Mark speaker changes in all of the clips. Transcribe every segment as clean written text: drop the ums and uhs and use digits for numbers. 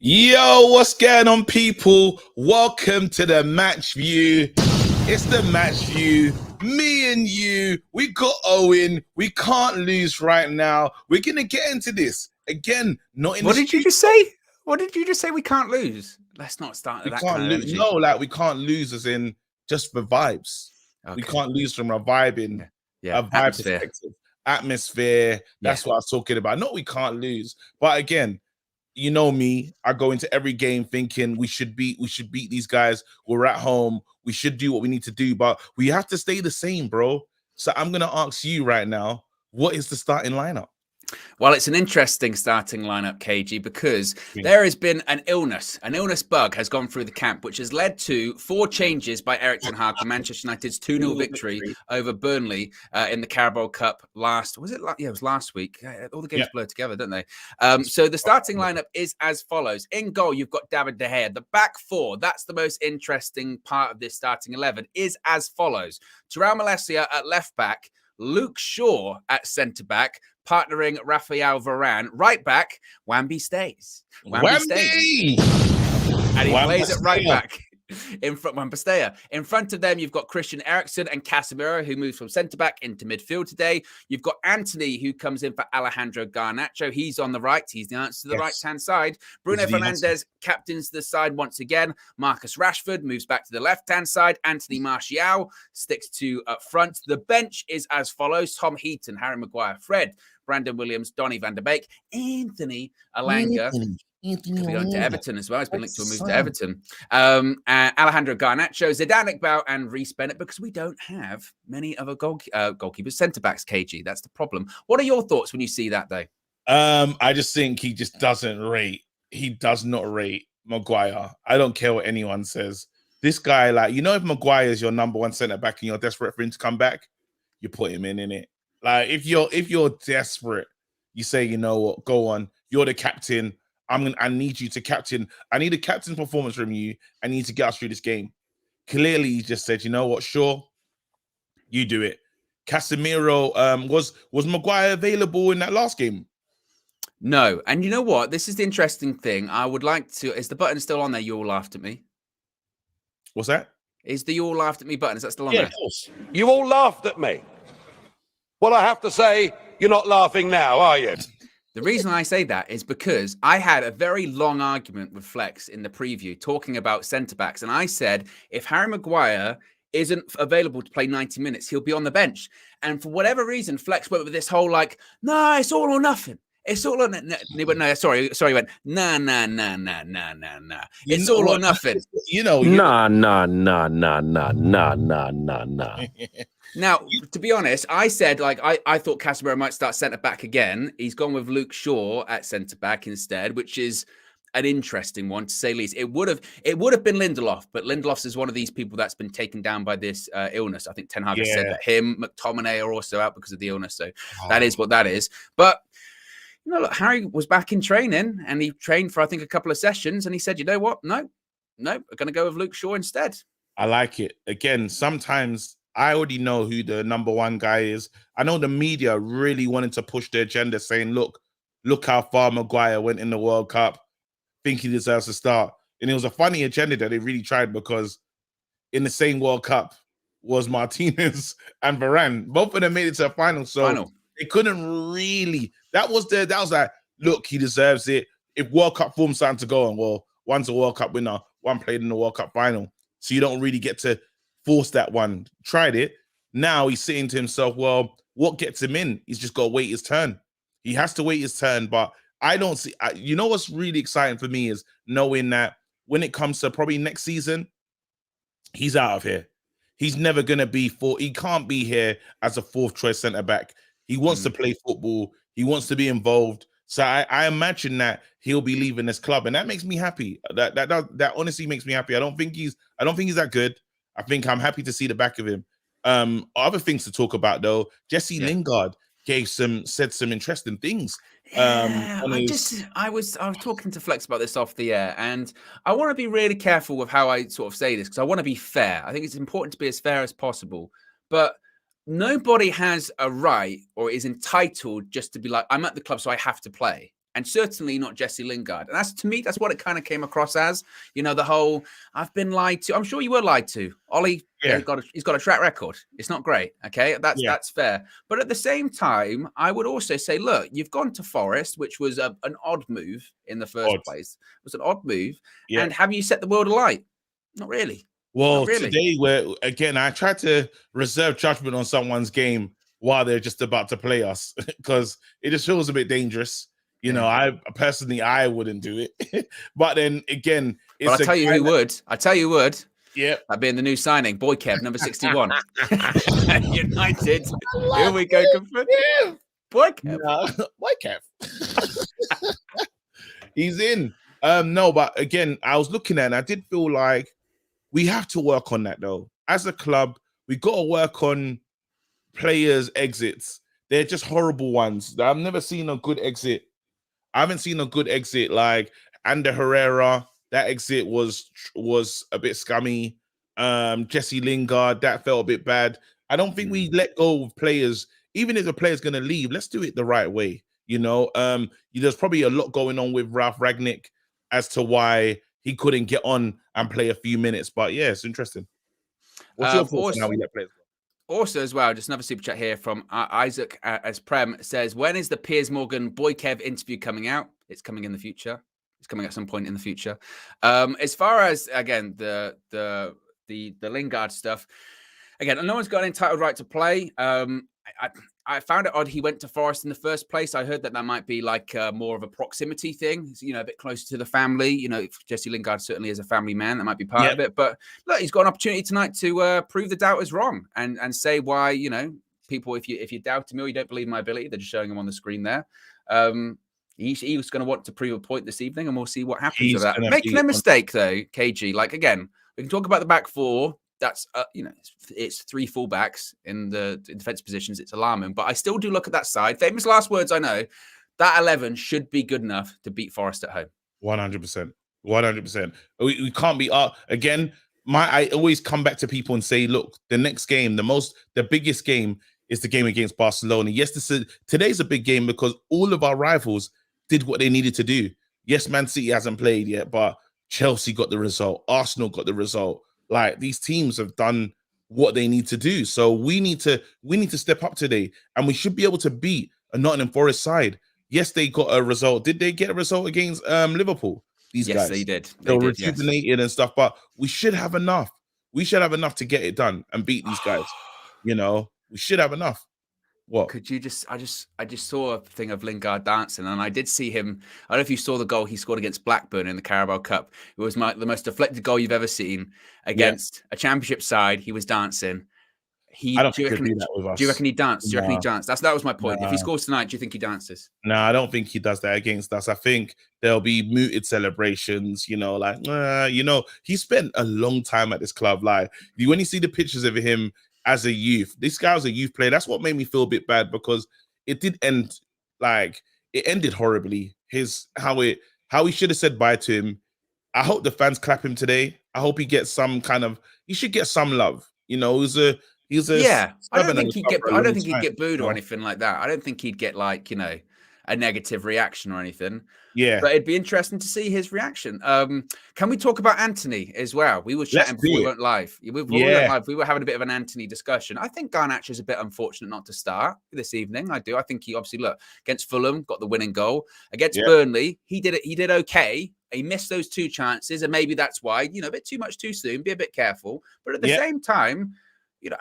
Speaker 1: Yo, what's going on, people? Welcome to the match view. It's the match view. Me and you, we got Owen. We can't lose right now. We're going to get into this. Again, not in
Speaker 2: What did you just say? What did you just say? We can't lose. Let's not start with that kind of energy.
Speaker 1: No, like we can't lose as in just for vibes. Okay. We can't lose from a vibe in a vibe perspective. Atmosphere. That's what I was talking about. No, we can't lose. But again, you know me, I go into every game thinking we should beat these guys. We're at home. We should do what we need to do, but we have to stay the same, bro. So I'm going to ask you right now, what is the starting lineup?
Speaker 2: Well, it's an interesting starting lineup, KG, because there has been an illness bug has gone through the camp, which has led to 4 changes by Erik ten Hag for Manchester United's 2-0 victory over Burnley in the Carabao Cup it was last week. All the games blur together, don't they? So the starting lineup is as follows. In goal, you've got David De Gea. The back 4, that's the most interesting part of this starting 11, is as follows. Terrell Malacia at left back, Luke Shaw at centre back, partnering Raphael Varane. Right back, Wamby stays. Wamby stays. And he plays at right back. In front, Wamby in front of them, you've got Christian Eriksen and Casemiro, who moves from centre back into midfield today. You've got Anthony, who comes in for Alejandro Garnacho. He's on the right. He's the answer to the right-hand side. Bruno Fernandes captains the side once again. Marcus Rashford moves back to the left-hand side. Anthony Martial sticks to up front. The bench is as follows. Tom Heaton, Harry Maguire, Fred, Brandon Williams, Donny van der Beek, Anthony Alanga. Could be going to Everton as well. It's been linked to a move to Everton. Alejandro Garnacho, Zidane Iqbal, and Reece Bennett, because we don't have many other goalkeepers, centre-backs, KG. That's the problem. What are your thoughts when you see that, though?
Speaker 1: I just think he just doesn't rate. He does not rate Maguire. I don't care what anyone says. This guy, like, you know, if Maguire is your number 1 centre-back and you're desperate for him to come back, you put him in it. Like, if you're desperate, you say, you know what, go on. You're the captain. I need you to captain. I need a captain performance from you. I need to get us through this game. Clearly, he just said, you know what, sure, you do it. Casemiro, was Maguire available in that last game?
Speaker 2: No. And you know what? This is the interesting thing. I would like to... Is the button still on there? You all laughed at me.
Speaker 1: What's that?
Speaker 2: Is the you all laughed at me button? Is that still on
Speaker 3: there?
Speaker 2: Yeah,
Speaker 3: of course. You all laughed at me. Well, I have to say, you're not laughing now, are you?
Speaker 2: The reason I say that is because I had a very long argument with Flex in the preview talking about centre-backs. And I said, if Harry Maguire isn't available to play 90 minutes, he'll be on the bench. And for whatever reason, Flex went with this whole like, no, it's all or nothing. It's all or nothing. No, sorry. He went, nah. It's all or nothing.
Speaker 3: Nah.
Speaker 2: Now, to be honest, I said, like, I thought Casemiro might start centre-back again. He's gone with Luke Shaw at centre-back instead, which is an interesting one, to say the least. It would have been Lindelof, but Lindelof is one of these people that's been taken down by this illness. I think Ten Hag has said that him, McTominay are also out because of the illness. So that is what that is. But, you know, look, Harry was back in training, and he trained for, I think, a couple of sessions, and he said, you know what? No, we're going to go with Luke Shaw instead.
Speaker 1: I like it. Again, sometimes... I already know who the number 1 guy is. I know the media really wanted to push the agenda saying, look how far Maguire went in the World Cup. Think he deserves to start. And it was a funny agenda that they really tried, because in the same World Cup was Martinez and Varane. Both of them made it to the final. So they couldn't really, that was like, look, he deserves it. If World Cup form's starting to go on, well, one's a World Cup winner, one played in the World Cup final. So you don't really get to force that one. Tried it. Now he's saying to himself, well, what gets him in? He's just got to wait his turn. He has to wait his turn. But I don't see... you know what's really exciting for me is knowing that when it comes to probably next season, he's out of here. He's never going to be... He can't be here as a 4th choice centre-back. He wants to play football. He wants to be involved. So I imagine that he'll be leaving this club. And that makes me happy. That honestly makes me happy. I don't think he's that good. I think I'm happy to see the back of him. Other things to talk about, though. Jesse Lingard said some interesting things.
Speaker 2: I was talking to Flex about this off the air, and I want to be really careful with how I sort of say this, because I want to be fair. I think it's important to be as fair as possible. But nobody has a right or is entitled just to be like, I'm at the club, so I have to play. and certainly not Jesse Lingard. And that's, to me, that's what it kind of came across as. You know, the whole I've been lied to. I'm sure you were lied to. Ollie,
Speaker 1: Yeah.
Speaker 2: he's got a track record. It's not great. Okay, that's fair. But at the same time, I would also say, look, you've gone to Forest, which was an odd move in the first place. It was an odd move.
Speaker 1: Yeah.
Speaker 2: And have you set the world alight? Not really.
Speaker 1: Well,
Speaker 2: Not really.
Speaker 1: today, where again, I tried to reserve judgment on someone's game while they're just about to play us because it just feels a bit dangerous. You know, I personally, I wouldn't do it. But then again, it's
Speaker 2: I'll tell you who would. I tell you who would.
Speaker 1: Yeah.
Speaker 2: That being the new signing, Boy Kev, number 61. United. Here we go. Boy Kev.
Speaker 1: No, Boy Kev. He's in. No, but again, I was looking at it and I did feel like we have to work on that though. As a club, we got to work on players' exits. They're just horrible ones. I've never seen a good exit. I haven't seen a good exit like Ander Herrera. That exit was a bit scummy. Jesse Lingard, that felt a bit bad. I don't think we let go of players, even if the player's going to leave. Let's do it the right way. You know, there's probably a lot going on with Ralph Ragnick as to why he couldn't get on and play a few minutes. But yeah, it's interesting. What's your thoughts on how we let players go?
Speaker 2: Also, as well, just another super chat here from Isaac as Prem says, when is the Piers Morgan Boy Kev interview coming out? It's coming in the future. It's coming at some point in the future. As far as, again, the Lingard stuff, again, no one's got an entitled right to play. I found it odd he went to Forest in the first place. I heard that might be like more of a proximity thing, you know, a bit closer to the family. You know, Jesse Lingard certainly is a family man. That might be part of it. But look, he's got an opportunity tonight to prove the doubters wrong and say why, you know, people, if you doubt him or you don't believe my ability, they're just showing him on the screen there. He was going to want to prove a point this evening, and we'll see what happens with that. Making a mistake, though, KG, like, again, we can talk about the back four. That's, you know, it's three fullbacks in the defense positions. It's alarming, but I still do look at that side. Famous last words, I know. That 11 should be good enough to beat Forest at home.
Speaker 1: 100%. 100%. We can't be again. I always come back to people and say, look, the next game, the biggest game is the game against Barcelona. Yes, today's a big game because all of our rivals did what they needed to do. Yes, Man City hasn't played yet, but Chelsea got the result. Arsenal got the result. Like, these teams have done what they need to do. So we need to step up today, and we should be able to beat a Nottingham Forest side. Yes, they got a result. Did they get a result against Liverpool? These guys,
Speaker 2: they did.
Speaker 1: They were rejuvenated and stuff, but we should have enough. We should have enough to get it done and beat these guys. You know, we should have enough. What
Speaker 2: could you just? I just saw a thing of Lingard dancing, and I did see him. I don't know if you saw the goal he scored against Blackburn in the Carabao Cup. It was the most deflected goal you've ever seen against a championship side. He was dancing.
Speaker 1: I don't think he'll do that with us.
Speaker 2: Do you reckon he danced? Do you reckon he danced? That was my point. If he scores tonight, do you think he dances? No,
Speaker 1: I don't think he does that against us. I think there'll be muted celebrations, you know, like, you know, he spent a long time at this club. Like, when you see the pictures of him as a youth, this guy was a youth player. That's what made me feel a bit bad, because it did end, like, it ended horribly. How he should have said bye to him. I hope the fans clap him today. I hope he gets he should get some love. You know,
Speaker 2: yeah. I don't think he'd get booed or anything like that. I don't think he'd get, like, you know, a negative reaction or anything.
Speaker 1: Yeah.
Speaker 2: But it'd be interesting to see his reaction. Can we talk about Anthony as well? We were chatting before we went live. We were having a bit of an Anthony discussion. I think Garnacho is a bit unfortunate not to start this evening. I do. I think he obviously, look, against Fulham, got the winning goal. Against Burnley, he did okay. He missed those two chances, and maybe that's why, you know, a bit too much too soon. Be a bit careful. But at the same time, you know,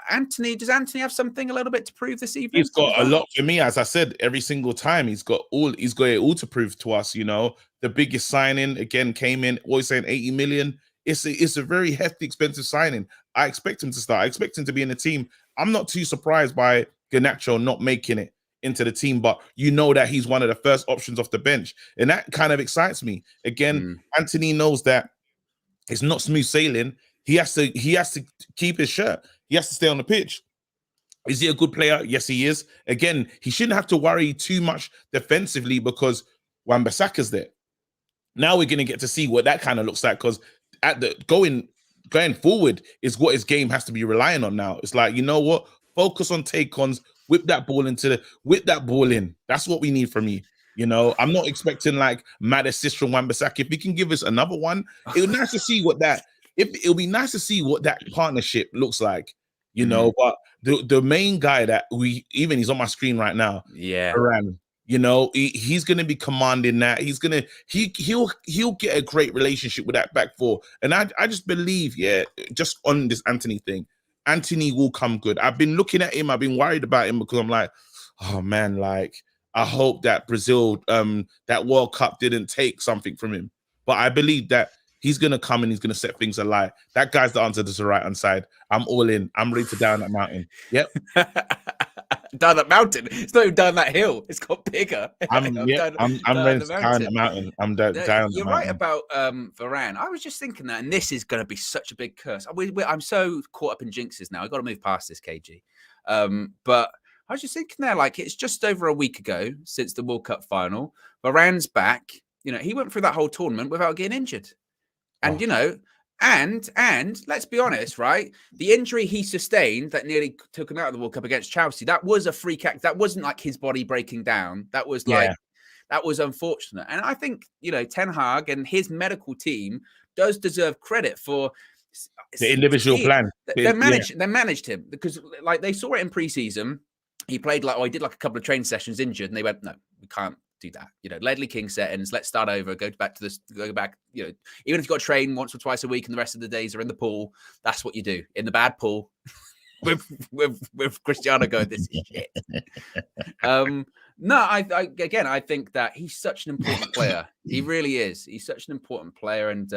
Speaker 2: does Anthony have something a little bit to prove this evening?
Speaker 1: He's got a lot for me, as I said, every single time. He's got it all to prove to us, you know. The biggest signing, again, came in, always saying 80 million. It's a very hefty, expensive signing. I expect him to start. I expect him to be in the team. I'm not too surprised by Garnacho not making it into the team, but you know that he's one of the first options off the bench. And that kind of excites me. Again, Anthony knows that it's not smooth sailing. He has to keep his shirt. He has to stay on the pitch. Is he a good player? Yes, he is. Again, he shouldn't have to worry too much defensively because Wan-Bissaka's there. Now we're going to get to see what that kind of looks like, because at the going forward is what his game has to be relying on now. It's like, you know what? Focus on take-ons, whip that ball in. That's what we need from you. You know, I'm not expecting like mad assist from Wan-Bissaka. If he can give us another one, it would be nice to see what that. It'll be nice to see what that partnership looks like. You know, but the main guy that he's on my screen right now.
Speaker 2: Yeah,
Speaker 1: Varane. You know, he's going to be commanding that. He'll get a great relationship with that back four. And I just believe, just on this Anthony thing, Anthony will come good. I've been looking at him. I've been worried about him because I'm like, oh man, like I hope that Brazil, that World Cup didn't take something from him. But I believe that he's going to come and he's going to set things alight. That guy's the answer to the right-hand side. I'm all in. I'm ready to down that mountain. Yep.
Speaker 2: Down that mountain. It's not even down that hill. It's got bigger.
Speaker 1: I'm ready to down the mountain. I'm down.
Speaker 2: You're right about Varane. I was just thinking that, and this is going to be such a big curse. I'm so caught up in jinxes now. I've got to move past this, KG. But I was just thinking there, like, it's just over a week ago since the World Cup final. Varane's back. You know, he went through that whole tournament without getting injured. And, you know, and let's be honest, right? The injury he sustained that nearly took him out of the World Cup against Chelsea, that was a free kick. That wasn't like his body breaking down. That was like, that was unfortunate. And I think, you know, Ten Hag and his medical team does deserve credit for
Speaker 1: the individual plan.
Speaker 2: They managed him because, like, they saw it in preseason. He played he did like a couple of training sessions injured, and they went, no, we can't do that. You know, Ledley King settings, let's start over, go back, you know, even if you've got to train once or twice a week and the rest of the days are in the pool, that's what you do. In the bad pool with Cristiano going, this is shit. No, I think that he's such an important player. He really is. He's such an important player, and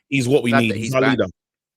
Speaker 1: he's what we need. He's our leader.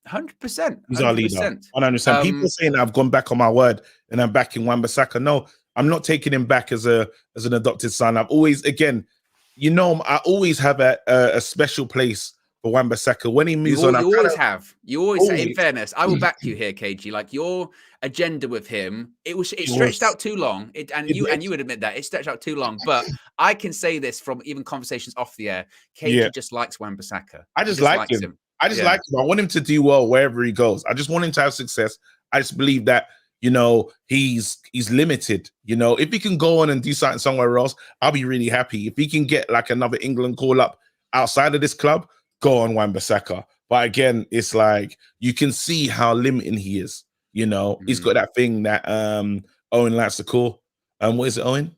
Speaker 2: 100%.
Speaker 1: He's our leader. 100%. People saying I've gone back on my word and I'm back in Wan-Bissaka. No, I'm not taking him back as an adopted son. I've always, again, you know, I always have a special place for Wan-Bissaka. When he moves on,
Speaker 2: you always have. In fairness, I will back you here, KG. Like, your agenda with him, it stretched out too long. You would admit that it stretched out too long. But I can say this from even conversations off the air. KG just likes Wan-Bissaka.
Speaker 1: I just like him. I just like him. I want him to do well wherever he goes. I just want him to have success. I just believe that, you know, he's limited. You know, if he can go on and do something somewhere else, I'll be really happy. If he can get like another England call up outside of this club, go on Wan-Bissaka. But again, it's like you can see how limiting he is. You know, he's got that thing that Owen likes to call. What is it, Owen?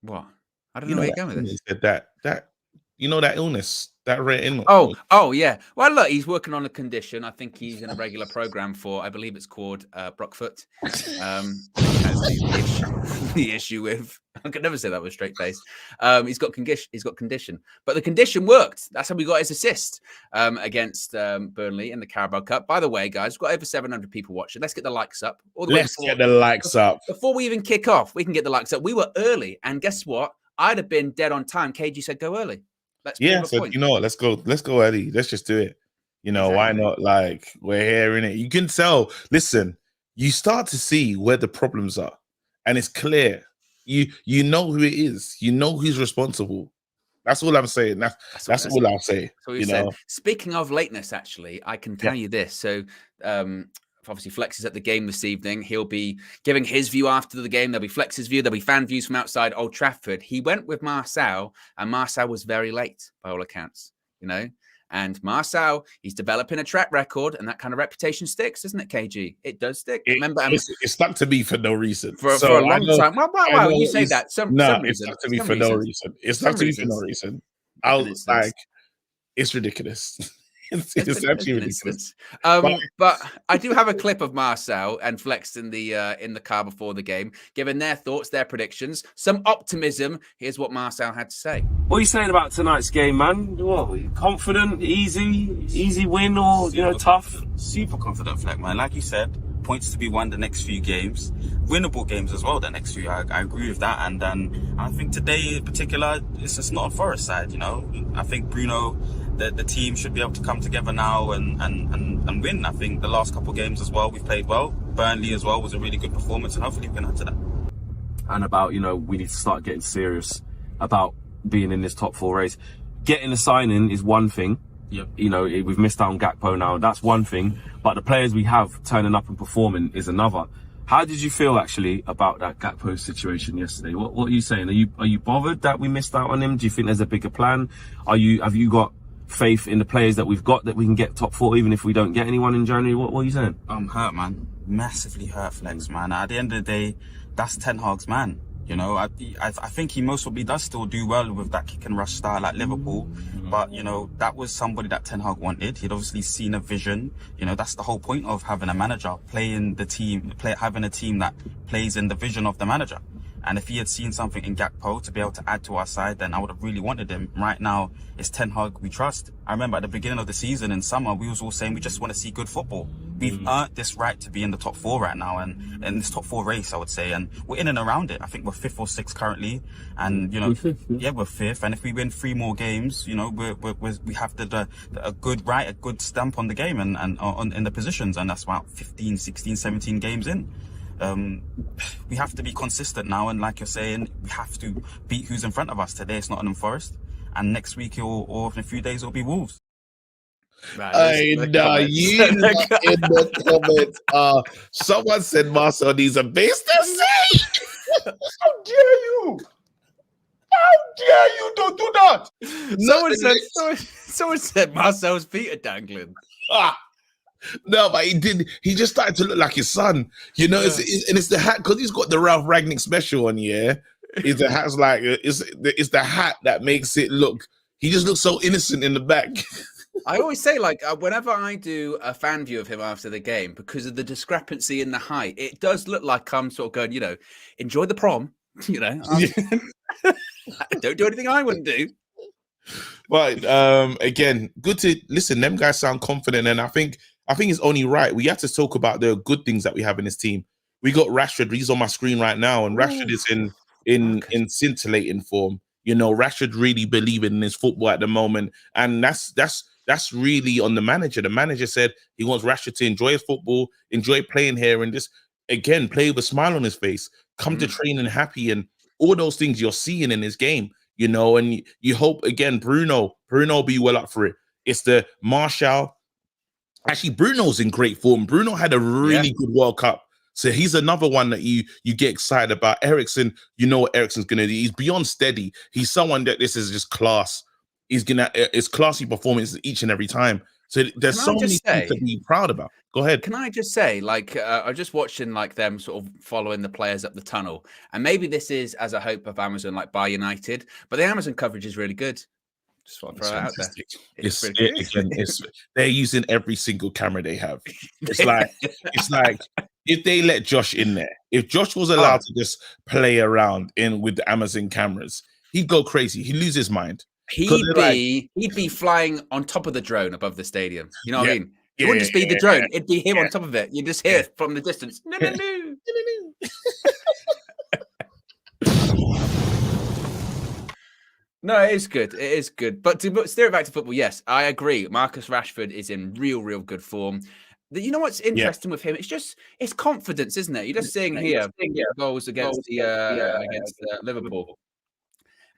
Speaker 2: What? I don't know where you're going with this.
Speaker 1: He said that you know, that illness. That rare illness.
Speaker 2: Oh, yeah. Well, look, he's working on a condition. I think he's in a regular program for, I believe it's called Brockfoot. The issue with, I could never say that with a straight face. He's got condition, but the condition worked. That's how we got his assist against Burnley in the Carabao Cup. By the way, guys, we've got over 700 people watching. Let's get the likes up.
Speaker 1: Let's get the likes up.
Speaker 2: Before we even kick off, we can get the likes up. We were early, and guess what? I'd have been dead on time. KG said go early.
Speaker 1: So you know what? Let's go early. Let's just do it. You know, why not? Like, we're hearing it. You can tell. Listen, you start to see where the problems are, and it's clear. You know who it is. You know who's responsible. That's all I'm saying. That's all I'll say.
Speaker 2: So you know. Speaking of lateness, actually, I can tell you this. So obviously Flex is at the game this evening. He'll be giving his view after the game. There'll be Flex's view. There'll be fan views from outside Old Trafford. He went with Marcel, and Marcel was very late by all accounts, you know. And Marcel, he's developing a track record, and that kind of reputation sticks, doesn't it, KG? It does stick. Remember,
Speaker 1: it stuck to me for no reason.
Speaker 2: For a long time. Well, you say that. Some reason.
Speaker 1: It stuck to me for no reason. It stuck to me for no reason. I was like, it's ridiculous. It's actually ridiculous.
Speaker 2: But I do have a clip of Marcel and Flex in the car before the game, giving their thoughts, their predictions, some optimism. Here's what Marcel had to say.
Speaker 4: What are you saying about tonight's game, man? What, confident, easy win, or tough?
Speaker 5: Super confident, Fleck, man. Like you said, points to be won the next few games, winnable games as well. The next few, I agree with that. And I think today in particular, it's just not a Forest side. You know, I think Bruno. The team should be able to come together now and win. I think the last couple of games as well, we've played well. Burnley as well was a really good performance, and hopefully we can add to that.
Speaker 4: And about, we need to start getting serious about being in this top four race. Getting a signing is one thing.
Speaker 5: Yep.
Speaker 4: We've missed out on Gakpo now. That's one thing. But the players we have turning up and performing is another. How did you feel actually about that Gakpo situation yesterday? What are you saying? Are you bothered that we missed out on him? Do you think there's a bigger plan? Have you got faith in the players that we've got that we can get top 4 even if we don't get anyone in January? What are you saying?
Speaker 5: I'm hurt, man. Massively hurt, Flex, man. At the end of the day, that's Ten Hag's man. You know, I think he most probably does still do well with that kick and rush style at Liverpool. But, you know, that was somebody that Ten Hag wanted. He'd obviously seen a vision. You know, that's the whole point of having a manager, having a team that plays in the vision of the manager. And if he had seen something in Gakpo to be able to add to our side, then I would have really wanted him. Right now, it's Ten Hag we trust. I remember at the beginning of the season in summer, we was all saying we just want to see good football. We've earned this right to be in the top 4 right now, and in this top 4 race, I would say. And we're in and around it. I think we're 5th or 6th currently. And, you know, we're 5th. And if we win 3 more games, you know, we have a good stamp on the game and in the positions. And that's about 15, 16, 17 games in. We have to be consistent now, and like you're saying, we have to beat who's in front of us. Today it's Nottingham Forest, and next week or in a few days it'll be Wolves.
Speaker 1: I know you in the comments. Someone said Marcel needs a base to say. How dare you? How dare you? Don't do that.
Speaker 2: Someone said Marcel's feet are dangling.
Speaker 1: No, but he did. He just started to look like his son, you know. And it's the hat because he's got the Ralph Ragnick special on. Yeah, the hat's like it's the hat that makes it look. He just looks so innocent in the back.
Speaker 2: I always say, like, whenever I do a fan view of him after the game, because of the discrepancy in the height, it does look like I'm sort of going, you know, enjoy the prom, you know. Don't do anything I wouldn't do.
Speaker 1: But again, good to listen. Them guys sound confident, and I think it's only right. We have to talk about the good things that we have in this team. We got Rashford. He's on my screen right now, and Rashford is in scintillating form. You know, Rashford really believing in his football at the moment, and that's really on the manager. The manager said he wants Rashford to enjoy his football, enjoy playing here, and just again play with a smile on his face, come to training happy, and all those things you're seeing in his game. You know, and you hope again Bruno be well up for it. It's the Martial. Actually, Bruno's in great form. Bruno had a really good World Cup. So he's another one that you get excited about. Eriksen, you know what Eriksen's gonna do. He's beyond steady. He's someone that this is just class. It's classy performance each and every time. So there's so many things to be proud about. Go ahead.
Speaker 2: Can I just say, like, I'm just watching like them sort of following the players up the tunnel, and maybe this is as a hope of Amazon, like by United, but the Amazon coverage is really good. Just want to throw it out there.
Speaker 1: They're using every single camera they have. It's like if they let Josh in there, if Josh was allowed to just play around with the Amazon cameras, he'd go crazy. He'd lose his mind.
Speaker 2: He'd be flying on top of the drone above the stadium. You know what I mean? It wouldn't just be the drone; it'd be him on top of it. You just hear it from the distance. No, it is good. It is good. But to steer it back to football, yes, I agree. Marcus Rashford is in real good form. You know what's interesting with him? It's confidence, isn't it? You're just seeing here goals against Liverpool.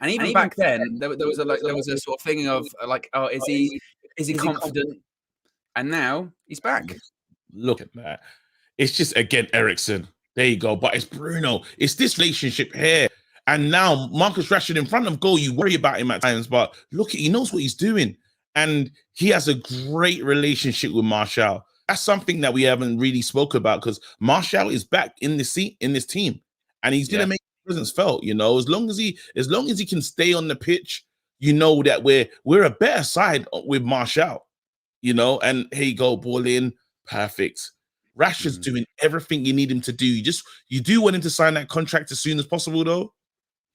Speaker 2: And even back then, there was a sort of thing of like, oh, is he confident? And now he's back.
Speaker 1: Look at that. It's just again Eriksen. There you go. But it's Bruno. It's this relationship here. And now Marcus Rashford in front of goal, you worry about him at times, but look, he knows what he's doing. And he has a great relationship with Martial. That's something that we haven't really spoken about because Martial is back in this team. And he's gonna make his presence felt, you know, as long as he can stay on the pitch, you know that we're a better side with Martial, you know, and here you go, ball in, perfect. Rashford's doing everything you need him to do. You do want him to sign that contract as soon as possible, though.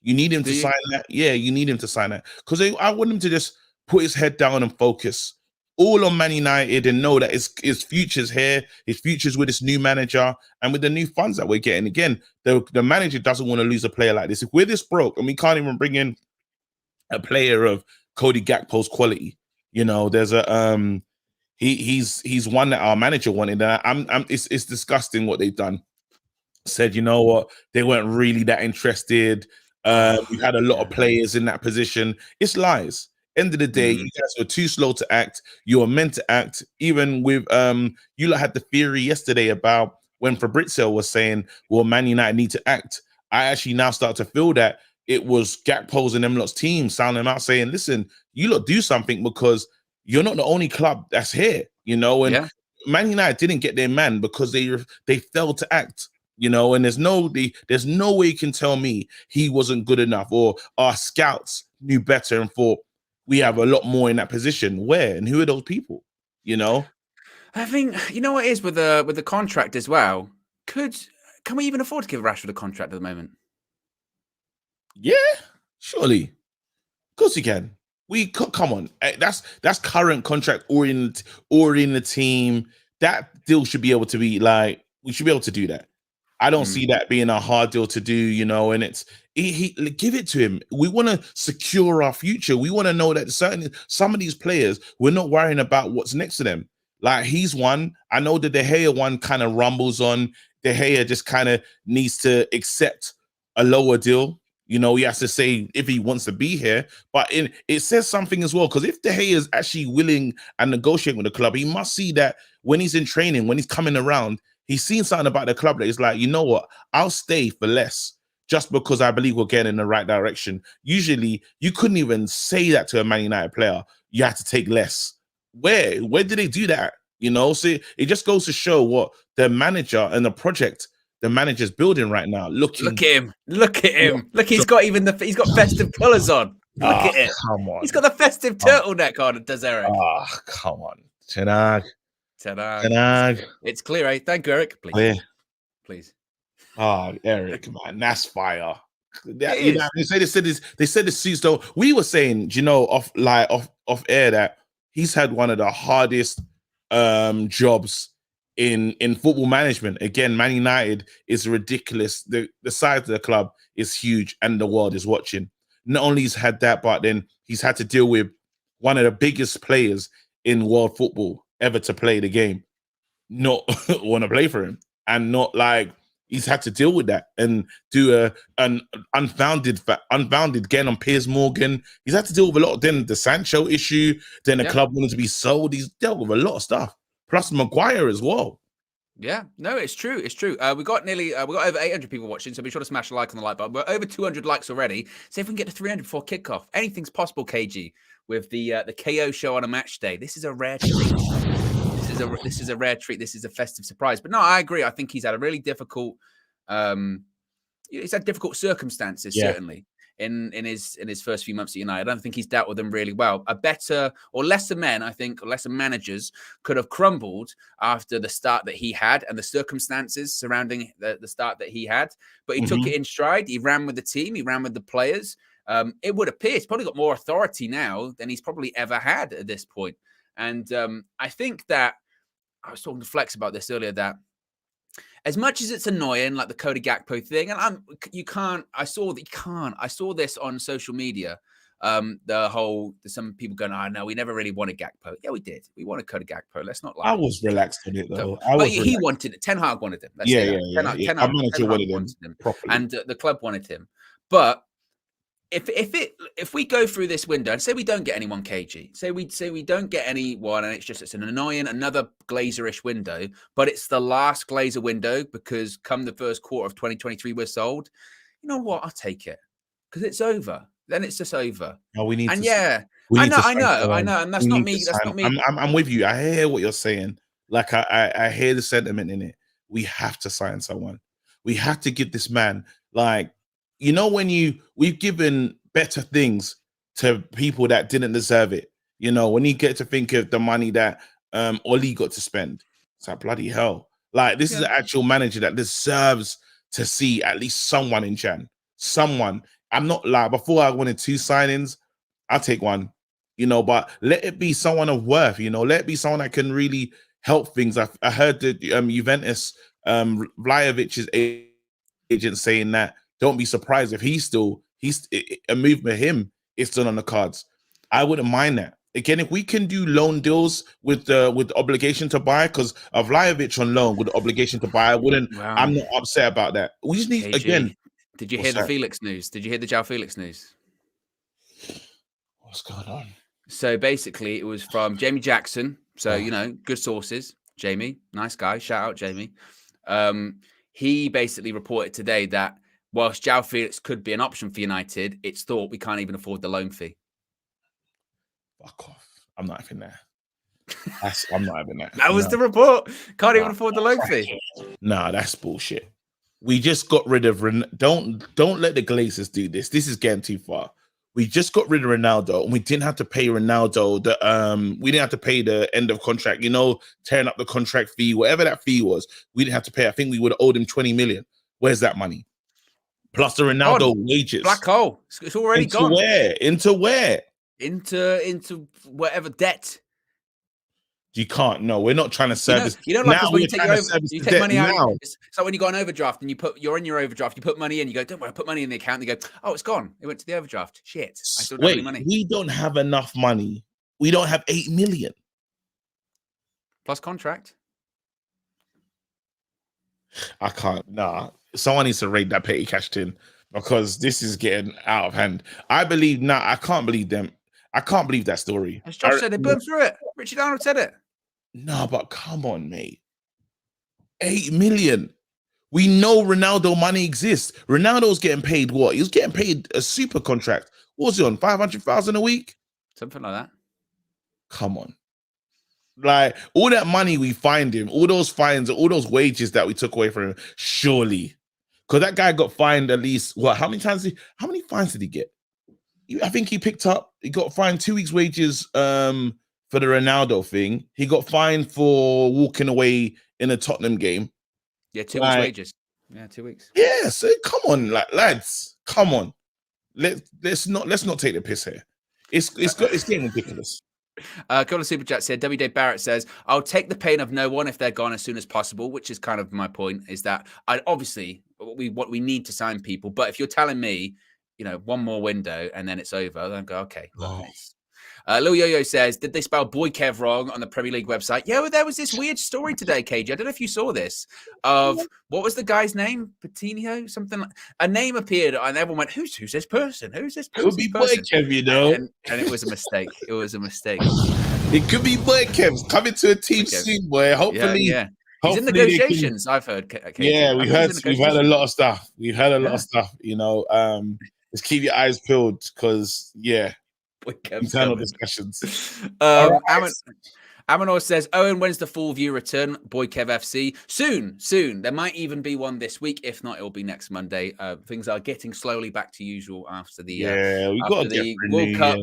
Speaker 1: You need him to sign that. Yeah, you need him to sign that because I want him to just put his head down and focus all on Man United and know that his future's here. His future's with this new manager and with the new funds that we're getting. Again, the manager doesn't want to lose a player like this. If we're this broke and we can't even bring in a player of Cody Gakpo's quality, you know, there's a he's one that our manager wanted. And it's disgusting what they've done. Said, you know what, they weren't really that interested. We had a lot of players in that position. It's lies. End of the day, you guys were too slow to act. You were meant to act. Even with you lot had the theory yesterday about when Fabrizio was saying, well, Man United need to act, I actually now start to feel that it was Gakpo's and them lot's team sounding them out saying, listen, you lot do something because you're not the only club that's here, and Man United didn't get their man because they failed to act, and there's no way you can tell me he wasn't good enough or our scouts knew better and thought we have a lot more in that position. Where and who are those people?
Speaker 2: I think what it is with the contract as well. Can we even afford to give Rashford a contract at the moment?
Speaker 1: Yeah, surely. Of course you can. Come on. That's current contract or in the team. That deal should be able to be like, we should be able to do that. I don't see that being a hard deal to do, and it's he give it to him. We want to secure our future. We want to know that some of these players, we're not worrying about what's next to them. Like he's one. I know that De Gea one kind of rumbles on. De Gea just kind of needs to accept a lower deal. He has to say if he wants to be here, but it says something as well, because if De Gea is actually willing and negotiating with the club, he must see that when he's in training, when he's coming around, he's seen something about the club that is like, you know what, I'll stay for less just because I believe we're getting in the right direction. Usually, you couldn't even say that to a Man United player. You have to take less. Where did they do that? So it just goes to show what the manager and the project the manager's building right now.
Speaker 2: Look at him. Look, he's got festive colours on. Look at it.
Speaker 1: Come on.
Speaker 2: He's got the festive turtleneck on, does Eric?
Speaker 1: Come on. Ten Hag.
Speaker 2: It's clear, eh? Thank you, Eric. Please.
Speaker 1: Eric, man, that's fire. They said the suits though. We were saying, off air that he's had one of the hardest jobs in football management. Again, Man United is ridiculous. The size of the club is huge and the world is watching. Not only he's had that, but then he's had to deal with one of the biggest players in world football ever to play the game, not want to play for him, and not like he's had to deal with that and do an unfounded again on Piers Morgan. He's had to deal with a lot. Then the Sancho issue, then the club wanted to be sold. He's dealt with a lot of stuff. Plus Maguire as well.
Speaker 2: Yeah, no, it's true. It's true. We got over 800 people watching, so be sure to smash a like on the like button. We're over 200 likes already. See if we can get to 300 before kickoff. Anything's possible, KG, with the KO show on a match day. This is a rare treat. This is a rare treat. This is a festive surprise. But no, I agree. I think he's had a really difficult. He's had difficult circumstances, certainly. In his first few months at United. I don't think he's dealt with them really well. Lesser managers could have crumbled after the start that he had and the circumstances surrounding the start that he had. But he took it in stride. He ran with the team. He ran with the players. It would appear he's probably got more authority now than he's probably ever had at this point. And I think that I was talking to Flex about this earlier, that as much as it's annoying, like the Cody Gakpo thing, and I saw this on social media. Some people going, no, we never really wanted Gakpo. Yeah, we did. We wanted Cody Gakpo. Let's not lie.
Speaker 1: I was relaxed with it though.
Speaker 2: He wanted it. Ten Hag wanted him. Ten Hag wanted him properly, and the club wanted him. But if we go through this window and say we don't get anyone, KG, say we don't get anyone, and it's an annoying another Glazer-ish window, but it's the last Glazer window because come the first quarter of 2023 we're sold. You know what? I'll take it because it's over. Then it's just over.
Speaker 1: No, we need.
Speaker 2: And
Speaker 1: to,
Speaker 2: I know, and that's not me. That's not me.
Speaker 1: I'm with you. I hear what you're saying. Like I hear the sentiment in it. We have to sign someone. We have to give this man like. When we've given better things to people that didn't deserve it, when you get to think of the money that Oli got to spend, it's like bloody hell. Like this is an actual manager that deserves to see at least someone in Chan. Someone. I'm not like before I wanted 2 signings, I'll take one, but let it be someone of worth, let it be someone that can really help things. I heard that Juventus Vlahovic's agent saying that. Don't be surprised if he's a move for him is still on the cards. I wouldn't mind that. Again, if we can do loan deals with the obligation to buy, because of Vlahovic on loan with the obligation to buy, I'm not upset about that. We just need again.
Speaker 2: Did you hear the Felix news? Did you hear the João Felix news?
Speaker 1: What's going on?
Speaker 2: So basically, it was from Jamie Jackson. So good sources. Jamie, nice guy. Shout out, Jamie. He basically reported today that whilst João Felix could be an option for United, it's thought we can't even afford the loan fee.
Speaker 1: Fuck off. I'm not having that. I'm not having that.
Speaker 2: That was the report. Can't even afford the loan fee.
Speaker 1: Nah, that's bullshit. We just got rid of don't let the Glazers do this. This is getting too far. We just got rid of Ronaldo, and we didn't have to pay Ronaldo we didn't have to pay the end of contract, tearing up the contract fee, whatever that fee was. We didn't have to pay. I think we would have owed him 20 million. Where's that money? Plus the Ronaldo wages.
Speaker 2: Black hole. It's already gone.
Speaker 1: Into where?
Speaker 2: Into whatever debt.
Speaker 1: You can't. No, we're not trying to service.
Speaker 2: You don't like us when you take money out. It's like when you got an overdraft and you're in your overdraft, you put money in, you go, don't worry, I put money in the account, and you go, oh, it's gone. It went to the overdraft. Shit. I still don't have any money.
Speaker 1: We don't have enough money. We don't have 8 million.
Speaker 2: Plus contract.
Speaker 1: I can't. Nah. Someone needs to raid that petty cash tin because this is getting out of hand. I can't believe them. I can't believe that story.
Speaker 2: As Josh said, they burned through it. Richard Arnold said it.
Speaker 1: No, but come on, mate. 8 million. We know Ronaldo money exists. Ronaldo's getting paid what? He was getting paid a super contract. What was he on? 500,000 a week?
Speaker 2: Something like that.
Speaker 1: Come on. Like, all that money we find him, all those fines, all those wages that we took away from him, surely. Because that guy got fined at least, how many fines did he get? I think he got fined 2 weeks' wages for the Ronaldo thing. He got fined for walking away in a Tottenham game.
Speaker 2: Yeah, 2 weeks' wages. Yeah, 2 weeks.
Speaker 1: Yeah, so come on, lads, come on. Let's not take the piss here. It's getting ridiculous.
Speaker 2: A couple of super chats here. W. Day Barrett says, I'll take the pain of no one if they're gone as soon as possible, which is kind of my point, is that what we need to sign people. But if you're telling me, one more window and then it's over, then go, okay. Lil Yo-Yo says, did they spell Boykev wrong on the Premier League website? Yeah, well, there was this weird story today, KJ. I don't know if you saw this, of what was the guy's name? Patino? Something like a name appeared and everyone went, who's this person? Who's this person?
Speaker 1: It would be Boykev,
Speaker 2: And it was a mistake. It was a mistake.
Speaker 1: It could be Boykev coming to a team soon, boy. Hopefully.
Speaker 2: Yeah. He's in negotiations, I've heard. KJ.
Speaker 1: Yeah, we've heard a lot of stuff. We've heard a lot of stuff, just keep your eyes peeled because, internal discussions.
Speaker 2: Amanor says, Owen, when's the full view return? Boykev FC. Soon. There might even be one this week. If not, it'll be next Monday. Things are getting slowly back to usual after the World Cup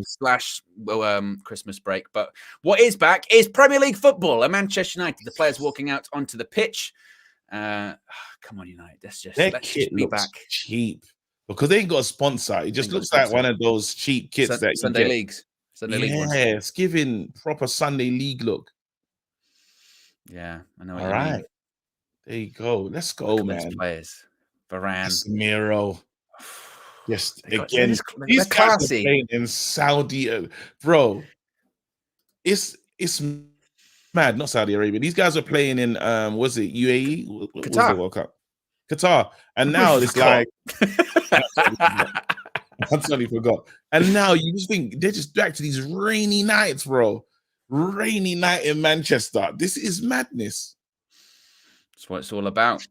Speaker 2: / Christmas break. But what is back is Premier League football. At Manchester United, the players walking out onto the pitch. Come on, United. Let's just be back.
Speaker 1: Cheap. Because they ain't got a sponsor. It just looks like one of those cheap kits that
Speaker 2: Sunday leagues. League ones.
Speaker 1: It's giving proper Sunday league look.
Speaker 2: Yeah, I know.
Speaker 1: All right. There you go. Let's go, man.
Speaker 2: Players. Varane.
Speaker 1: Miro. Yes, again. These guys are playing in Saudi. Bro, it's mad. Not Saudi Arabia. These guys are playing in, was it UAE?
Speaker 2: Qatar.
Speaker 1: Was the World Cup? Qatar. And now it's like... I totally forgot. And now you just think they're just back to these rainy nights, bro. Rainy night in Manchester. This is madness.
Speaker 2: That's what it's all about.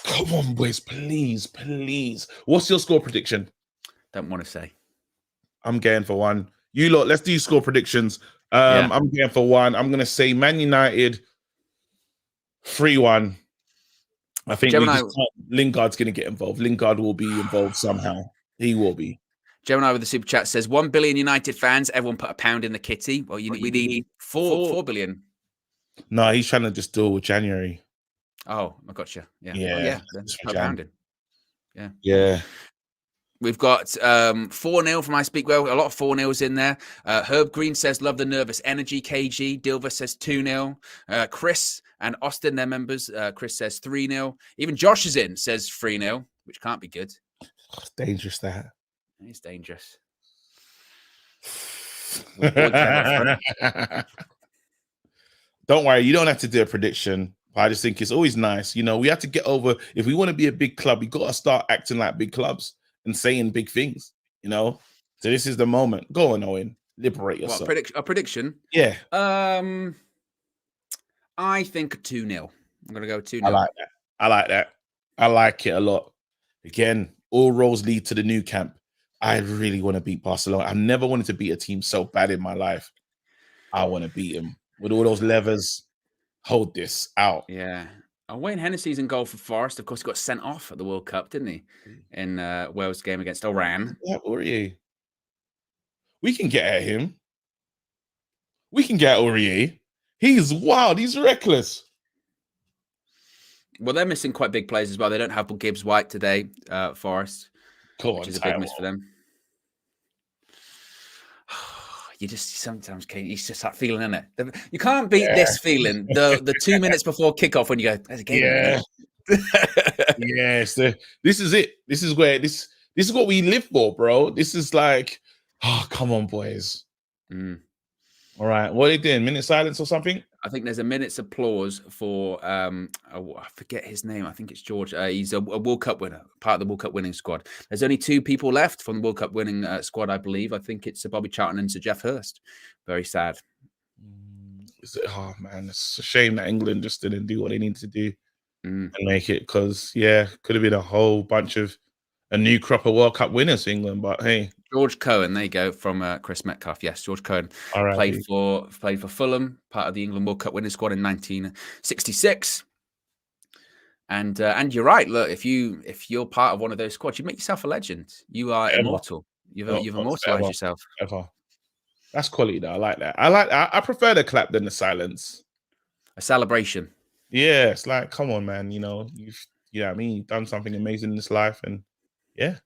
Speaker 1: Come on, boys. Please. What's your score prediction?
Speaker 2: Don't want to say.
Speaker 1: I'm going for one. You lot, let's do score predictions. I'm going for one. I'm going to say Man United 3-1. I think Lingard's going to get involved. Lingard will be involved somehow. He will be.
Speaker 2: Gemini with the super chat says 1 billion United fans. Everyone put £1 in the kitty. Well, we need 4 billion.
Speaker 1: No, he's trying to just deal with January.
Speaker 2: Oh, I gotcha. Yeah.
Speaker 1: Yeah.
Speaker 2: Put £1 in.
Speaker 1: Yeah.
Speaker 2: We've got 4-0 from I Speak Well. A lot of 4-0s in there. Herb Green says, love the nervous energy, KG. Dilva says 2-0. Chris and Austin, their members. Chris says 3-0. Even Josh is in, says 3-0, which can't be good.
Speaker 1: It's dangerous, that.
Speaker 2: It's dangerous.
Speaker 1: Don't worry, you don't have to do a prediction. I just think it's always nice. We have to get over, if we want to be a big club, we got to start acting like big clubs and saying big things, So this is the moment. Go on, Owen. Liberate yourself.
Speaker 2: A prediction?
Speaker 1: Yeah.
Speaker 2: I think 2-0. I'm going to go 2-0.
Speaker 1: I like that. I like that. I like it a lot. Again, all roads lead to the new camp. I really want to beat Barcelona. I've never wanted to beat a team so bad in my life. I want to beat them with all those levers. Hold this out.
Speaker 2: Yeah. Wayne Hennessy's in goal for Forest. Of course, he got sent off at the World Cup, didn't he? In Wales' game against Iran.
Speaker 1: Yeah, Aurier. We can get at him. We can get at Aurier. He's wild. He's reckless.
Speaker 2: Well, they're missing quite big players as well. They don't have Gibbs White today, Forest, which is a big miss for them. You just sometimes, Kate, you just start feeling in it. You can't beat this feeling. The 2 minutes before kickoff when you go, there's a game.
Speaker 1: Yeah. Yes. This is it. This is what we live for, bro. This is like, oh, come on, boys. All right. What are they doing? Minute silence or something?
Speaker 2: I think there's a minute's applause for I forget his name. I think it's George. He's a World Cup winner, part of the World Cup winning squad. There's only 2 people left from the World Cup winning squad, I believe. I think it's Bobby Charlton and Sir Jeff Hurst. Very sad.
Speaker 1: Oh man, it's a shame that England just didn't do what they needed to do and make it. Because could have been a whole bunch of a new crop of World Cup winners for England. But hey,
Speaker 2: George Cohen, there you go, from Chris Metcalf. Yes, George Cohen played for Fulham, part of the England World Cup winning squad in 1966. And you're right. Look, if you're part of one of those squads, you make yourself a legend. You are immortal. You've immortalized yourself.
Speaker 1: Ever. That's quality, though. I like that. I prefer the clap than the silence.
Speaker 2: A celebration.
Speaker 1: Yeah, it's like, come on, man. You know what I mean? You've done something amazing in this life, and yeah.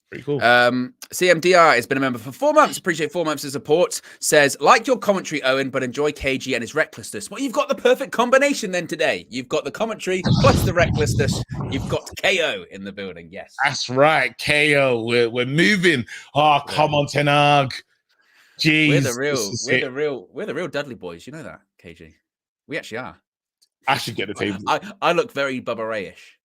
Speaker 1: Pretty cool.
Speaker 2: CMDR has been a member for 4 months. Appreciate 4 months of support. Says, like your commentary, Owen, but enjoy KG and his recklessness. Well, you've got the perfect combination then today. You've got the commentary plus the recklessness. You've got KO in the building. Yes.
Speaker 1: That's right. KO. We're moving. Oh, come on, Ten Hag. Jeez.
Speaker 2: We're the real Dudley boys. You know that, KG? We actually are.
Speaker 1: I should get the table.
Speaker 2: I look very Bubba Ray-ish.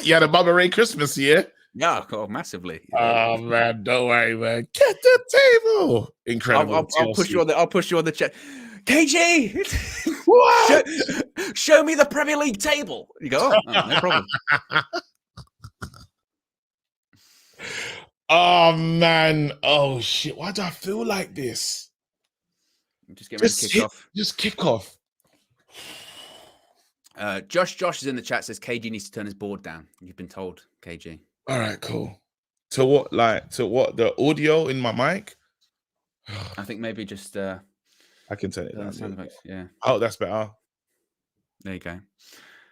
Speaker 1: You had a Bubba Ray Christmas, yeah?
Speaker 2: Yeah, massively.
Speaker 1: Oh man, don't worry, man. Get the table. Incredible.
Speaker 2: I'll push you on the chat. KG,
Speaker 1: what?
Speaker 2: Show me the Premier League table. You go, no problem.
Speaker 1: Oh man. Oh shit. Why do I feel like this?
Speaker 2: Just get ready to kick off.
Speaker 1: Just kick off.
Speaker 2: Josh is in the chat, says KG needs to turn his board down. You've been told, KG.
Speaker 1: All right, cool. To what? The audio in my mic?
Speaker 2: I think maybe just
Speaker 1: I can turn it down.
Speaker 2: Yeah.
Speaker 1: Oh, that's better.
Speaker 2: There you go.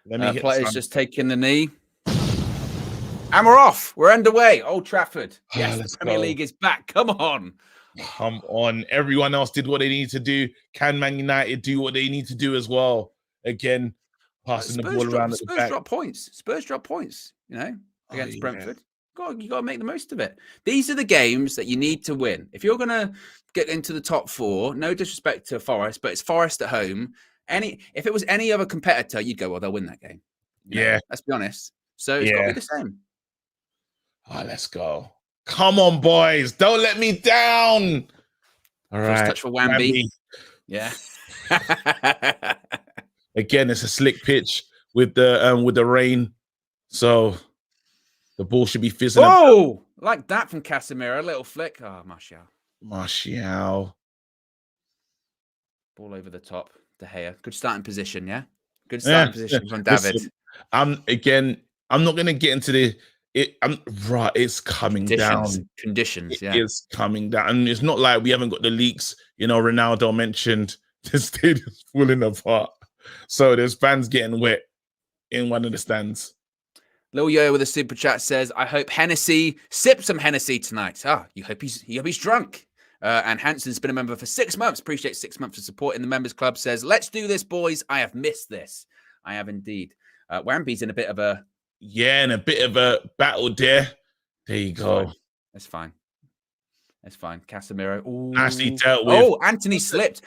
Speaker 1: Let me
Speaker 2: players just taking the knee. And we're off. We're underway. Old Trafford. Yes, the Premier League is back. Come on.
Speaker 1: Come on. Everyone else did what they need to do. Can Man United do what they need to do as well? Again, passing the ball around at the back.
Speaker 2: Spurs drop points, against Brentford. You got to make the most of it. These are the games that you need to win. If you're going to get into the top 4, no disrespect to Forest, but it's Forest at home. If it was any other competitor, you'd go, well, they'll win that game. Let's be honest. So it's got to be the same.
Speaker 1: Oh, let's go. Come on, boys. Don't let me down. All right.
Speaker 2: First touch for Wamby. Yeah.
Speaker 1: Again, it's a slick pitch with the rain. So the ball should be fizzing.
Speaker 2: Oh, like that from Casemiro. A little flick. Oh, Martial. Ball over the top. De Gea. Good starting position, yeah? Good starting position from David.
Speaker 1: Listen, I'm not going to get into it's coming down.
Speaker 2: Conditions, yeah.
Speaker 1: It's coming down. And it's not like we haven't got the leaks. Ronaldo mentioned the stadium's falling apart. So there's fans getting wet in one of the stands.
Speaker 2: Lil Yo with a super chat says, I hope Hennessy sips some Hennessy tonight. You hope he's drunk. And Hanson's been a member for 6 months. Appreciate 6 months of support in the members club. Says, let's do this, boys. I have missed this. I have indeed. Wamby's in a bit of a
Speaker 1: battle there. There you go.
Speaker 2: That's fine. Casemiro. Ooh.
Speaker 1: Nicely dealt with.
Speaker 2: Oh, Anthony slipped.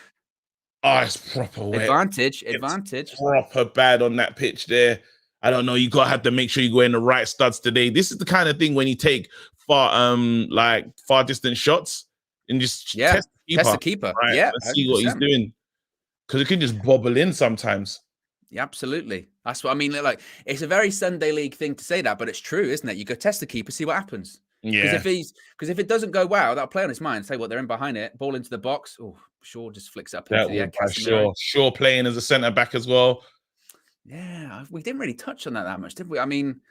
Speaker 1: Oh, it's proper wet.
Speaker 2: Advantage.
Speaker 1: It's proper bad on that pitch there. I don't know. You gotta have to make sure you go in the right studs today. This is the kind of thing when you take far distance shots and just test the keeper.
Speaker 2: Right?
Speaker 1: Yeah, let's see what he's doing because it can just bobble in sometimes.
Speaker 2: Yeah, absolutely. That's what I mean. Like, it's a very Sunday league thing to say that, but it's true, isn't it? You go test the keeper, see what happens. Because
Speaker 1: Yeah,
Speaker 2: if it doesn't go well, that'll play on his mind. Say what they're in behind it, ball into the box. Oh, Shaw just flicks it up into
Speaker 1: that
Speaker 2: the
Speaker 1: would by
Speaker 2: Casemiro.
Speaker 1: Shaw playing as a centre back as well.
Speaker 2: Yeah, we didn't really touch on that much, did we? I mean,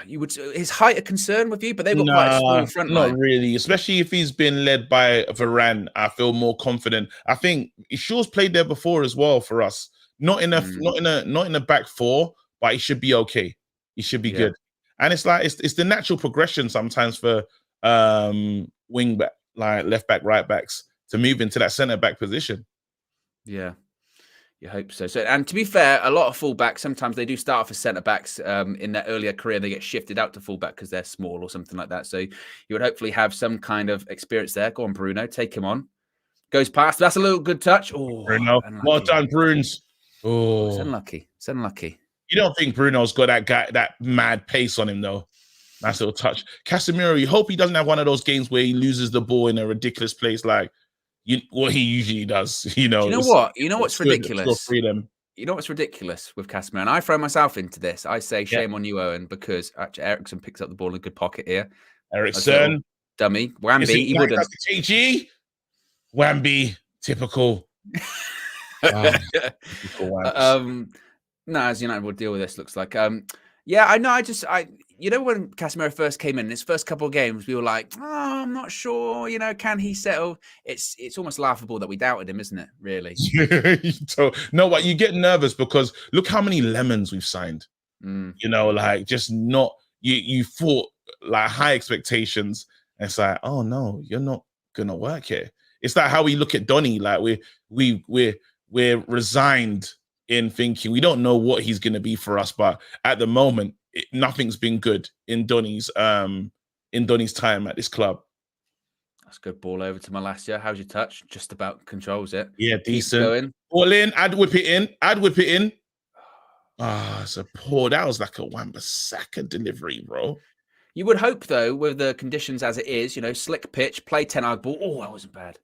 Speaker 2: you would his height a concern with you, but they've got quite a small front
Speaker 1: not
Speaker 2: line.
Speaker 1: really. Especially if he's been led by Varane, I feel more confident. I think Shaw's played there before as well for us. Not in a back four, but he should be okay. He should be good. And it's like it's the natural progression sometimes for wing back, like left back, right backs to move into that centre back position.
Speaker 2: Yeah. You hope so. And to be fair, a lot of fullbacks, sometimes they do start off as centre backs in their earlier career. They get shifted out to fullback because they're small or something like that. So you would hopefully have some kind of experience there. Go on, Bruno, take him on. Goes past. That's a little good touch. Oh,
Speaker 1: Bruno, well done, Bruins. Oh,
Speaker 2: it's unlucky. It's unlucky.
Speaker 1: You don't think Bruno's got that mad pace on him though? Nice little touch. Casemiro, you hope he doesn't have one of those games where he loses the ball in a ridiculous place like what he usually does. You know.
Speaker 2: Do you know what? You know what's ridiculous?
Speaker 1: Freedom.
Speaker 2: You know what's ridiculous with Casemiro? And I throw myself into this. I say shame on you, Owen, because actually Ericsson picks up the ball in a good pocket here.
Speaker 1: Ericsson.
Speaker 2: Dummy. Wamby, he wouldn't.
Speaker 1: KG. Wamby, typical.
Speaker 2: No, as United will deal with this, looks like. Yeah, I know. You know, when Casemiro first came in his first couple of games, we were like, oh, I'm not sure, you know, can he settle? It's almost laughable that we doubted him, isn't it? Really?
Speaker 1: No, but you get nervous because look how many lemons we've signed. You know, like just not you thought like high expectations. And it's like, oh no, you're not gonna work here. It's like how we look at Donny, like we're resigned in thinking we don't know what he's gonna be for us, but at the moment, nothing's been good in Donny's time at this club.
Speaker 2: That's a good ball over to Malacia. How's your touch? Just about controls it.
Speaker 1: Yeah, decent. Ball in, I'd whip it in. Ah, it's a poor. That was like a Wan-Bissaka delivery, bro.
Speaker 2: You would hope, though, with the conditions as it is, you know, slick pitch, play 10-yard ball. Oh, that wasn't bad.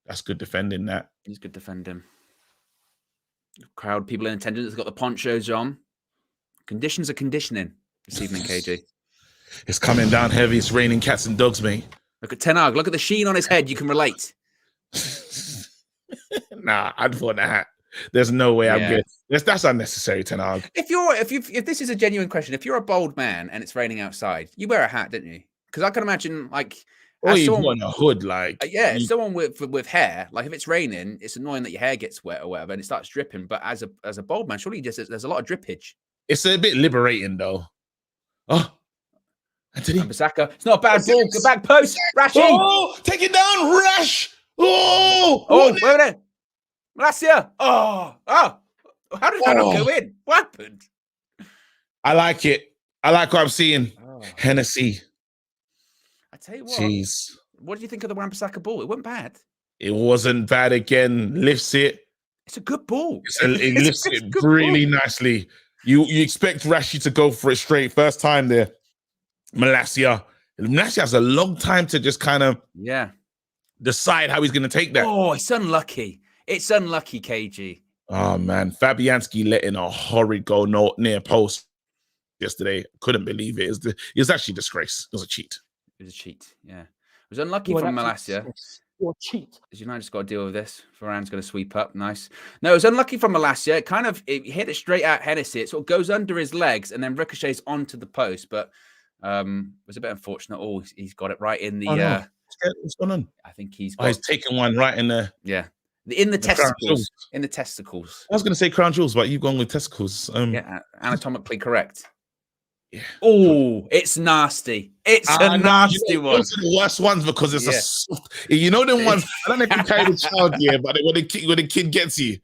Speaker 1: That's good defending, that.
Speaker 2: He's good defending. Crowd, people in attendance got the ponchos on. Conditions are conditioning this evening, KG.
Speaker 1: It's coming down heavy. It's raining cats and dogs, mate.
Speaker 2: Look at Ten Hag. Look at the sheen on his head. You can relate.
Speaker 1: Nah, I'd want a hat. There's no way I'm good. That's unnecessary, Ten Hag.
Speaker 2: If this is a genuine question, if you're a bold man and it's raining outside, you wear a hat, don't you? Because I can imagine, like,
Speaker 1: you want a hood, like
Speaker 2: someone with hair, like if it's raining, it's annoying that your hair gets wet or whatever and it starts dripping. But as a bold man, surely there's a lot of drippage.
Speaker 1: It's a bit liberating, though. Oh, Anthony
Speaker 2: Wan-Bissaka. It's not a bad ball. Go back post. Rashy.
Speaker 1: Oh, take it down, Rash.
Speaker 2: Oh, wait a minute. Malacia. Oh. How did that not go in? What happened?
Speaker 1: I like it. I like what I'm seeing. Hennessy.
Speaker 2: I tell you what.
Speaker 1: Jeez.
Speaker 2: What do you think of the Wan-Bissaka ball? It wasn't bad.
Speaker 1: It wasn't bad again. Lifts it.
Speaker 2: It's a good ball.
Speaker 1: It lifts it really nicely. You expect Rashi to go for it straight. First time there. Malacia has a long time to just kind of decide how he's going to take that.
Speaker 2: Oh, it's unlucky. It's unlucky, KG.
Speaker 1: Oh, man. Fabianski let in a horrid goal near post yesterday. Couldn't believe it. It was actually a disgrace. It was a cheat.
Speaker 2: It was a cheat, yeah. It was unlucky from Malacia.
Speaker 6: Or cheat.
Speaker 2: As United just got to deal with this. Varane's going to sweep up. Nice. No, it was unlucky from Malacia. It hit it straight at Hennessy. It sort of goes under his legs and then ricochets onto the post. But it was a bit unfortunate. Oh, he's got it right in the...
Speaker 1: What's going on?
Speaker 2: I think he's
Speaker 1: taken one right in the...
Speaker 2: Yeah. In the testicles. In the testicles.
Speaker 1: I was going to say crown jewels, but you've gone with testicles.
Speaker 2: Yeah, anatomically correct.
Speaker 1: Yeah.
Speaker 2: Oh, it's nasty. It's a nasty one.
Speaker 1: Those are the worst ones because it's a soft. You know them ones. I don't know if you carry the child here, but when the kid gets you,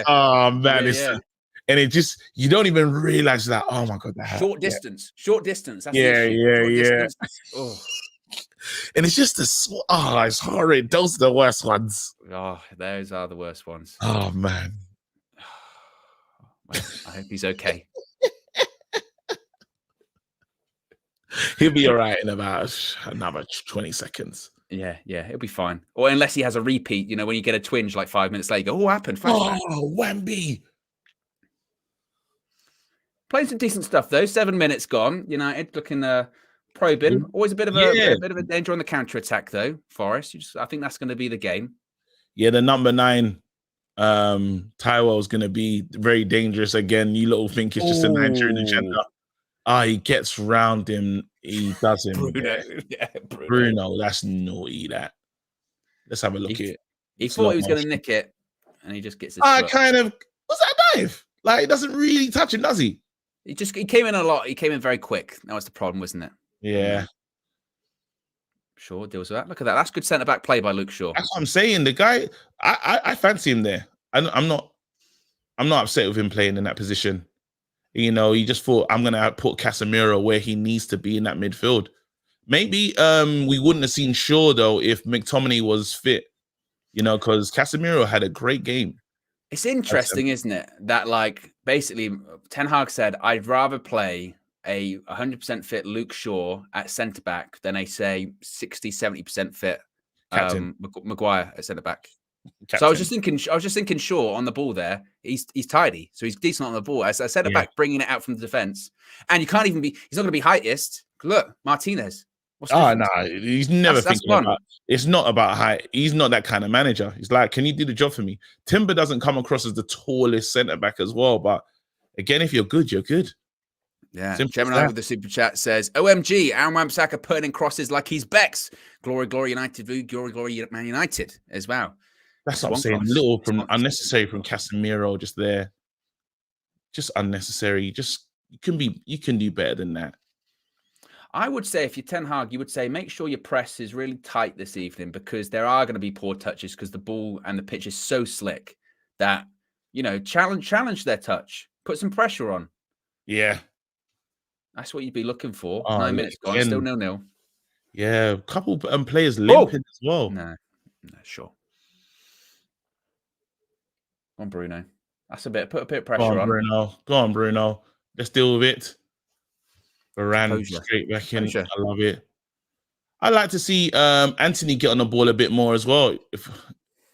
Speaker 1: oh man, and it just you don't even realize that. Oh my god, that
Speaker 2: short distance. That's
Speaker 1: Distance. Oh, and it's just it's horrid. Those are the worst ones.
Speaker 2: Oh, those are the worst ones.
Speaker 1: Oh man,
Speaker 2: I hope he's okay.
Speaker 1: He'll be all right in about another 20 seconds.
Speaker 2: Yeah, it'll be fine. Or unless he has a repeat, you know, when you get a twinge like 5 minutes later, you go, "Oh, what happened?" Flashback.
Speaker 1: Oh, Wemby.
Speaker 2: Playing some decent stuff though. 7 minutes gone. United looking probing. Always a bit of a danger on the counter attack though. Forest. I think that's going to be the game.
Speaker 1: Yeah, the number 9, Taiwo is going to be very dangerous again. You little think it's just a Nigerian agenda. He gets round him. He does him. Bruno, that's naughty. That. Let's have a look at it.
Speaker 2: He thought he was going to nick it, and he just gets his foot.
Speaker 1: Kind of. What's that dive? Like, it doesn't really touch him, does he?
Speaker 2: He came in a lot. He came in very quick. That was the problem, wasn't it?
Speaker 1: Yeah.
Speaker 2: Shaw deals with that. Look at that. That's good centre back play by Luke Shaw.
Speaker 1: That's what I'm saying. The guy, I fancy him there. I'm not upset with him playing in that position. You know, he just thought, I'm gonna put Casemiro where he needs to be in that midfield. Maybe we wouldn't have seen Shaw though if McTominay was fit. You know, because Casemiro had a great game.
Speaker 2: It's interesting, isn't it? That like basically Ten Hag said, I'd rather play a 100% fit Luke Shaw at centre back than a say 60-70% fit Maguire at centre back. So I was just thinking Shaw on the ball there. He's tidy, so he's decent on the ball. As I said, back bringing it out from the defense, and you can't even be. He's not going to be heightest. Look, Martinez.
Speaker 1: No, he's never thinking about. It's not about height. He's not that kind of manager. He's like, can you do the job for me? Timber doesn't come across as the tallest centre back as well, but again, if you're good, you're good.
Speaker 2: Yeah, Gemini with the super chat says, "OMG, Aaron Wan-Bissaka putting in crosses like he's Bex. Glory, glory, United, glory, Man United as well."
Speaker 1: That's what I'm saying. Little from unnecessary from Casemiro, just there, just unnecessary. Just you can do better than that.
Speaker 2: I would say if you're Ten Hag, you would say make sure your press is really tight this evening because there are going to be poor touches because the ball and the pitch is so slick that challenge their touch, put some pressure on.
Speaker 1: Yeah,
Speaker 2: that's what you'd be looking for. 9 minutes gone, still 0-0.
Speaker 1: Yeah, a couple players limping as well.
Speaker 2: No, sure. On Bruno. That's put a bit of pressure on.
Speaker 1: Go on, Bruno. Let's deal with it. Varane straight back in. I love it. I like to see Anthony get on the ball a bit more as well.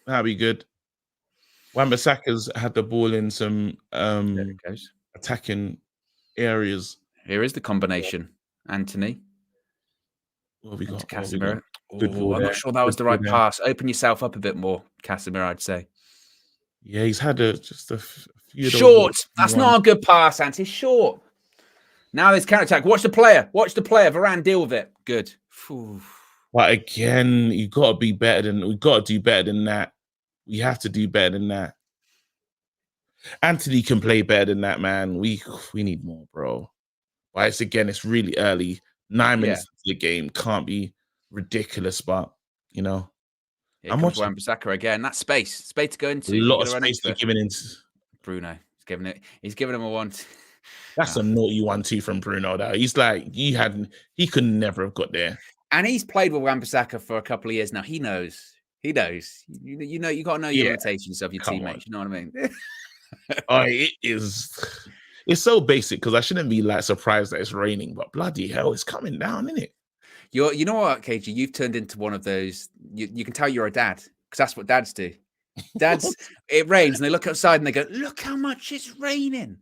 Speaker 1: That'd be good. Wan-Bissaka's had the ball in some attacking areas.
Speaker 2: Here is the combination. Anthony.
Speaker 1: What have we got?
Speaker 2: Casemiro. I'm not sure that was the right pass. Open yourself up a bit more, Casemiro, I'd say.
Speaker 1: Yeah, he's had just a few.
Speaker 2: Short. That's not a good pass, Anthony. Short. Now there's counter-attack. Watch the player. Varane deal with it. Good.
Speaker 1: But again, we've got to do better than that. We have to do better than that. Anthony can play better than that, man. We need more, bro. But it's really early. 9 minutes into the game can't be ridiculous, but
Speaker 2: I'm watching Wan-Bissaka again. That space to go into.
Speaker 1: A lot of space to give it into.
Speaker 2: Bruno, he's giving him a one.
Speaker 1: That's a naughty 1-2 from Bruno. Though he's like he could never have got there.
Speaker 2: And he's played with Wan-Bissaka for a couple of years now. He knows. You got to know your limitations of your teammates. You know what I mean?
Speaker 1: It is. It's so basic because I shouldn't be like surprised that it's raining, but bloody hell, it's coming down, isn't it?
Speaker 2: You know what, KG? You've turned into one of those. You can tell you're a dad because that's what dads do. Dads, it rains and they look outside and they go, "Look how much it's raining!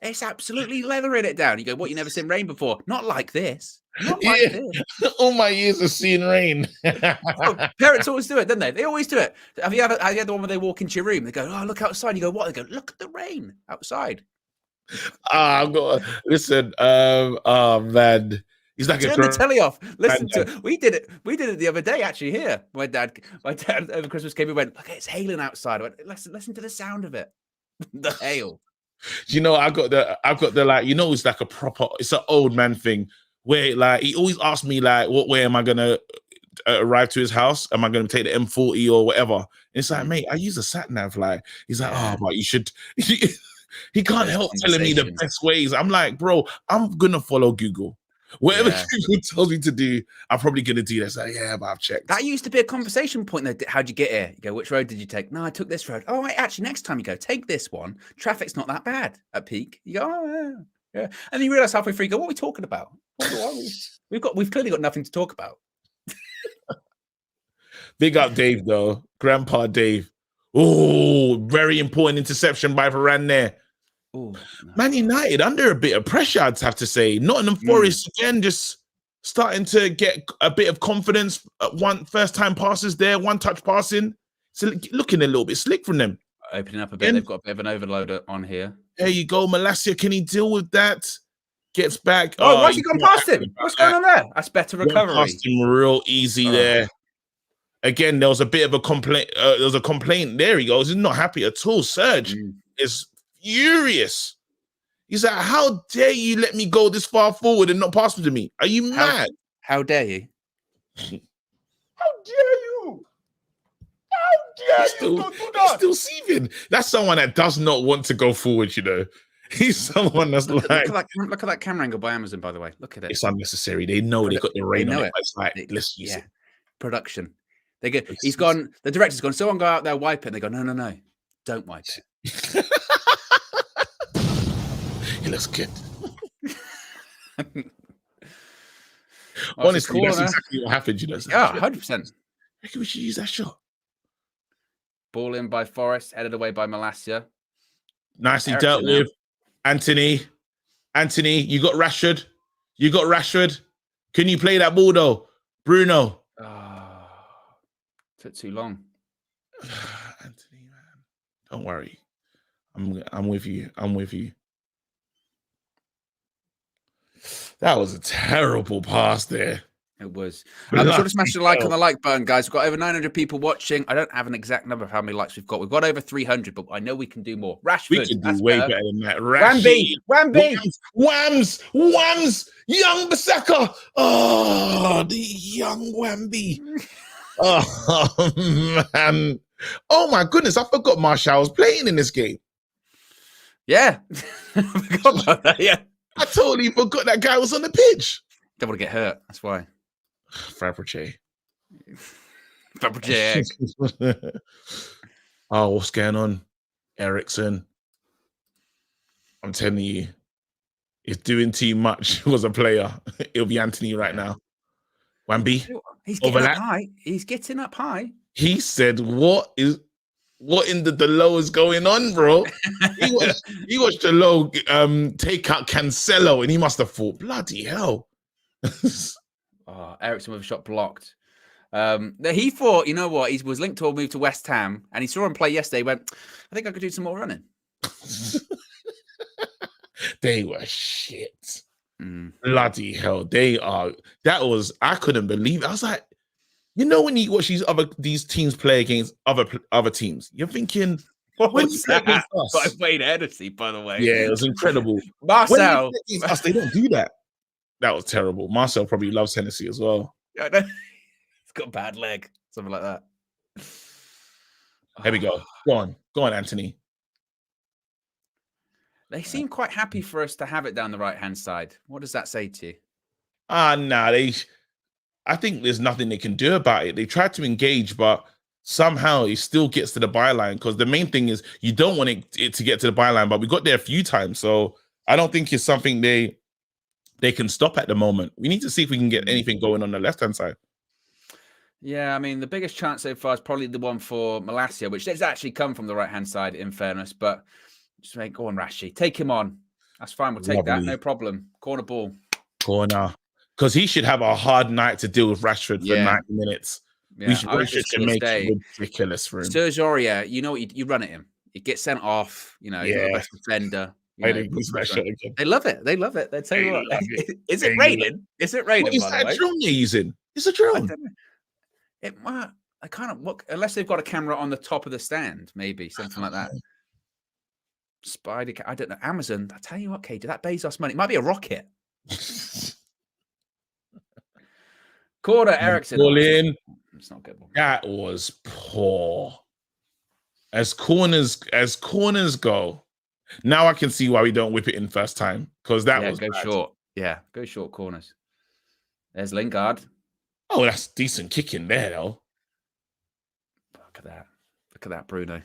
Speaker 2: It's absolutely leathering it down." You go, "What? You never seen rain before? Not like this. Not like this."
Speaker 1: All my years of seeing rain.
Speaker 2: Parents always do it, don't they? They always do it. Have you had the one where they walk into your room? They go, "Oh, look outside." You go, "What?" They go, "Look at the rain outside."
Speaker 1: I've got to listen. Man, he's like
Speaker 2: turn the telly off. Listen to it. We did it the other day. Actually, here, my dad over Christmas came and went, "Look, it's hailing outside." I went, listen to the sound of it, the hail.
Speaker 1: You know, I've got the like. You know, it's like it's an old man thing where like he always asks me like, "What way am I gonna arrive to his house? Am I gonna take the M40 or whatever?" And it's like, mate, I use a sat nav. Like he's like, "Oh, but you should." He can't help telling me the best ways. I'm like, bro, I'm gonna follow Google. Whatever Google tells me to do, I'm probably gonna do that. So but I've checked.
Speaker 2: That used to be a conversation point though. How'd you get here? You go, "Which road did you take?" "No, I took this road." "Oh, wait, actually, next time you go, take this one. Traffic's not that bad at peak." You go, "Oh, yeah." Yeah. And then you realise halfway through, you go, what are we talking about? We've clearly got nothing to talk about.
Speaker 1: Big up Dave, though. Grandpa Dave. Oh, very important interception by Varane there.
Speaker 2: Ooh, no.
Speaker 1: Man United under a bit of pressure, I'd have to say. Nottingham Forest again, just starting to get a bit of confidence. First time passes there, one touch passing. So looking a little bit slick from them.
Speaker 2: Opening up a bit. They've got a bit of an overload on here.
Speaker 1: There you go, Malacia. Can he deal with that? Gets back.
Speaker 2: Oh, why's he gone past him? What's going on there? That's better recovery.
Speaker 1: Past him real easy there. Again, there was a bit of a complaint. There was a complaint. There he goes. He's not happy at all. Serge is furious. He's like, how dare you let me go this far forward and not pass it to me? Are you mad?
Speaker 2: How dare you?
Speaker 3: How dare you? How dare you? Don't do that.
Speaker 1: He's still seething. That's someone that does not want to go forward, you know. He's someone that's
Speaker 2: look
Speaker 1: like...
Speaker 2: Look at that camera angle by Amazon, by the way. Look at it.
Speaker 1: It's unnecessary. They know they got the rain on it. It's like, let's use it.
Speaker 2: Production. They go. He's gone. The director's gone. Someone go out there, wipe it. And they go, no, don't wipe it.
Speaker 1: He looks good. Honestly, that's exactly what happened. You know.
Speaker 2: Yeah, 100%.
Speaker 1: I reckon we should use that shot.
Speaker 2: Ball in by Forrest, headed away by Malacia.
Speaker 1: Nicely dealt with. Anthony, you got Rashford. Can you play that ball though, Bruno?
Speaker 2: Took too long.
Speaker 1: Anthony, man, don't worry. I'm with you. That was a terrible pass there.
Speaker 2: It was. Be sure to smash the like on the like button, guys. We've got over 900 people watching. I don't have an exact number of how many likes we've got. We've got over 300, but I know we can do more. Rashford.
Speaker 1: We can do way better than that.
Speaker 2: Wambi.
Speaker 1: Young Bissaka. Oh, the young Wambi. Oh, man. Oh, my goodness. I forgot Marshall was playing in this game.
Speaker 2: Yeah. I forgot about that, yeah.
Speaker 1: I totally forgot that guy was on the pitch.
Speaker 2: Don't want to get hurt. That's why.
Speaker 1: Fabrice. Oh, what's going on? Ericsson. I'm telling you, he's doing too much as a player. It'll be Anthony right now. Wambi.
Speaker 2: He's getting up high. He's getting up high.
Speaker 1: He said, what in the low is going on, bro? he watched the low take out Cancelo, and he must have thought, bloody hell.
Speaker 2: Ericsson with a shot blocked. He thought, you know what? He was linked to a move to West Ham, and he saw him play yesterday. He went, I think I could do some more running.
Speaker 1: They were shit. Bloody hell. They are. I couldn't believe it. I was like, you know, when you watch these teams play against other teams, you're thinking,
Speaker 2: what was that? By Wayne Hennessy, by the way.
Speaker 1: Yeah, it was incredible.
Speaker 2: Marcel.
Speaker 1: They don't do that. That was terrible. Marcel probably loves Hennessy as well.
Speaker 2: Yeah, I know. He's got a bad leg. Something like that.
Speaker 1: Here we go. Go on, Anthony.
Speaker 2: They seem quite happy for us to have it down the right-hand side. What does that say to you?
Speaker 1: I think there's nothing they can do about it. They tried to engage, but somehow it still gets to the byline, because the main thing is you don't want it to get to the byline, but we got there a few times. So I don't think it's something they can stop at the moment. We need to see if we can get anything going on the left-hand side.
Speaker 2: Yeah, I mean, the biggest chance so far is probably the one for Malacia, which has actually come from the right-hand side, in fairness. But just make, go on, Rashi. Take him on. That's fine. We'll take that. No problem. Corner ball.
Speaker 1: Corner. Because he should have a hard night to deal with Rashford for 90 minutes.
Speaker 2: Yeah,
Speaker 1: Rashford should make it ridiculous for him.
Speaker 2: Serge Aurier, you know what? You run at him. You get sent off. You know, he's not the best defender. They love it. They love it. They tell you what. Is it raining? Is it raining?
Speaker 1: What is that drone you're using? It's a drone.
Speaker 2: I kind of look, unless they've got a camera on the top of the stand, maybe something like that. Spider, I don't know. Amazon. I tell you what, KJ, that Bezos money, it might be a rocket. Corner, Ericsson.
Speaker 1: Ball in.
Speaker 2: It's not good.
Speaker 1: That was poor. As corners go. Now I can see why we don't whip it in first time, because that was
Speaker 2: go
Speaker 1: bad.
Speaker 2: Short. Yeah, go short corners. There's Lingard.
Speaker 1: Oh, that's decent kicking there, though.
Speaker 2: Look at that. Look at that, Bruno.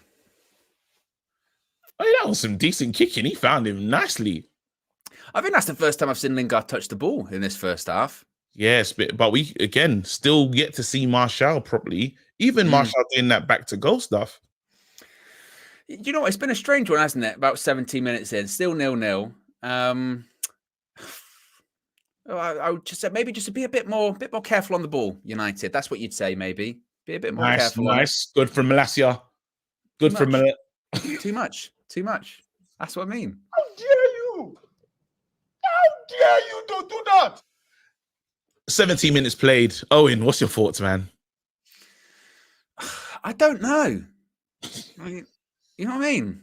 Speaker 1: Oh, that was some decent kicking. He found him nicely.
Speaker 2: I think that's the first time I've seen Lingard touch the ball in this first half.
Speaker 1: Yes, but we again still yet to see Martial properly. Even Martial doing that back to goal stuff.
Speaker 2: You know what? It's been a strange one, hasn't it? About 17 minutes in, still 0-0. I would just say maybe just to be a bit more careful on the ball. United, that's what you'd say. Maybe be a bit more careful.
Speaker 1: Nice, good for Malacia. Good for
Speaker 2: Too much. That's what I mean.
Speaker 1: How dare you? How dare you do that? 17 minutes played. Owen, what's your thoughts, man?
Speaker 2: I don't know. You know what I mean?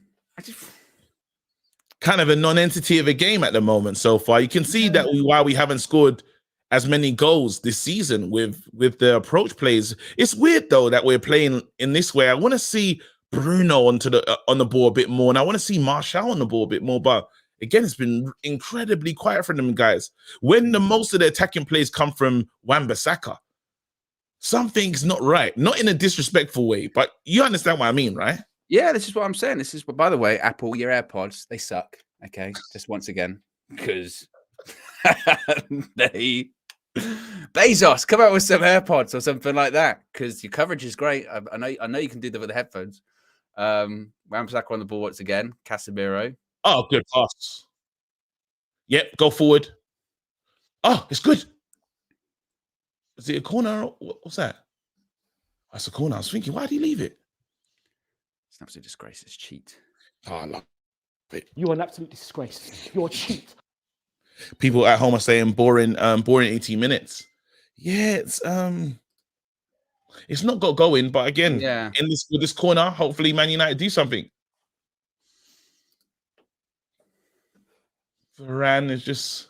Speaker 1: Kind of a non-entity of a game at the moment so far. You can see that while we haven't scored as many goals this season with the approach plays. It's weird though that we're playing in this way. I want to see Bruno on the ball a bit more, and I want to see Martial on the ball a bit more. But again, it's been incredibly quiet for them guys. When the most of the attacking plays come from Wan-Bissaka, something's not right. Not in a disrespectful way, but you understand what I mean, right?
Speaker 2: Yeah, this is what I'm saying. This is what, by the way, Apple, your AirPods, they suck. Okay, just once again, because Bezos, come out with some AirPods or something like that, because your coverage is great. I know you can do that with the headphones. Wan-Bissaka on the ball once again. Casemiro.
Speaker 1: Oh, good pass. Yep, go forward. Oh, it's good. Is it a corner? What's that? That's a corner. I was thinking, why did he leave it?
Speaker 2: It's an absolute disgrace. It's cheat.
Speaker 1: Oh, I love it.
Speaker 6: You're an absolute disgrace. You're a cheat.
Speaker 1: People at home are saying boring 18 minutes. Yeah, it's not got going, but again, with this corner, hopefully Man United do something. Varane is just...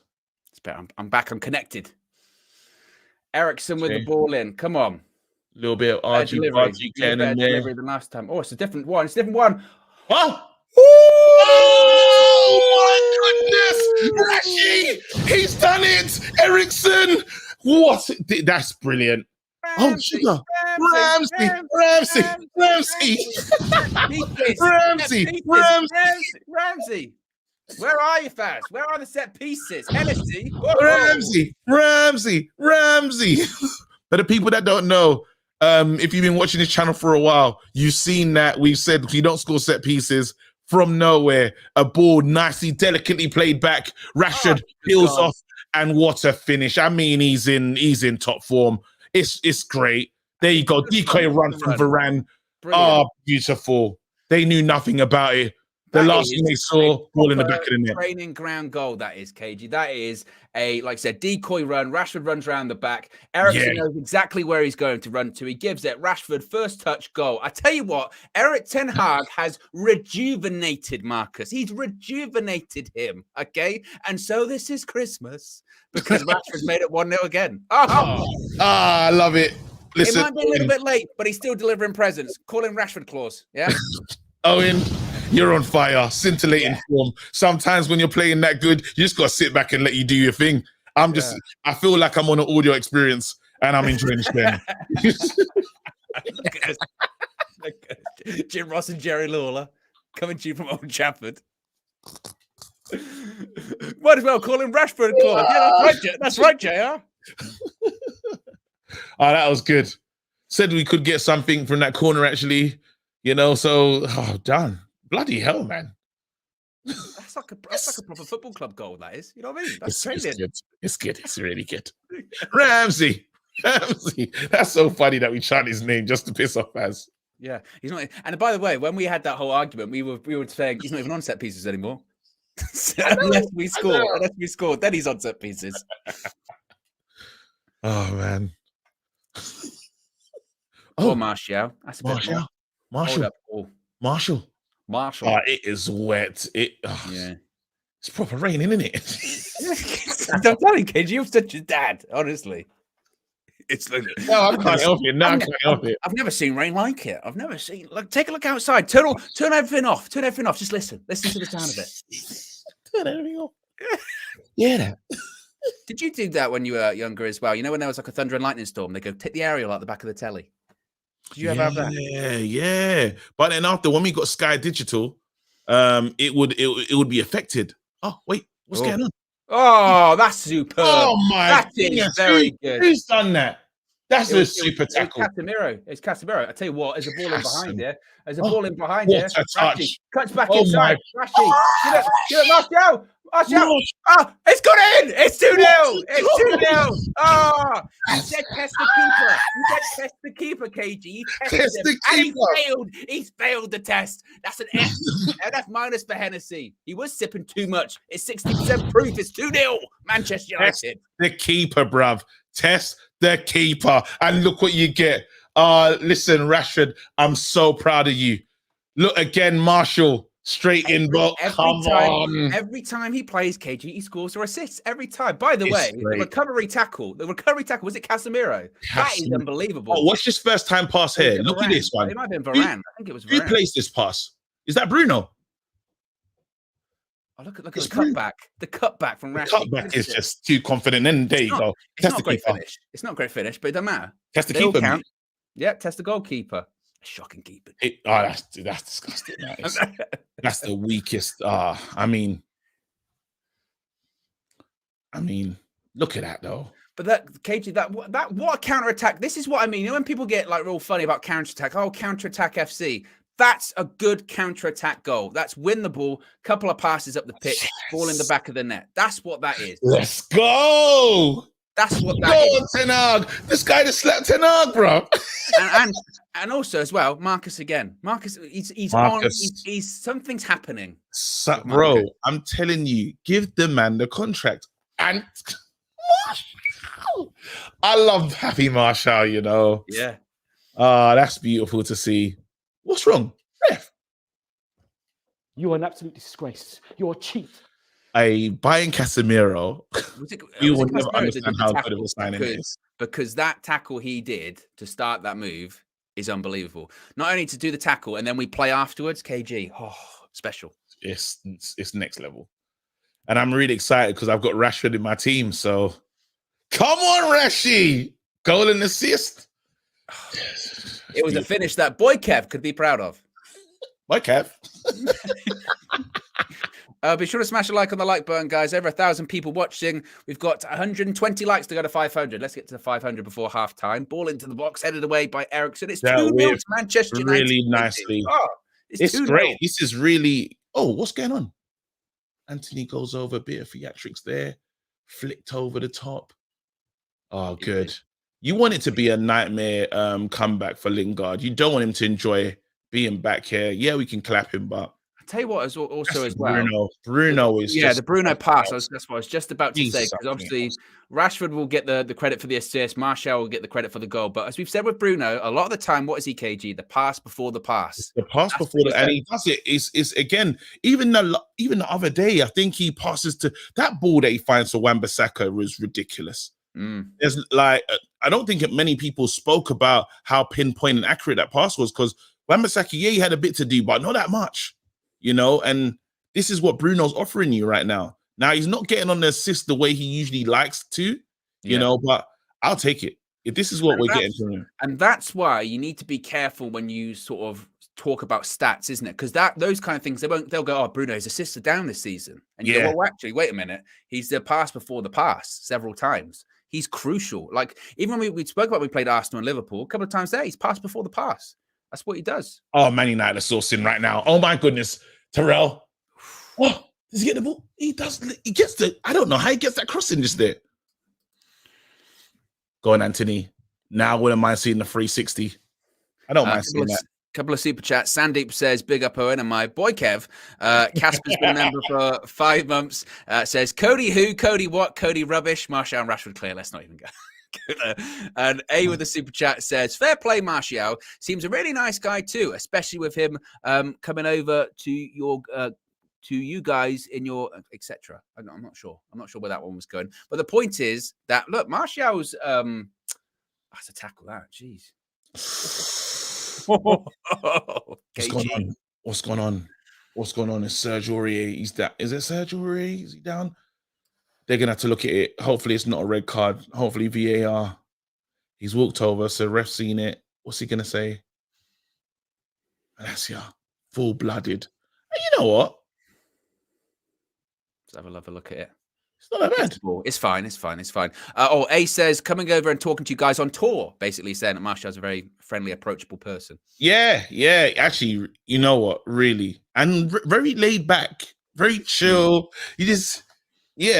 Speaker 2: It's better. I'm back. I'm connected. Ericsson with the ball in. Come on.
Speaker 1: A little bit of RG Ken in there.
Speaker 2: Delivery than last time. Oh, it's a different one. It's a different one.
Speaker 1: Oh! Oh my goodness! Rashi! He's done it! Ericsson! What? That's brilliant. Ramsey,
Speaker 2: Ramsey. Where are you, Faz? Where are the set pieces? Hennessy.
Speaker 1: Ramsey. For the people that don't know, if you've been watching this channel for a while, you've seen that we've said we don't score set pieces from nowhere. A ball nicely, delicately played back. Rashford peels off, and what a finish! I mean, he's in top form. It's great. There you go, decoy run from Varane. Oh, beautiful. They knew nothing about it. The last thing they saw, ball in the back of the net.
Speaker 2: Training ground goal, that is, KG. That is a, like I said, decoy run. Rashford runs around the back. Ericsson knows exactly where he's going to run to. He gives it. Rashford, first touch, goal. I tell you what, Erik ten Hag has rejuvenated Marcus. He's rejuvenated him, okay? And so this is Christmas because Rashford's made it 1-0 again.
Speaker 1: I love it. Listen,
Speaker 2: it might be a little bit late, but he's still delivering presents. Call him Rashford clause, yeah?
Speaker 1: Owen, you're on fire, scintillating form. Sometimes when you're playing that good, you just got to sit back and let you do your thing. I feel like I'm on an audio experience and I'm enjoying this game.
Speaker 2: Jim Ross and Jerry Lawler coming to you from Old Trafford. Might as well call him Rashford clause. Yeah, that's right, JR.
Speaker 1: Oh, that was good. Said we could get something from that corner, actually. Done. Bloody hell, man.
Speaker 2: That's like a proper football club goal, that is. You know what I mean? That's
Speaker 1: good. It's good. It's really good. Ramsey. That's so funny that we chant his name just to piss off us.
Speaker 2: Yeah, he's not. And by the way, when we had that whole argument, we were saying he's not even on set pieces anymore. unless we score, then he's on set pieces.
Speaker 1: Oh man.
Speaker 2: Martial. That's a bit
Speaker 1: Marshall. Oh, it is wet. It's proper raining, isn't it?
Speaker 2: I'm telling you, KG, you're such a dad. Honestly, it's like
Speaker 1: no, I can't help it.
Speaker 2: I've never seen rain like it. I've never seen. Like, take a look outside. Turn everything off. Turn everything off. Just listen to the sound of it.
Speaker 1: Turn everything off. Yeah.
Speaker 2: Did you do that when you were younger as well? You know, when there was like a thunder and lightning storm, they go take the aerial out the back of the telly. Did you ever have that?
Speaker 1: Yeah. But then after, when we got Sky Digital, it would be affected. Oh, wait, what's going on?
Speaker 2: Oh, that's superb.
Speaker 1: Oh my
Speaker 2: That is
Speaker 1: goodness.
Speaker 2: very good.
Speaker 1: Who's done that? That's a
Speaker 2: It
Speaker 1: super
Speaker 2: was
Speaker 1: tackle.
Speaker 2: Casemiro. It's Casemiro. I tell you what, there's a ball in behind here. There's a
Speaker 1: Oh,
Speaker 2: ball in behind
Speaker 1: what
Speaker 2: here.
Speaker 1: a touch.
Speaker 2: Rashi cuts back
Speaker 1: Oh
Speaker 2: inside.
Speaker 1: my-
Speaker 2: Rashi. Give it, Martial. Martial.
Speaker 1: Gosh.
Speaker 2: Oh, it's got in. It's 2-0.
Speaker 1: What?
Speaker 2: It's 2-0. Oh, you said test the keeper. You said test the keeper, KG. You tested
Speaker 1: Test
Speaker 2: him.
Speaker 1: the
Speaker 2: And he
Speaker 1: keeper.
Speaker 2: failed. He's failed the test. That's an F. An F minus for Hennessy. He was sipping too much. It's 60% proof. It's 2-0. Manchester
Speaker 1: Test
Speaker 2: United.
Speaker 1: the keeper, bruv. Test the keeper. And look what you get. Listen, Rashford, I'm so proud of you. Look again, Marshall. Straight in, bro. Come on.
Speaker 2: Every time he plays, KG, he scores or assists. Every time. By the
Speaker 1: It's
Speaker 2: way,
Speaker 1: great.
Speaker 2: the recovery tackle, was it Casemiro? That is unbelievable.
Speaker 1: Oh, watch this first time pass here. Look at this one.
Speaker 2: It might have been Varane. I think it was
Speaker 1: Who
Speaker 2: Varane.
Speaker 1: plays this pass? Is that Bruno?
Speaker 2: Oh, look at the cutback. The cutback from Rashford.
Speaker 1: Cutback is just too confident. And there you go.
Speaker 2: It's
Speaker 1: Test
Speaker 2: not
Speaker 1: the
Speaker 2: a great
Speaker 1: keeper.
Speaker 2: finish. It's not a great finish, but it doesn't matter.
Speaker 1: Test the
Speaker 2: They all
Speaker 1: keeper,
Speaker 2: count.
Speaker 1: mate.
Speaker 2: Yeah, test the goalkeeper. Shocking keeper.
Speaker 1: That's disgusting. That's the weakest. I mean, look at that though.
Speaker 2: But that KG, that what a counter attack. This is what I mean. You know, when people get like real funny about counter attack, counter attack FC. That's a good counter attack goal. That's win the ball, couple of passes up the pitch, ball in the back of the net. That's what that is.
Speaker 1: Let's go.
Speaker 2: That's what that is.
Speaker 1: Ten Hag. This guy just slapped Ten Hag, bro.
Speaker 2: and also as well, Marcus again. Marcus, he's
Speaker 1: Marcus.
Speaker 2: on. He's something's happening.
Speaker 1: Bro, I'm telling you, give the man the contract. And I love Happy Marshall, you know.
Speaker 2: Yeah.
Speaker 1: That's beautiful to see. What's wrong? Ref.
Speaker 6: You are an absolute disgrace. You're a cheat.
Speaker 1: Buying Casemiro, you will never
Speaker 2: Casemiro
Speaker 1: understand how good of a signing it is.
Speaker 2: Because that tackle he did to start that move is unbelievable. Not only to do the tackle and then we play afterwards, KG, special.
Speaker 1: It's next level. And I'm really excited because I've got Rashford in my team. So come on, Rashi. Goal and assist.
Speaker 2: It was a finish that Boy Kev could be proud of.
Speaker 1: Boy Kev.
Speaker 2: Be sure to smash a like on the like button, guys. Over 1,000 people watching. We've got 120 likes to go to 500. Let's get to 500 before half time. Ball into the box, headed away by Ericsson. It's 2-0 to Manchester United.
Speaker 1: Really nicely.
Speaker 2: It's
Speaker 1: great. This is really... Oh, what's going on? Anthony goes over, a bit of theatrics there. Flicked over the top. Oh, good. You want it to be a nightmare comeback for Lingard. You don't want him to enjoy being back here. Yeah, we can clap him, but... I
Speaker 2: tell you what, as well.
Speaker 1: Bruno is
Speaker 2: the Bruno pass. That's what I was just about to say. Because obviously, Rashford will get the credit for the assist. Martial will get the credit for the goal. But as we've said with Bruno, a lot of the time, what is he, KG? The pass before the pass.
Speaker 1: The pass before the, and he does it. Is again, even the other day, I think he passes to that ball that he finds for Wan-Bissaka was ridiculous. There's like, I don't think many people spoke about how pinpoint and accurate that pass was because Wan-Bissaka, yeah, he had a bit to do, but not that much. You know, and this is what Bruno's offering you right now. Now, he's not getting on the assist the way he usually likes to, you know, but I'll take it. If this is what we're getting from him.
Speaker 2: And that's why you need to be careful when you sort of talk about stats, isn't it? Because those kind of things, they'll go, oh, Bruno's assists are down this season. And you go, well, actually, wait a minute. He's the pass before the pass several times. He's crucial. Like, even when we spoke about we played Arsenal and Liverpool, a couple of times there, he's passed before the pass. That's what he does.
Speaker 1: Oh, Man United are sourcing right now. Oh, my goodness. Terrell. Oh, does he get the ball? He does. He gets the. I don't know how he gets that crossing just there. Go on, Anthony. Now, I wouldn't mind seeing the 360. I don't mind seeing that.
Speaker 2: Couple of super chats. Sandeep says, big up Owen, and my boy Kev. Casper's been a member for 5 months. Says, Cody who? Cody what? Cody rubbish. Martial and Rashford clear. Let's not even go. And A with the super chat says, fair play, Martial. Seems a really nice guy too, especially with him coming over to your to you guys in your etc. I'm not sure. I'm not sure where that one was going. But the point is that look, Martial's that's a tackle that. Jeez.
Speaker 1: What's going on? What's going on? Is Serge Aurier? He's that. Is it Serge Aurier? Is he down? They're going to have to look at it. Hopefully, it's not a red card. Hopefully, VAR. He's walked over, so ref seen it. What's he going to say? That's full-blooded. And you know what?
Speaker 2: Let's have a look at it.
Speaker 1: It's not that bad.
Speaker 2: It's fine. It's fine. It's fine. A says coming over and talking to you guys on tour, basically saying that Martial's a very friendly, approachable person.
Speaker 1: Yeah. Actually, you know what? Really, and very laid back, very chill. He just,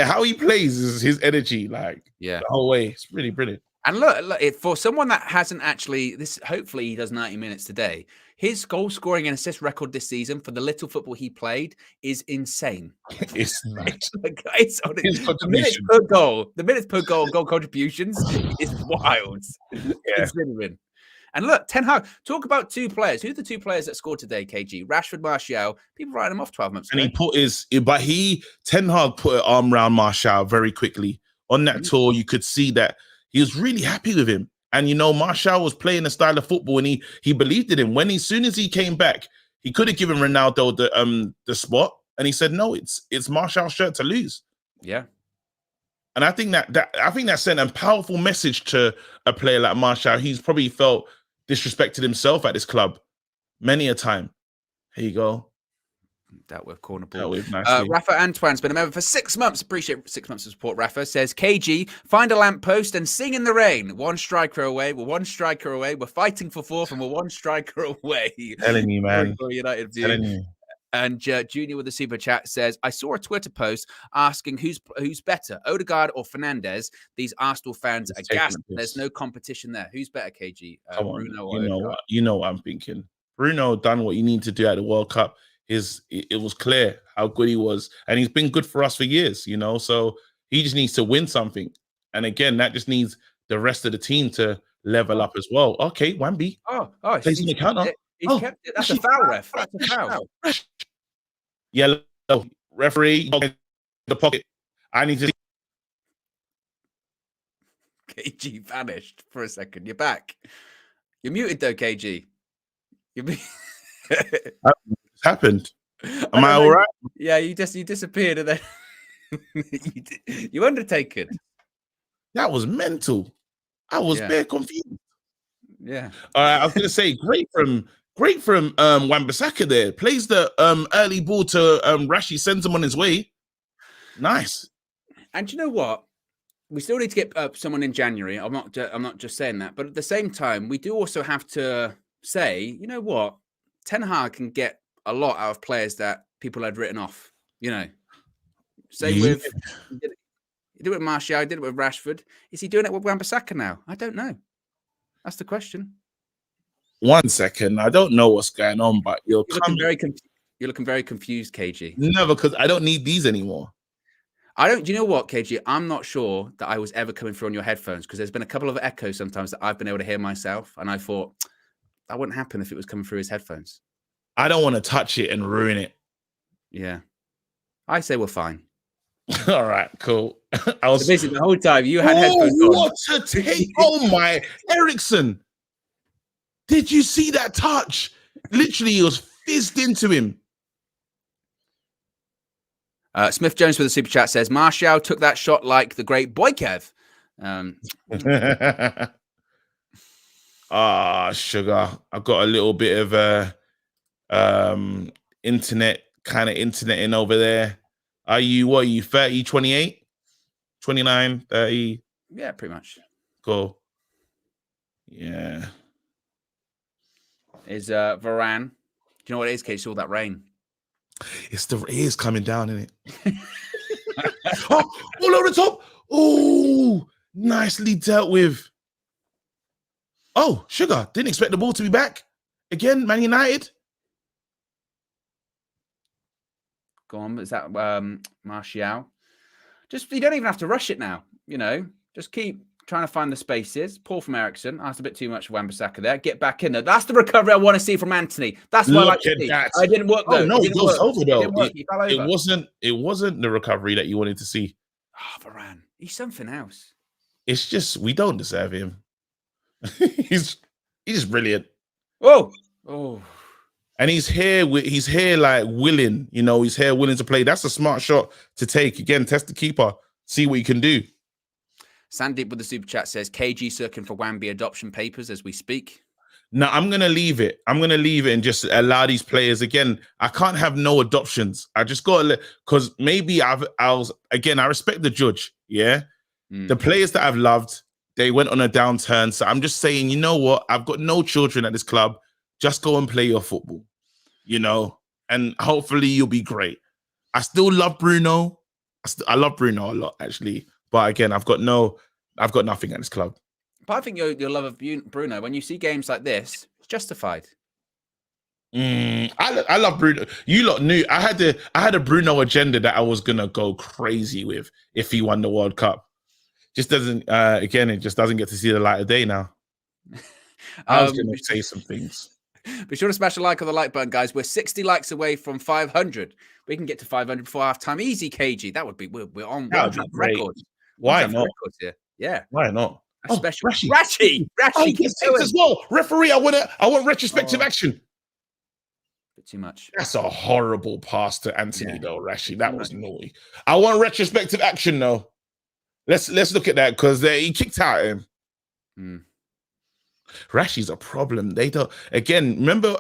Speaker 1: how he plays is his energy, like the whole way. It's really brilliant.
Speaker 2: And look, for someone that hasn't actually, hopefully he does 90 minutes today. His goal scoring and assist record this season for the little football he played is insane.
Speaker 1: It's
Speaker 2: the minutes per goal contributions is wild. It's brilliant. And look, Ten Hag, talk about two players. Who are the two players that scored today, KG? Rashford, Martial. People writing him off 12 months ago.
Speaker 1: And Ten Hag put an arm around Martial very quickly. On that tour, you could see that he was really happy with him. And, Martial was playing a style of football and he believed in him. As soon as he came back, he could have given Ronaldo the spot. And he said, no, it's Martial's shirt to lose.
Speaker 2: Yeah.
Speaker 1: And I think that sent a powerful message to a player like Martial. He's probably felt disrespected himself at this club many a time. Here you go.
Speaker 2: Dealt with corner ball.
Speaker 1: Rafa
Speaker 2: Antoine's been a member for 6 months. Appreciate 6 months of support. Rafa says, KG, find a lamppost and sing in the rain. One striker away. We're one striker away. We're fighting for fourth and we're one striker away.
Speaker 1: Telling you, man.
Speaker 2: United view.
Speaker 1: Telling you.
Speaker 2: And Junior with the super chat says, I saw a Twitter post asking who's better, Odegaard or Fernandes. These Arsenal fans are gassed. There's no competition there. Who's better, KG? Bruno or Odegaard?
Speaker 1: You know what I'm thinking. Bruno done what you need to do at the World Cup. It was clear how good he was, and he's been good for us for years, so he just needs to win something. And again, that just needs the rest of the team to level up as well. Okay, Wamby.
Speaker 2: Plays in the counter. Kept it. That's a foul, ref. That's a foul.
Speaker 1: Yellow. Referee, the pocket. I need to.
Speaker 2: KG vanished for a second. You're back. You're muted though, KG.
Speaker 1: Happened. Am I all right?
Speaker 2: Yeah, you disappeared and then you undertaken.
Speaker 1: That was mental. I was bare confused.
Speaker 2: Yeah.
Speaker 1: All right, I was gonna say great from Wan-Bissaka there. Plays the early ball to Rashi, sends him on his way. Nice.
Speaker 2: And you know what? We still need to get someone in January. I'm not just saying that, but at the same time, we do also have to say, you know what? Ten Hag can get a lot out of players that people had written off. Same with he did it with Martial, he did it with Rashford. Is he doing it with Wan-Bissaka now? I don't know. That's the question.
Speaker 1: 1 second, I don't know what's going on, but you're looking
Speaker 2: very confused, KG.
Speaker 1: No, because I don't need these anymore.
Speaker 2: Do you know what, KG? I'm not sure that I was ever coming through on your headphones because there's been a couple of echoes sometimes that I've been able to hear myself, and I thought that wouldn't happen if it was coming through his headphones.
Speaker 1: I don't want to touch it and ruin it.
Speaker 2: Yeah. I say we're fine.
Speaker 1: All right, cool.
Speaker 2: So basically, the whole time you had headphones on.
Speaker 1: What a take. Oh, my. Ericsson. Did you see that touch? Literally, he was fizzed into him.
Speaker 2: Smith Jones with the super chat says, Martial took that shot like the great Boykev.
Speaker 1: Sugar. I've got a little bit of internet in over there. Are you 30, 28, 29, 30?
Speaker 2: Yeah, pretty much.
Speaker 1: Cool. Yeah.
Speaker 2: Is Varane. Do you know what it is, Kate? It's all that rain.
Speaker 1: It is coming down, isn't it? All over the top. Oh, nicely dealt with. Oh, Sugar. Didn't expect the ball to be back. Again, Man United.
Speaker 2: Go on, is that Martial? You don't even have to rush it now, Just keep trying to find the spaces. Paul from Ericsson. That's a bit too much for Wan-Bissaka there. Get back in there. That's the recovery I want to see from Anthony. That's what I like to see. I didn't work though.
Speaker 1: Oh, no, it goes over though. It wasn't the recovery that you wanted to see.
Speaker 2: Varane. He's something else.
Speaker 1: It's just we don't deserve him. he's brilliant.
Speaker 2: Oh.
Speaker 1: And he's here like willing, he's here willing to play. That's a smart shot to take. Again, test the keeper, see what you can do.
Speaker 2: Sandeep with the super chat says KG circling for Wamby adoption papers as we speak.
Speaker 1: No, I'm gonna leave it. I'm gonna leave it and just allow these players again. I can't have no adoptions. I just gotta because maybe I respect the judge. Yeah, the players that I've loved, they went on a downturn. So I'm just saying, you know what? I've got no children at this club. Just go and play your football, and hopefully you'll be great. I still love Bruno. I love Bruno a lot, actually. But again, I've got nothing at this club.
Speaker 2: But I think your love of Bruno, when you see games like this, it's justified.
Speaker 1: I love Bruno. You lot knew I had a Bruno agenda that I was gonna go crazy with if he won the World Cup. Just doesn't it just doesn't get to see the light of day now. I was gonna say some things.
Speaker 2: Be sure to smash a like on the like button, guys. We're 60 likes away from 500. We can get to 500 before half time. Easy, KG. That would be we're on record.
Speaker 1: Why not?
Speaker 2: Here. Yeah.
Speaker 1: Why not?
Speaker 2: Special. Rashi
Speaker 1: as well. Referee, I want retrospective action.
Speaker 2: Bit too much.
Speaker 1: That's a horrible pass to Anthony, though, Rashi. That was naughty. I want retrospective action, though. Let's look at that because he kicked out at him. Rashi's a problem. They don't. Again, remember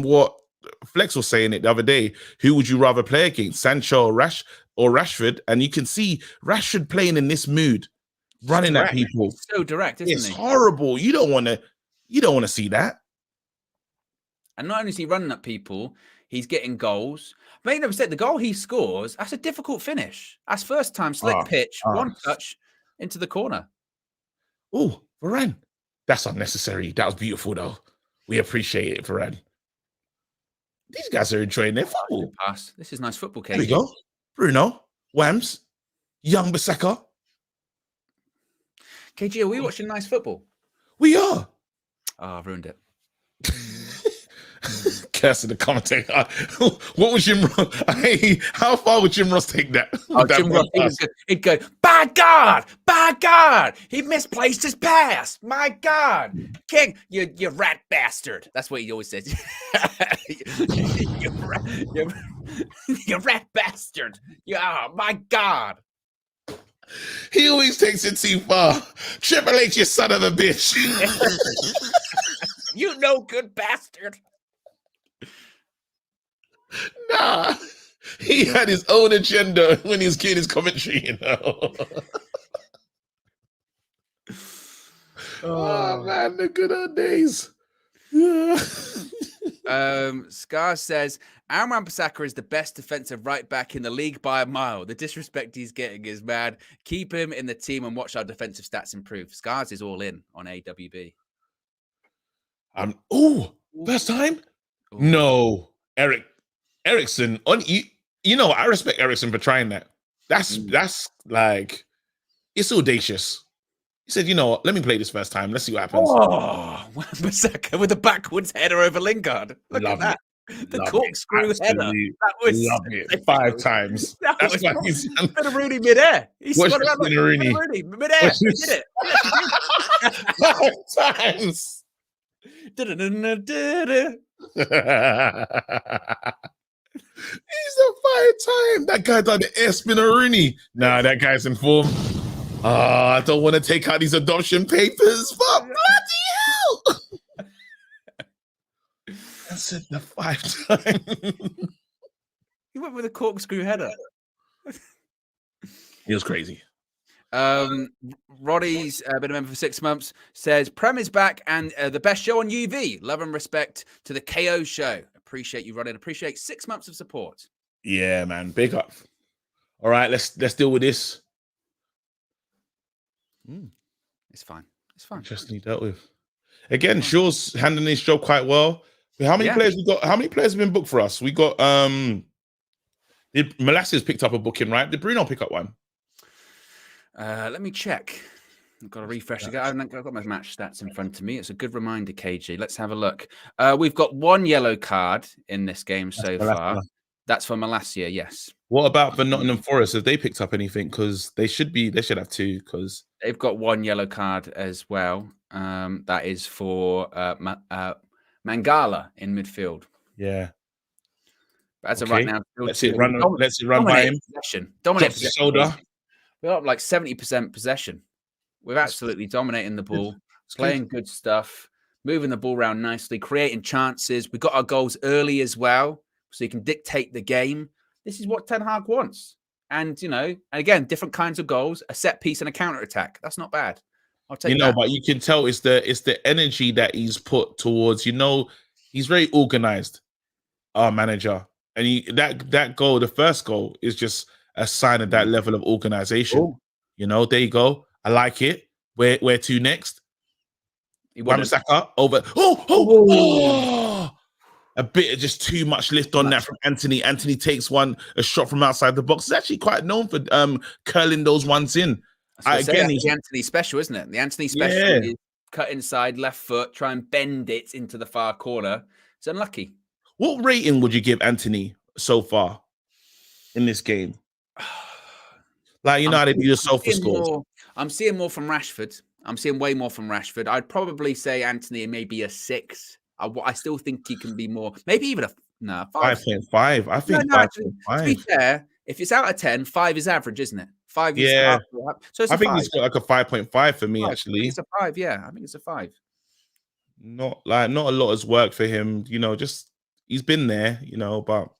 Speaker 1: what Flex was saying it the other day. Who would you rather play against, Sancho or Rashford? And you can see Rashford playing in this mood, running at people.
Speaker 2: It's so direct, isn't
Speaker 1: It's horrible. You don't want to see that.
Speaker 2: And not only is he running at people, he's getting goals. Make no mistake, the goal he scores, that's a difficult finish. That's first time, slick pitch, one touch into the corner.
Speaker 1: Oh, Varane. That's unnecessary. That was beautiful, though. We appreciate it, Varane. These guys are enjoying their football.
Speaker 2: Pass. This is nice football, KG.
Speaker 1: There we go. Bruno, Whams, young Bissaka.
Speaker 2: KG, are we watching nice football?
Speaker 1: We are.
Speaker 2: Oh, I've ruined it.
Speaker 1: Cursing the commentator. What was Jim Ross? How far would Jim Ross take that?
Speaker 2: Jim Ross, he'd go, bad God, he misplaced his pass. My God, King, you rat bastard. That's what he always says. you rat bastard. My God.
Speaker 1: He always takes it too far. Triple H, you son of a bitch.
Speaker 2: You no good bastard.
Speaker 1: Nah, he had his own agenda when he was getting his commentary, Oh man, the good old days. Yeah.
Speaker 2: Scar says Aaron Wan-Bissaka is the best defensive right back in the league by a mile. The disrespect he's getting is mad. Keep him in the team and watch our defensive stats improve. Scars is all in on AWB.
Speaker 1: First time? Ooh. No, Ericsson on you. I respect Ericsson for trying that. That's like it's audacious. He said, let me play this first time. Let's see what happens.
Speaker 2: Oh, Wan-Bissaka with a backwards header over Lingard. Look at that. The corkscrew header. That was
Speaker 1: love it. 5 times. That's why he's
Speaker 2: Rooney midair. He's
Speaker 1: Rooney
Speaker 2: midair. He did
Speaker 1: it 5 times. He's a 5-time. That guy done the air spinner Rooney. Nah, that guy's in form. I don't want to take out these adoption papers, but bloody hell! I said the 5-time.
Speaker 2: He went with a corkscrew header.
Speaker 1: He was crazy.
Speaker 2: Roddy's been a member for 6 months. Says Prem is back and the best show on UV. Love and respect to the KO show. Appreciate you, Roddy. Appreciate 6 months of support.
Speaker 1: Yeah, man. Big up. All right, let's deal with this.
Speaker 2: It's fine. It's fine.
Speaker 1: Interestingly dealt with. Again, Shaw's handling his job quite well. How many players we got? How many players have been booked for us? We got did Molasses picked up a booking, right? Did Bruno pick up one?
Speaker 2: Let me check. I've got to refresh. I've got my match stats in front of me. It's a good reminder, KG. Let's have a look. We've got 1 yellow card in this game so far. That's for Malacia, yes.
Speaker 1: What about for Nottingham Forest? Have they picked up anything? Because they should have 2. Because
Speaker 2: they've got 1 yellow card as well. That is for Mangala in midfield.
Speaker 1: Yeah.
Speaker 2: But as of right now,
Speaker 1: let's run by him.
Speaker 2: Dominate possession.
Speaker 1: Shoulder.
Speaker 2: We're up like 70% possession. We're absolutely dominating the ball, playing good stuff. moving the ball around nicely, creating chances. We got our goals early as well, so you can dictate the game. This is what Ten Hag wants. And, and again, different kinds of goals, a set piece and a counter attack. That's not bad. I'll take that.
Speaker 1: But you can tell it's the energy that he's put towards, he's very organized, our manager. And that goal, the first goal, is just a sign of that level of organization.
Speaker 2: Ooh.
Speaker 1: There you go. I like it. Where to next? Wan-Bissaka over. A bit of just too much lift on that from Anthony. Anthony takes a shot from outside the box. He's actually quite known for curling those ones in.
Speaker 2: Again, the Anthony special, isn't it? The Anthony special is cut inside, left foot, try and bend it into the far corner. It's unlucky.
Speaker 1: What rating would you give Anthony so far in this game? How they do the sofa scores.
Speaker 2: I'm seeing more from Rashford. I'm seeing way more from Rashford. I'd probably say Anthony maybe a 6. I still think he can be more. Maybe even a 5.
Speaker 1: 5.5. I think 5.5.
Speaker 2: To be fair, if it's out of 10, 5 is average, isn't it? 5 is
Speaker 1: yeah.
Speaker 2: So it's
Speaker 1: I think he's got like a 5.5 for me, actually.
Speaker 2: It's a 5, yeah. I think it's a 5.
Speaker 1: Not a lot has worked for him, just he's been there, but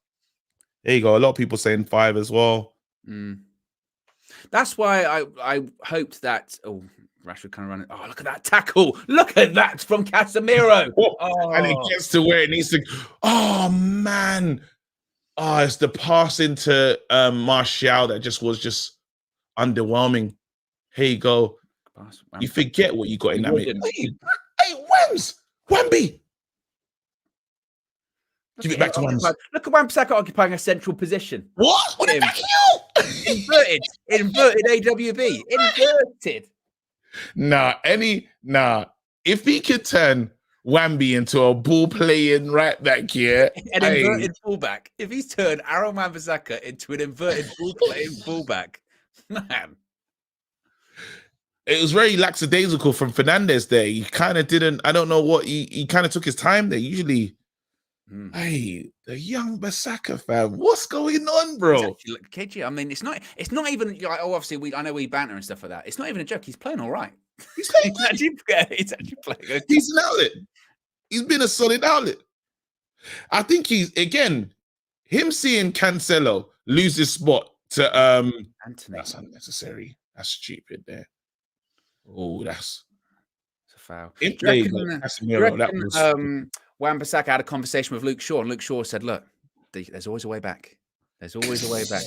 Speaker 1: there you go. A lot of people saying 5 as well.
Speaker 2: That's why I hoped that. Rashford kind of running. Oh, look at that tackle. Look at that from Casemiro.
Speaker 1: And it gets to where it needs to. Oh, man. Oh, it's the pass into Martial that was just underwhelming. Here you go. You forget what you got in that minute. Hey, Wamby. Give it back to Wams.
Speaker 2: Look at Wan-Bissaka occupying a central position.
Speaker 1: What? What did that
Speaker 2: kill? Inverted AWB. Inverted.
Speaker 1: If he could turn Wamby into a ball playing right back here,
Speaker 2: an inverted fullback. If he's turned Aaron Wan-Bissaka into an inverted ball playing fullback, man.
Speaker 1: It was very lackadaisical from Fernandes there. He kind of didn't. I don't know what he kind of took his time there. Usually, hey, the young Bissaka fan, what's going on, bro?
Speaker 2: KG, I mean, it's not even like, obviously I know we banter and stuff like that. It's not even a joke. He's playing all right.
Speaker 1: He's playing.
Speaker 2: He's actually playing. Okay.
Speaker 1: He's an outlet. He's been a solid outlet. I think him seeing Cancelo lose his spot to
Speaker 2: Anthony.
Speaker 1: That's unnecessary. That's stupid there. Oh, that's
Speaker 2: a foul. Wan-Bissaka had a conversation with Luke Shaw, and Luke Shaw said, "Look, there's always a way back. There's always a way back."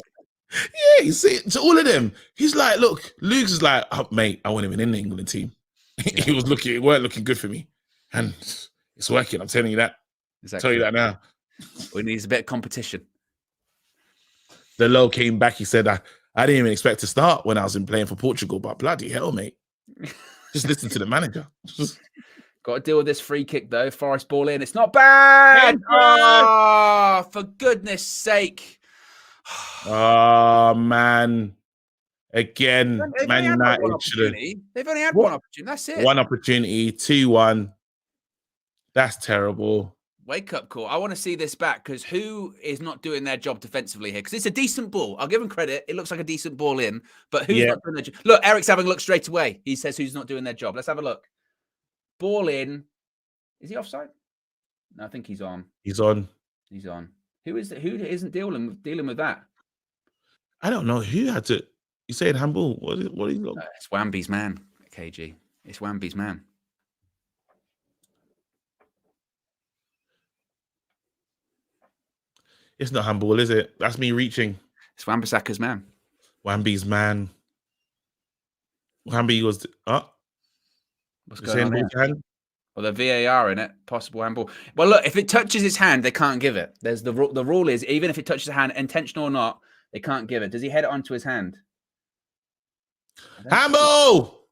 Speaker 1: Yeah, you see, to all of them, he's like, "Look, Luke's is like, oh, mate, I wasn't even in the England team. Yeah. It weren't looking good for me, and it's working. I'm telling you that.
Speaker 2: Exactly.
Speaker 1: I'll tell you that now.
Speaker 2: We need a bit of competition."
Speaker 1: The low came back. He said, "I didn't even expect to start when I was playing for Portugal, but bloody hell, mate, just listen to the manager."
Speaker 2: Got to deal with this free kick, though. Forest ball in. It's not bad. Oh, for goodness sake.
Speaker 1: Oh, man. Again, Man United should have.
Speaker 2: They've only had one opportunity. That's it.
Speaker 1: One opportunity, 2-1. That's terrible.
Speaker 2: Wake up call. I want to see this back because who is not doing their job defensively here? Because it's a decent ball. I'll give him credit. It looks like a decent ball in, but who's not doing their job? Look, Eric's having a look straight away. He says who's not doing their job. Let's have a look. Ball in. Is he offside? No, I think he's on.
Speaker 1: He's on.
Speaker 2: He's on. Who isn't dealing with that?
Speaker 1: I don't know who had to. You saying handball? What are you?
Speaker 2: It's Wamby's man, KG. It's Wamby's man.
Speaker 1: It's not handball, is it? That's me reaching.
Speaker 2: It's Wan-Bissaka's man.
Speaker 1: Wamby's man. Wamby was
Speaker 2: What's going on there? Well, the VAR in it, possible handball. Well, look, if it touches his hand, they can't give it. There's the rule is even if it touches the hand, intentional or not, they can't give it. Does he head it onto his hand?
Speaker 1: Handball!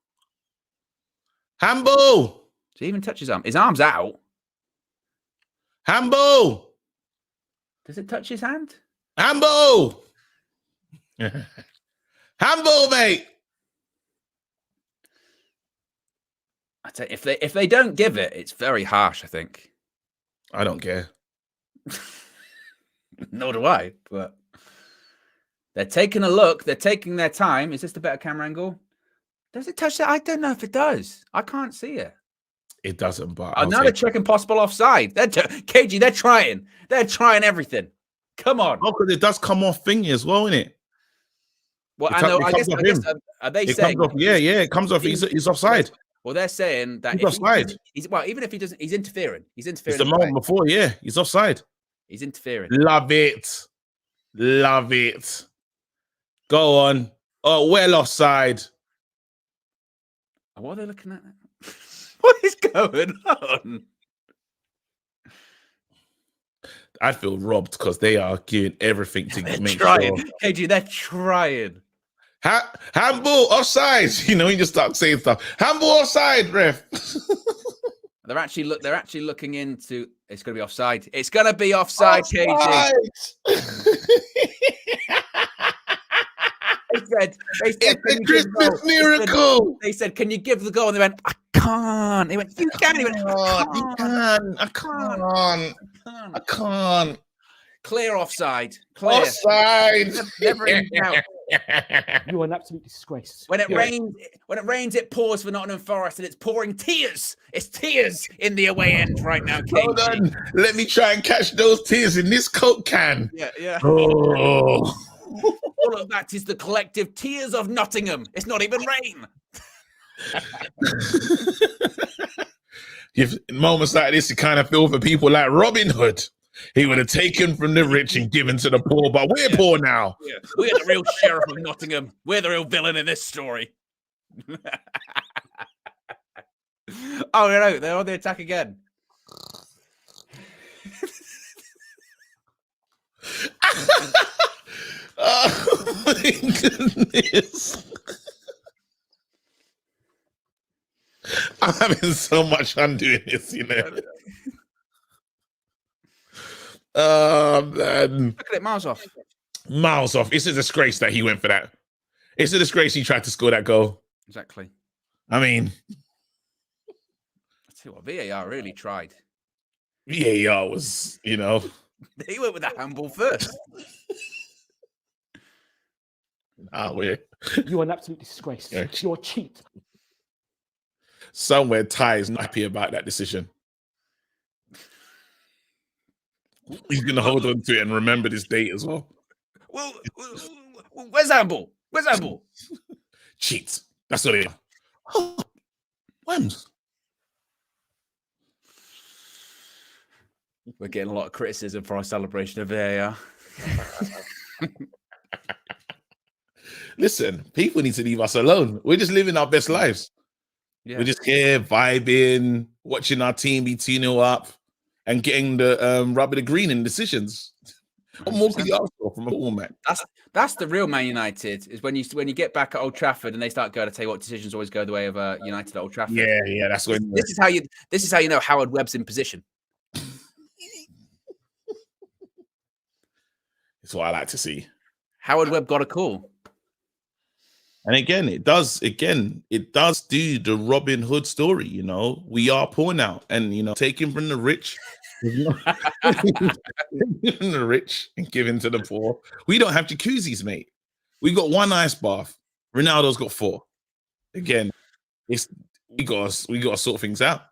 Speaker 1: Handball!
Speaker 2: Does he even touch his arm? His arm's out.
Speaker 1: Handball!
Speaker 2: Does it touch his hand?
Speaker 1: Handball! Handball, mate!
Speaker 2: I tell you, if they don't give it, it's very harsh, I think.
Speaker 1: I don't care.
Speaker 2: Nor do I, but they're taking a look. They're taking their time. Is this the better camera angle? Does it touch that? I don't know if it does. I can't see it.
Speaker 1: It doesn't, but
Speaker 2: now they're checking possible offside. KG, they're trying. They're trying everything. Come on.
Speaker 1: Oh, because it does come off thingy as well, innit?
Speaker 2: Well, I guess are they saying?
Speaker 1: It comes off. He's offside.
Speaker 2: Well, they're saying that
Speaker 1: he's offside.
Speaker 2: Even if he doesn't, he's interfering. He's interfering.
Speaker 1: It's the moment before, he's offside.
Speaker 2: He's interfering.
Speaker 1: Love it. Go on. Oh, well offside.
Speaker 2: What are they looking at? What is going on?
Speaker 1: I feel robbed because they are doing everything to make
Speaker 2: sure.
Speaker 1: KG,
Speaker 2: they're trying.
Speaker 1: Handball offside. You just start saying stuff. Handball offside, ref.
Speaker 2: They're actually looking into. It's going to be offside. It's going to be offside, KG. They said,
Speaker 1: it's a Christmas miracle.
Speaker 2: They said, "Can you give the goal?" And they went, "I can't." They went, "You can." He went,
Speaker 1: I can't.
Speaker 2: Clear offside. Clear.
Speaker 1: Offside.
Speaker 2: Never in doubt.
Speaker 6: You are an absolute disgrace.
Speaker 2: When it rains, it pours for Nottingham Forest, and it's pouring tears. It's tears in the away end right now. KG.
Speaker 1: Hold on. Let me try and catch those tears in this Coke can.
Speaker 2: Yeah.
Speaker 1: Oh.
Speaker 2: All of that is the collective tears of Nottingham. It's not even rain.
Speaker 1: In moments like this, you kind of feel for people like Robin Hood. He would have taken from the rich and given to the poor, but we're poor now.
Speaker 2: Yeah. We're the real sheriff of Nottingham. We're the real villain in this story. Oh, no, they're on the attack again.
Speaker 1: Oh, my goodness. I'm having so much fun doing this, Oh, man.
Speaker 2: Look at it, miles off.
Speaker 1: Miles off. It's a disgrace that he went for that. It's a disgrace he tried to score that goal.
Speaker 2: Exactly.
Speaker 1: I mean,
Speaker 2: I tell you what, VAR really tried.
Speaker 1: VAR was,
Speaker 2: He went with the handball first.
Speaker 6: You are an absolute disgrace.
Speaker 1: Yeah.
Speaker 6: You're a cheat.
Speaker 1: Somewhere Ty is not happy about that decision. He's going to hold on to it and remember this date as well.
Speaker 2: Well, where's handball? Where's handball?
Speaker 1: Cheats. That's what it is. Oh, Whams.
Speaker 2: We're getting a lot of criticism for our celebration of VAR.
Speaker 1: Listen, people need to leave us alone. We're just living our best lives. Yeah. We're just here vibing, watching our team be 2-0 up and getting the rub of the green in decisions. What more could you ask for from a format?
Speaker 2: That's the real Man United, is when you get back at Old Trafford and they start going to tell you what decisions always go the way of United at Old Trafford.
Speaker 1: Yeah, that's when
Speaker 2: this is how you know Howard Webb's in position.
Speaker 1: It's what I like to see.
Speaker 2: Howard Webb got a call.
Speaker 1: And again, it does do the Robin Hood story, We are poor now. And, taking from the rich, taking from the rich and giving to the poor. We don't have jacuzzis, mate. We got one ice bath. Ronaldo's got 4. Again, we got to sort things out.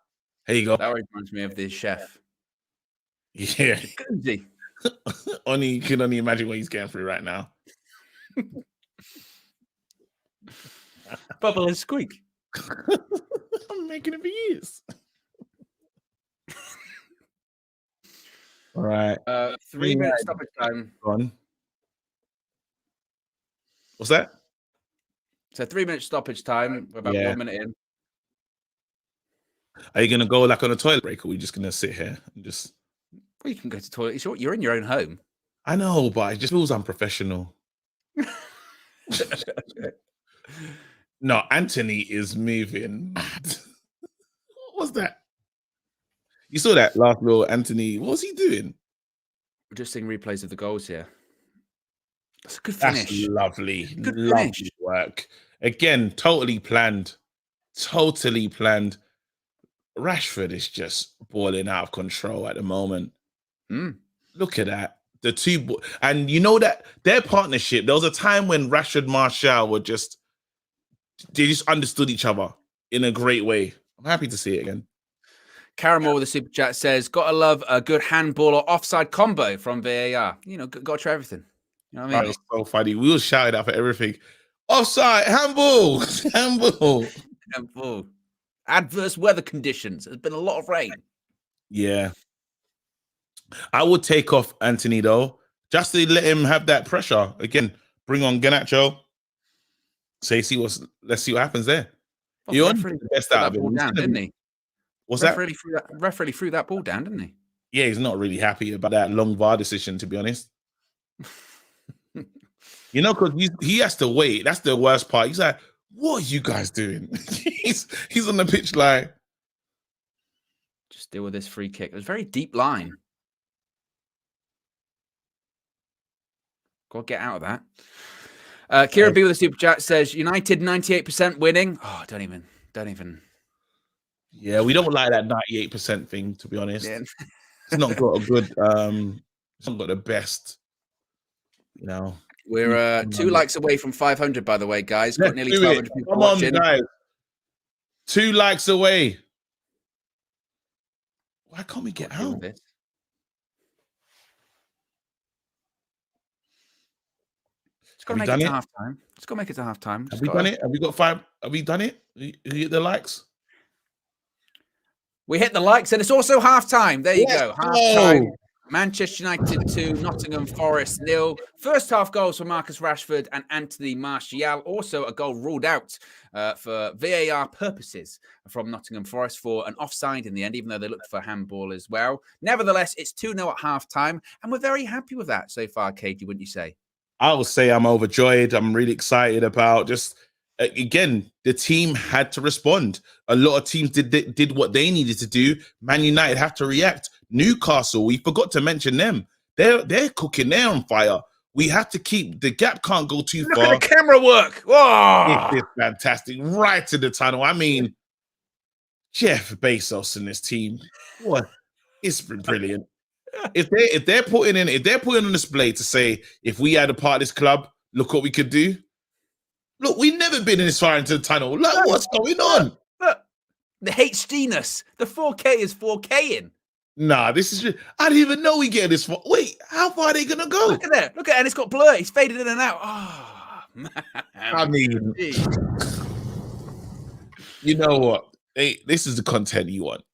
Speaker 1: Here you go.
Speaker 2: That reminds me of the chef.
Speaker 1: Yeah.
Speaker 2: Jacuzzi.
Speaker 1: You can only imagine what he's going through right now.
Speaker 2: Bubble and squeak.
Speaker 1: I'm making it for years. All right.
Speaker 2: 3 minutes stoppage time.
Speaker 1: On. What's that?
Speaker 2: So 3 minute stoppage time. We're about 1 minute in.
Speaker 1: Are you gonna go like on a toilet break, or are we just gonna sit here and just?
Speaker 2: Well, you can go to the toilet. You're in your own home. I
Speaker 1: know, but it just feels unprofessional. No, Anthony is moving mad. What was that? You saw that last little Anthony. What was he doing?
Speaker 2: We're just seeing replays of the goals here. That's a good finish.
Speaker 1: That's lovely.
Speaker 2: Good
Speaker 1: lovely
Speaker 2: finish.
Speaker 1: Work. Again, totally planned. Totally planned. Rashford is just balling out of control at the moment. Look at that. The two, and that their partnership, there was a time when Rashford and Martial were they just understood each other in a great way. I'm happy to see it again.
Speaker 2: Caramel with a super chat says, "Gotta love a good handball or offside combo from VAR. You know, got to try everything. You know what I mean?
Speaker 1: That was so funny. We were shouting out for everything. Offside, handball, handball.
Speaker 2: Handball. Adverse weather conditions. There's been a lot of rain.
Speaker 1: Yeah. I would take off Anthony, though, just to let him have that pressure. Again, bring on Garnacho. Let's see what happens there. He only did the best out of him,
Speaker 2: down, didn't he?
Speaker 1: What's
Speaker 2: ref
Speaker 1: that?
Speaker 2: Ref really threw that ball down, didn't he?
Speaker 1: Yeah, he's not really happy about that long VAR decision, to be honest. You know, because he has to wait. That's the worst part. He's like, what are you guys doing? he's on the pitch like,
Speaker 2: just deal with this free kick. It was a very deep line. Got to get out of that. Kieran B with a super chat says, United 98% winning. Oh, don't even.
Speaker 1: Yeah, we don't like that 98% thing, to be honest.
Speaker 2: Yeah.
Speaker 1: It's not got a good, it's not got the best, you know.
Speaker 2: We're 2 likes away from 500, by the way, guys. Got nearly 1,200 people
Speaker 1: Come
Speaker 2: watching.
Speaker 1: on, guys. 2 likes away. Why can't we get out?
Speaker 2: Just got to make it to half time. Just got to make it to half time.
Speaker 1: Have we done it? Have we got 5? Have we done it? You hit the likes?
Speaker 2: We hit the likes, and it's also half time. There you go. Half time.
Speaker 1: Oh.
Speaker 2: Manchester United 2, Nottingham Forest 0. First half goals for Marcus Rashford and Anthony Martial. Also a goal ruled out for VAR purposes from Nottingham Forest for an offside in the end, even though they looked for handball as well. Nevertheless, it's 2-0 at half time, and we're very happy with that so far, KG, wouldn't you say?
Speaker 1: I would say I'm overjoyed. I'm really excited about just, again, the team had to respond. A lot of teams did what they needed to do. Man United have to react. Newcastle, we forgot to mention them. They're cooking. They're on fire. We have to keep the gap. Can't go too far.
Speaker 2: Look at the camera work. Whoa!
Speaker 1: It's fantastic. Right to the tunnel. I mean, Jeff Bezos and this team. What? It's brilliant. If they're putting on display to say, if we had a part of this club, look what we could do. Look, we've never been this far into the tunnel. Look, what's going on?
Speaker 2: Look, the HDness. The 4K is 4K-ing.
Speaker 1: Nah, this is. I didn't even know we get this far. Wait, how far are they gonna go?
Speaker 2: Look at that. Look at it. And it's got blur. He's faded in and out. Oh, man.
Speaker 1: I mean, you know what? This is the content you want.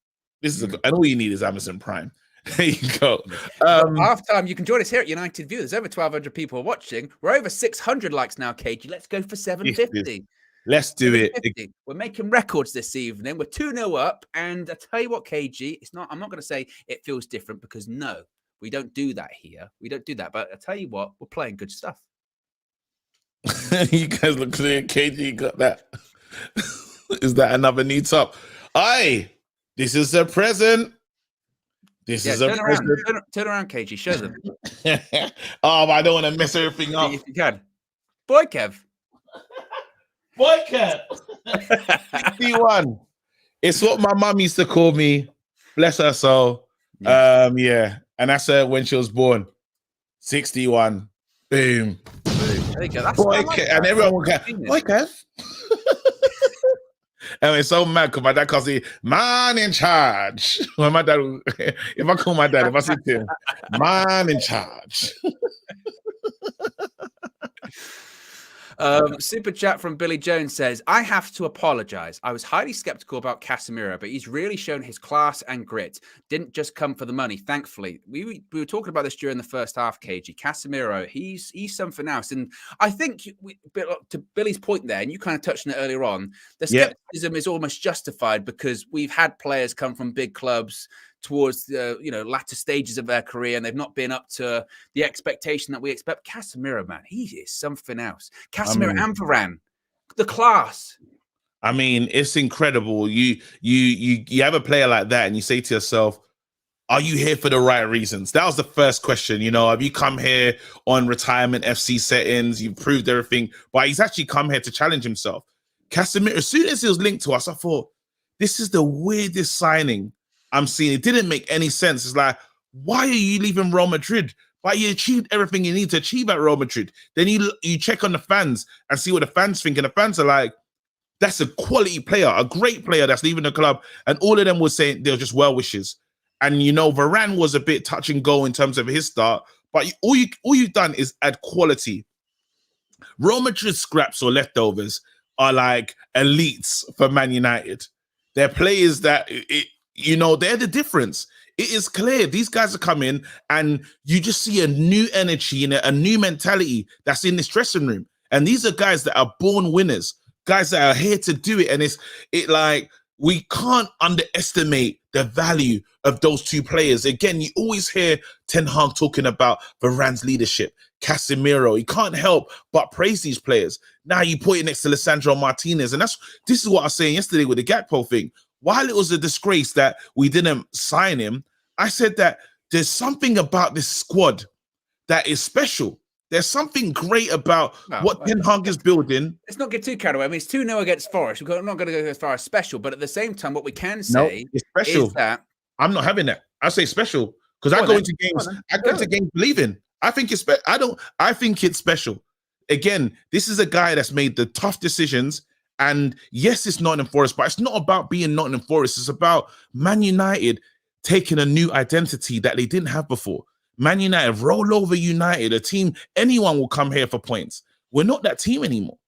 Speaker 1: And all you need is Amazon Prime. There you go.
Speaker 2: Half time, you can join us here at United View. There's over 1,200 people watching. We're over 600 likes now, KG. Let's go for 750.
Speaker 1: Let's do it.
Speaker 2: We're making records this evening. We're 2-0 up. And I tell you what, KG, I'm not going to say it feels different because no, we don't do that here. We don't do that. But I tell you what, we're playing good stuff.
Speaker 1: You guys look clear. KG got that. Is that another new top? Aye, this is a present. This is a present.
Speaker 2: Turn around, KG. Show them.
Speaker 1: Oh, but I don't want to mess everything up.
Speaker 2: If you can. Boy, Kev.
Speaker 1: Boy, Kev. 61. It's what my mum used to call me. Bless her soul. Yeah. And that's her when she was born. 61. Boom.
Speaker 2: There you go. That's
Speaker 1: Boy, Kev. And everyone will go, Boy, Kev. And it's so mad because my dad calls me man in charge. When my dad, if I call my dad, if I say to him, man in charge.
Speaker 2: Super chat from Billy Jones says, I have to apologize. I was highly skeptical about Casemiro, but he's really shown his class and grit. Didn't just come for the money, thankfully. We were talking about this during the first half, KG. Casemiro, he's something else. And I think, to Billy's point there, and you kind of touched on it earlier on, the skepticism is almost justified because we've had players come from big clubs towards the latter stages of their career, and they've not been up to the expectation that we expect. Casemiro, man, he is something else. Casemiro and Varane, the class.
Speaker 1: I mean, it's incredible. You have a player like that, and you say to yourself, "Are you here for the right reasons?" That was the first question. Have you come here on retirement FC settings? You've proved everything, but he's actually come here to challenge himself. Casemiro, as soon as he was linked to us, I thought, this is the weirdest signing I'm seeing. It didn't make any sense. It's like, why are you leaving Real Madrid? But you achieved everything you need to achieve at Real Madrid. Then you check on the fans and see what the fans think. And the fans are like, That's a quality player, a great player that's leaving the club. And all of them were saying they were just well wishes. And Varane was a bit touch and go in terms of his start, but all you've done is add quality. Real Madrid scraps or leftovers are like elites for Man United. They're players that they're the difference. It is clear these guys are coming, and you just see a new energy and a new mentality that's in this dressing room. And these are guys that are born winners, guys that are here to do it. And we can't underestimate the value of those two players. Again, you always hear Ten Hag talking about Varane's leadership, Casemiro. He can't help but praise these players. Now you put it next to Lisandro Martinez. And this is what I was saying yesterday with the Gakpo thing. While it was a disgrace that we didn't sign him, I said that there's something about this squad that is special. There's something great about what Ten Hag is building.
Speaker 2: Let's not get too carried away. I mean, it's 2-0 against Forest. I'm not going to go as far as special, but at the same time, what we can say
Speaker 1: it's special.
Speaker 2: Is that
Speaker 1: I'm not having that. I say special because I go into games. I go into games believing. I think it's special. I think it's special. Again, this is a guy that's made the tough decisions. And yes, it's Nottingham Forest, but it's not about being Nottingham Forest. It's about Man United taking a new identity that they didn't have before. Man United, roll over United, a team, anyone will come here for points. We're not that team anymore.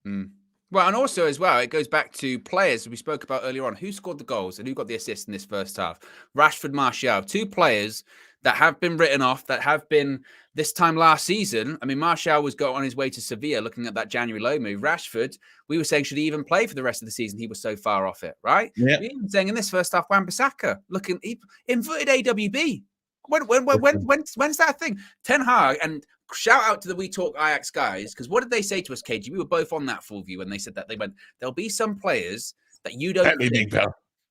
Speaker 2: Well, and also as well, it goes back to players we spoke about earlier on. Who scored the goals and who got the assists in this first half? Rashford, Martial, two players that have been written off, that have been this time last season. I mean, Martial was on his way to Sevilla looking at that January loan move. Rashford, we were saying, should he even play for the rest of the season? He was so far off it, right?
Speaker 1: Yeah.
Speaker 2: We were saying in this first half, Wan-Bissaka, he inverted AWB. When's that thing? Ten Hag, and shout out to the We Talk Ajax guys, because what did they say to us, KG? We were both on that full view, and they said that there'll be some players that you don't think,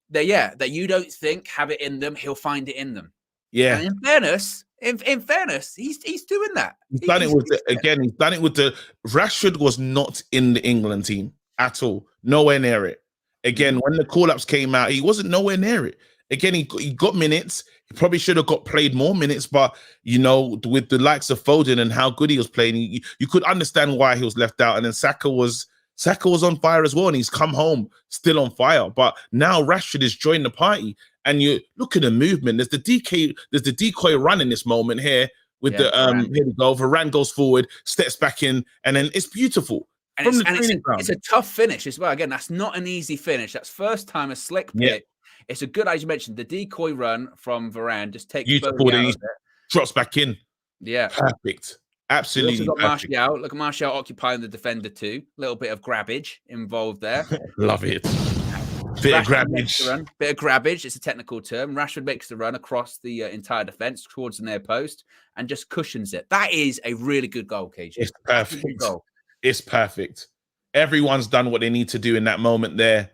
Speaker 2: that you don't think have it in them. He'll find it in them.
Speaker 1: Yeah.
Speaker 2: And in fairness, he's doing that.
Speaker 1: He's done it with the Rashford was not in the England team at all. Nowhere near it. Again, when the call-ups came out, he wasn't nowhere near it. Again, he got minutes. He probably should have got played more minutes, but with the likes of Foden and how good he was playing, you could understand why he was left out. And then Saka was on fire as well, and he's come home still on fire. But now Rashford is joining the party, and you look at the movement. There's the decoy run in this moment here with here we go. Varane goes forward, steps back in, and then it's beautiful.
Speaker 2: And it's a tough finish as well. Again, that's not an easy finish. That's first time a slick pick. Yeah. It's a good, as you mentioned, the decoy run from Varane just takes
Speaker 1: beautiful. He drops back in.
Speaker 2: Yeah,
Speaker 1: perfect. Absolutely.
Speaker 2: Got Martial. Look at Martial occupying the defender too. A little bit of grabbage involved there.
Speaker 1: Love it. Bit of
Speaker 2: grabbage. It's a technical term. Rashford makes the run across the entire defense towards the near post and just cushions it. That is a really good goal, KG.
Speaker 1: It's perfect. It's perfect. Everyone's done what they need to do in that moment there.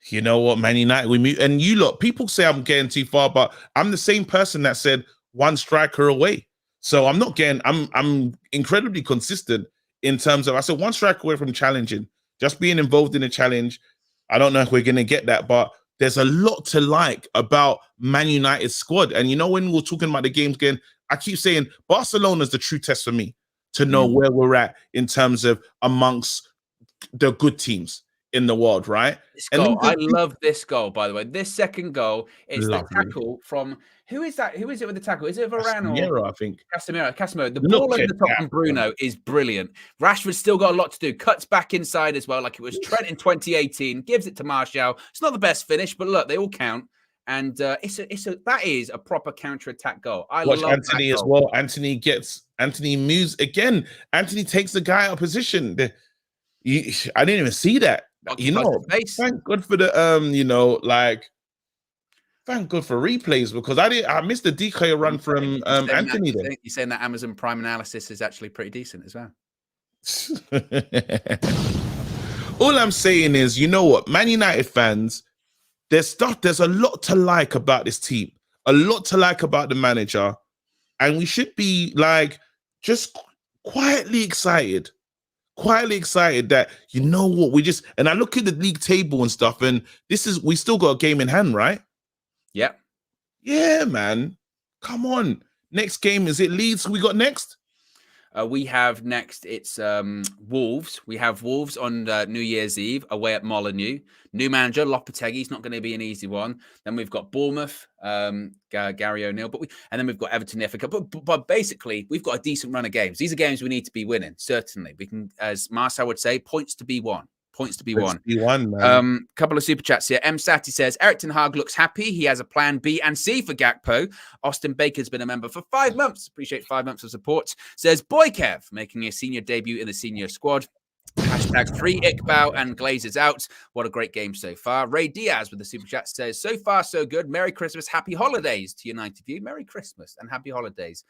Speaker 1: You know what, Man United, we move, and people say I'm getting too far, but I'm the same person that said one striker away. So I'm incredibly consistent in terms of, I said one striker away from challenging, just being involved in a challenge. I don't know if we're going to get that, but there's a lot to like about Man United's squad. And when we're talking about the games again, I keep saying Barcelona's the true test for me to know where we're at in terms of amongst the good teams in the world, right?
Speaker 2: I love this goal, by the way. This second goal, it's the tackle from who is that? Who is it with the tackle? Is it Varane
Speaker 1: Casemiro, I think.
Speaker 2: Casemiro. The ball over the top from Bruno is brilliant. Rashford's still got a lot to do. Cuts back inside as well, like it was Trent in 2018. Gives it to Martial. It's not the best finish, but look, they all count. And that is a proper counter-attack goal. I love
Speaker 1: Anthony as well. Anthony moves again. Anthony takes the guy out of position. I didn't even see that. Thank God for the thank God for replays, because I missed the decoy run from Anthony. Then
Speaker 2: you're saying that Amazon Prime analysis is actually pretty decent as well.
Speaker 1: All I'm saying is, what, Man United fans, there's a lot to like about this team, a lot to like about the manager, and we should be just quietly excited that what and I look at the league table and stuff, and we still got a game in hand, right? Yeah, man, come on. Next game, is it Leeds we got next?
Speaker 2: We have next, it's Wolves. We have Wolves on New Year's Eve away at Molineux. New manager, Lopetegui's not going to be an easy one. Then we've got Bournemouth, Gary O'Neill, and then we've got Everton FA Cup. But basically, we've got a decent run of games. These are games we need to be winning, certainly. We can, as Marcel would say, points to be won. Points to be won.
Speaker 1: Man.
Speaker 2: Couple of super chats here. M. Sati says, Eric Ten Hag looks happy. He has a plan B and C for Gakpo. Austin Baker's been a member for 5 months. Appreciate 5 months of support. Says, Boy Kev, making a senior debut in the senior squad. Hashtag free Iqbal and Glazers out. What a great game so far. Ray Diaz with the super chat says, so far so good. Merry Christmas, happy holidays to United View. Merry Christmas and happy holidays,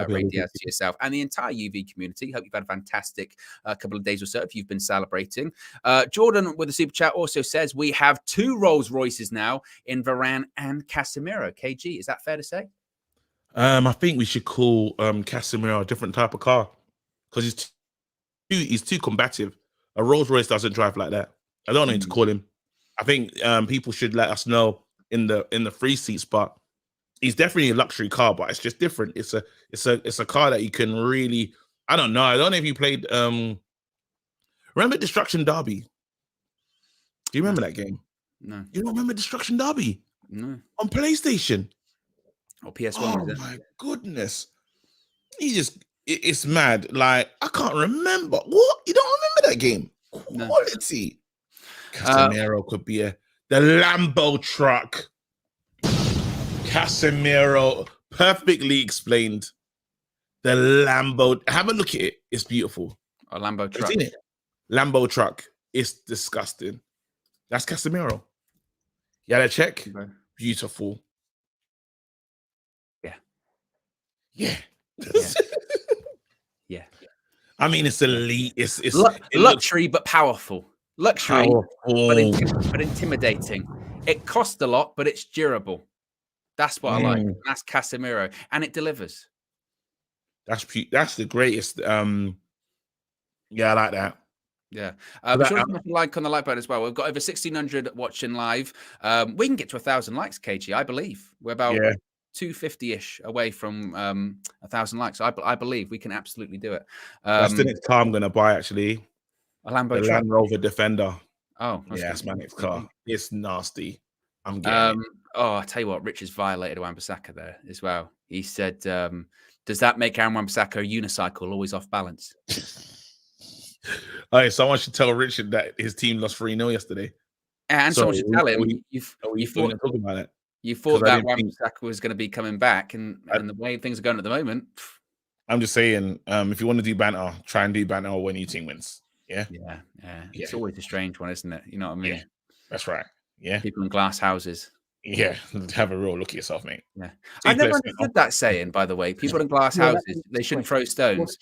Speaker 2: Ray Diaz, to yourself and the entire UV community. Hope you've had a fantastic couple of days or so if you've been celebrating. Jordan with the super chat also says, we have 2 Rolls Royces now in Varane and Casemiro. KG, is that fair to say?
Speaker 1: I think we should call Casemiro a different type of car because he's too combative. A Rolls Royce doesn't drive like that. I don't need to call him. I think people should let us know in the free seats, but he's definitely a luxury car, but it's just different. It's a car that you can really, I don't know if you played remember Destruction Derby? Do you remember that game?
Speaker 2: No.
Speaker 1: You don't remember Destruction Derby?
Speaker 2: No.
Speaker 1: On PlayStation.
Speaker 2: Or PS1.
Speaker 1: Oh my goodness. It's mad. Like, I can't remember. What? You don't remember that game? Quality. No. Casemiro could be the Lambo truck. Casemiro, perfectly explained. The Lambo. Have a look at it. It's beautiful.
Speaker 2: A Lambo truck.
Speaker 1: Have you seen it? Lambo truck. It's disgusting. That's Casemiro. Yeah, that check.
Speaker 2: Okay.
Speaker 1: Beautiful.
Speaker 2: Yeah.
Speaker 1: Yeah.
Speaker 2: Yeah.
Speaker 1: I mean, it's elite. It's
Speaker 2: luxury, but powerful. Luxury,
Speaker 1: powerful.
Speaker 2: But intimidating. It costs a lot, but it's durable. That's what I like. That's Casemiro, and it delivers. That's
Speaker 1: the greatest. Yeah, I like that.
Speaker 2: Yeah. Be sure to like on the like button as well. We've got over 1,600 watching live. We can get to 1,000 likes, KG. I believe we're about 250-ish away from 1,000 likes. I believe we can absolutely do it.
Speaker 1: That's the next car I'm going to buy, actually.
Speaker 2: A Lambo
Speaker 1: truck. Land Rover Defender.
Speaker 2: Oh,
Speaker 1: that's my next car. It's nasty. I'm getting it.
Speaker 2: I tell you what, Rich has violated Wan-Bissaka there as well. He said, does that make Aaron Wan-Bissaka a unicycle, always off balance?
Speaker 1: All right, someone should tell Richard that his team lost 3-0 yesterday.
Speaker 2: And someone should tell him you thought
Speaker 1: about it.
Speaker 2: You thought that Wan-Bissaka was going to be coming back, and the way things are going at the moment.
Speaker 1: I'm just saying, if you want to do banter, try and do banter when your team wins. Yeah.
Speaker 2: It's always a strange one, isn't it? You know what I mean?
Speaker 1: Yeah, that's right. Yeah.
Speaker 2: People in glass houses.
Speaker 1: Yeah. Have a real look at yourself, mate.
Speaker 2: Yeah. I never understood that saying, by the way. People in glass houses, they shouldn't throw stones.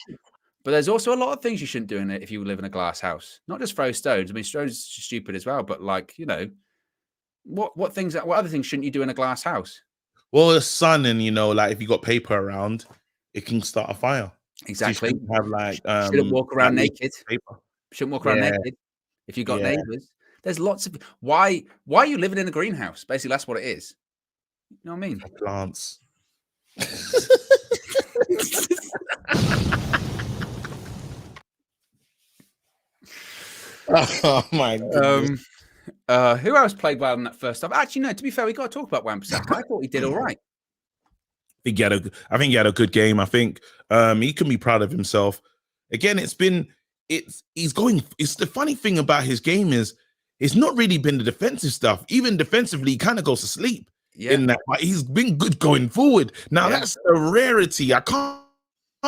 Speaker 2: But there's also a lot of things you shouldn't do in it if you live in a glass house. Not just throw stones. I mean, stones are stupid as well, but like, you know, what other things shouldn't you do in a glass house?
Speaker 1: Well, the sun and, you know, like if you got paper around, it can start a fire.
Speaker 2: Exactly.
Speaker 1: So you have like
Speaker 2: shouldn't walk around naked.
Speaker 1: Paper.
Speaker 2: Shouldn't walk around naked. If you've got neighbors. There's lots of why are you living in a greenhouse? Basically, that's what it is. You know what I mean?
Speaker 1: For plants. Oh my goodness.
Speaker 2: Who else played well in that first half? Actually, no, to be fair, we got to talk about Wan-Bissaka. I thought he did all right.
Speaker 1: I think he had a good game. I think he can be proud of himself. Again, it's the funny thing about his game is it's not really been the defensive stuff. Even defensively, he kind of goes to sleep in that. But he's been good going forward. Now that's a rarity. I can't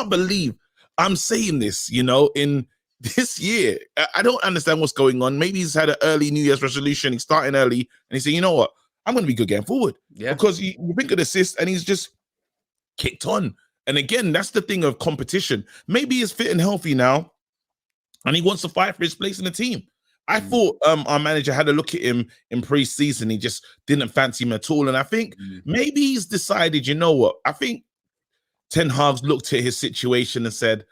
Speaker 1: believe I'm saying this, you know, in this year. I don't understand what's going on. Maybe he's had an early New Year's resolution. He's starting early and he said, you know what? I'm going to be good going forward. Yeah. Because you think of assists and he's just kicked on. And again, that's the thing of competition. Maybe he's fit and healthy now and he wants to fight for his place in the team. I thought our manager had a look at him in pre-season. He just didn't fancy him at all. And I think maybe he's decided, you know what? I think Ten Hag's looked at his situation and said,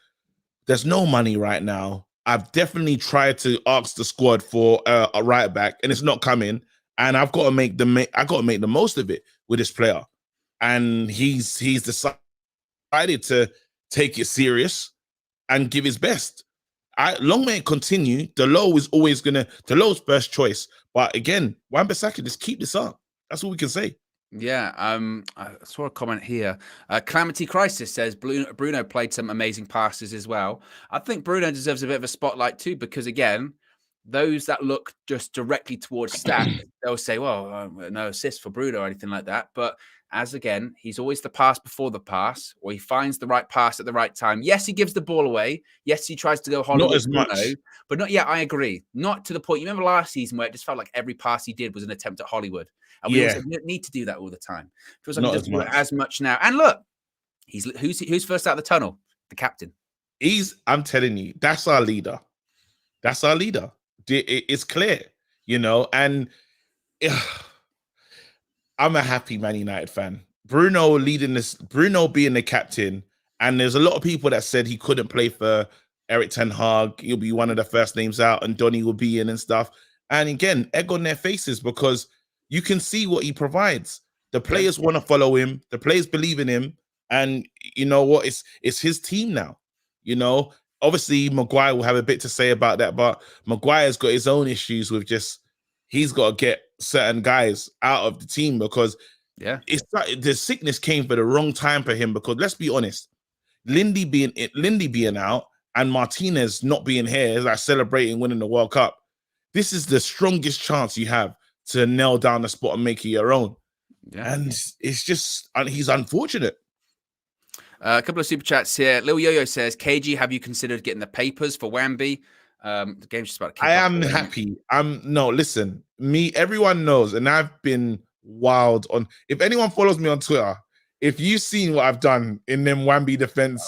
Speaker 1: there's no money right now. I've definitely tried to ask the squad for a right back and it's not coming. And I've got to make the most of it with this player. And he's decided to take it serious. and give his best. Long may it continue. Delow's first choice. But again, Wan-Bissaka, just keep this up. That's all we can say.
Speaker 2: Yeah, I saw a comment here. Calamity Crisis says Bruno played some amazing passes as well. I think Bruno deserves a bit of a spotlight too, because again, those that look just directly towards stats, they'll say, well, no assist for Bruno or anything like that. But he's always the pass before the pass, or he finds the right pass at the right time. Yes, he gives the ball away. Yes, he tries to go Hollywood.
Speaker 1: Not as much.
Speaker 2: But not yet, I agree. Not to the point. You remember last season where it just felt like every pass he did was an attempt at Hollywood. And we also need to do that all the time. It feels like he doesn't do it as much now. And look, who's first out of the tunnel? The captain.
Speaker 1: I'm telling you, that's our leader. That's our leader. It's clear, and I'm a happy Man United fan. Bruno being the captain, and there's a lot of people that said he couldn't play for Erik ten Hag. He'll be one of the first names out, and Donny will be in and stuff. And again, egg on their faces, because you can see what he provides. The players want to follow him. The players believe in him. And you know what? It's his team now. Obviously, Maguire will have a bit to say about that, but Maguire's got his own issues with he's got to get certain guys out of the team, because the sickness came for the wrong time for him. Because let's be honest, Lindy being out and Martinez not being here, like celebrating winning the World Cup, this is the strongest chance you have to nail down the spot and make it your own. Yeah. And it's just, he's unfortunate.
Speaker 2: A couple of super chats here. Lil Yo-Yo says, KG, have you considered getting the papers for Wamby? The game's just about to kick
Speaker 1: I am happy. Listen, everyone knows, and I've been wild on. If anyone follows me on Twitter, if you've seen what I've done in them Wamby defense,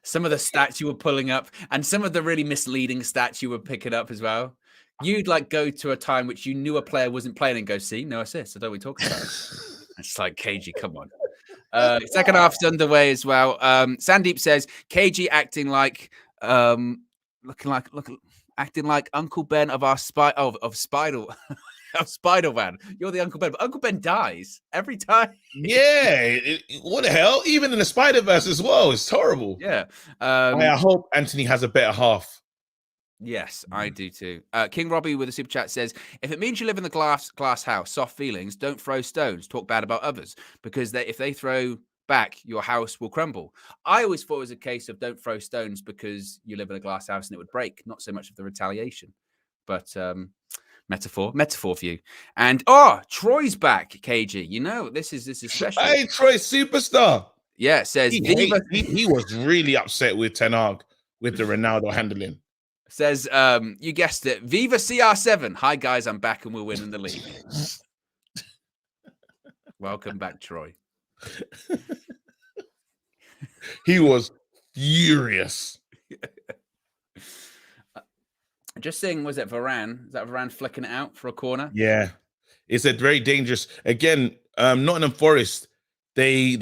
Speaker 2: some of the stats you were pulling up, and some of the really misleading stats you were picking up as well. You'd go to a time which you knew a player wasn't playing and go, see, no assist. I don't know what we're talking about. It's like, KG, come on. Second half's underway as well. Sandeep says, KG acting like acting like Uncle Ben of our of Spider-Man. You're the Uncle Ben, but Uncle Ben dies every time.
Speaker 1: Yeah, what the hell? Even in the Spider-Verse as well, it's horrible.
Speaker 2: Yeah.
Speaker 1: I hope Anthony has a better half.
Speaker 2: Yes, I do too. King Robbie with a super chat says, if it means you live in the glass house, soft feelings, don't throw stones, talk bad about others, because if they throw back, your house will crumble. I always thought it was a case of don't throw stones because you live in a glass house and it would break, not so much of the retaliation. But metaphor for you. And Troy's back, KG. This is special.
Speaker 1: Hey, Troy, superstar.
Speaker 2: Yeah, it says
Speaker 1: he was really upset with Ten Hag with the Ronaldo handling.
Speaker 2: Says, you guessed it, Viva CR7. Hi, guys, I'm back and we're winning the league. Welcome back, Troy.
Speaker 1: He was furious.
Speaker 2: Just seeing, was it Varane? Is that Varane flicking it out for a corner?
Speaker 1: Yeah. It's a very dangerous. Again, Nottingham Forest, they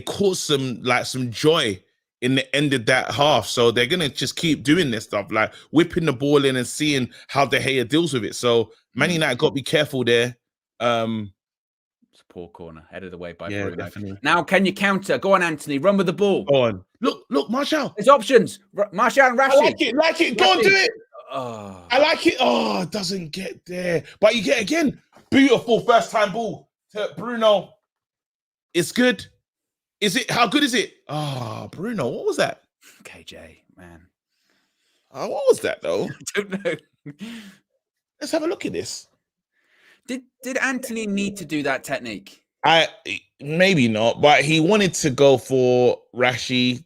Speaker 1: caught some joy in the end of that half. So they're going to just keep doing this stuff, like whipping the ball in and seeing how De Gea deals with it. So Man United got to be careful there.
Speaker 2: It's a poor corner, headed away by Bruno.
Speaker 1: Definitely.
Speaker 2: Now, can you counter? Go on, Anthony. Run with the ball.
Speaker 1: Go on. Look, Martial.
Speaker 2: There's options. Martial and Rashid.
Speaker 1: I like it. Go on, do it. I like it. Oh, it doesn't get there. But you get again. Beautiful first-time ball to Bruno. It's good. Is it? How good is it? Oh, Bruno, what was that?
Speaker 2: KJ, man.
Speaker 1: What was that, though?
Speaker 2: I don't know.
Speaker 1: Let's have a look at this.
Speaker 2: Did Anthony need to do that technique?
Speaker 1: Maybe not, but he wanted to go for Rashi.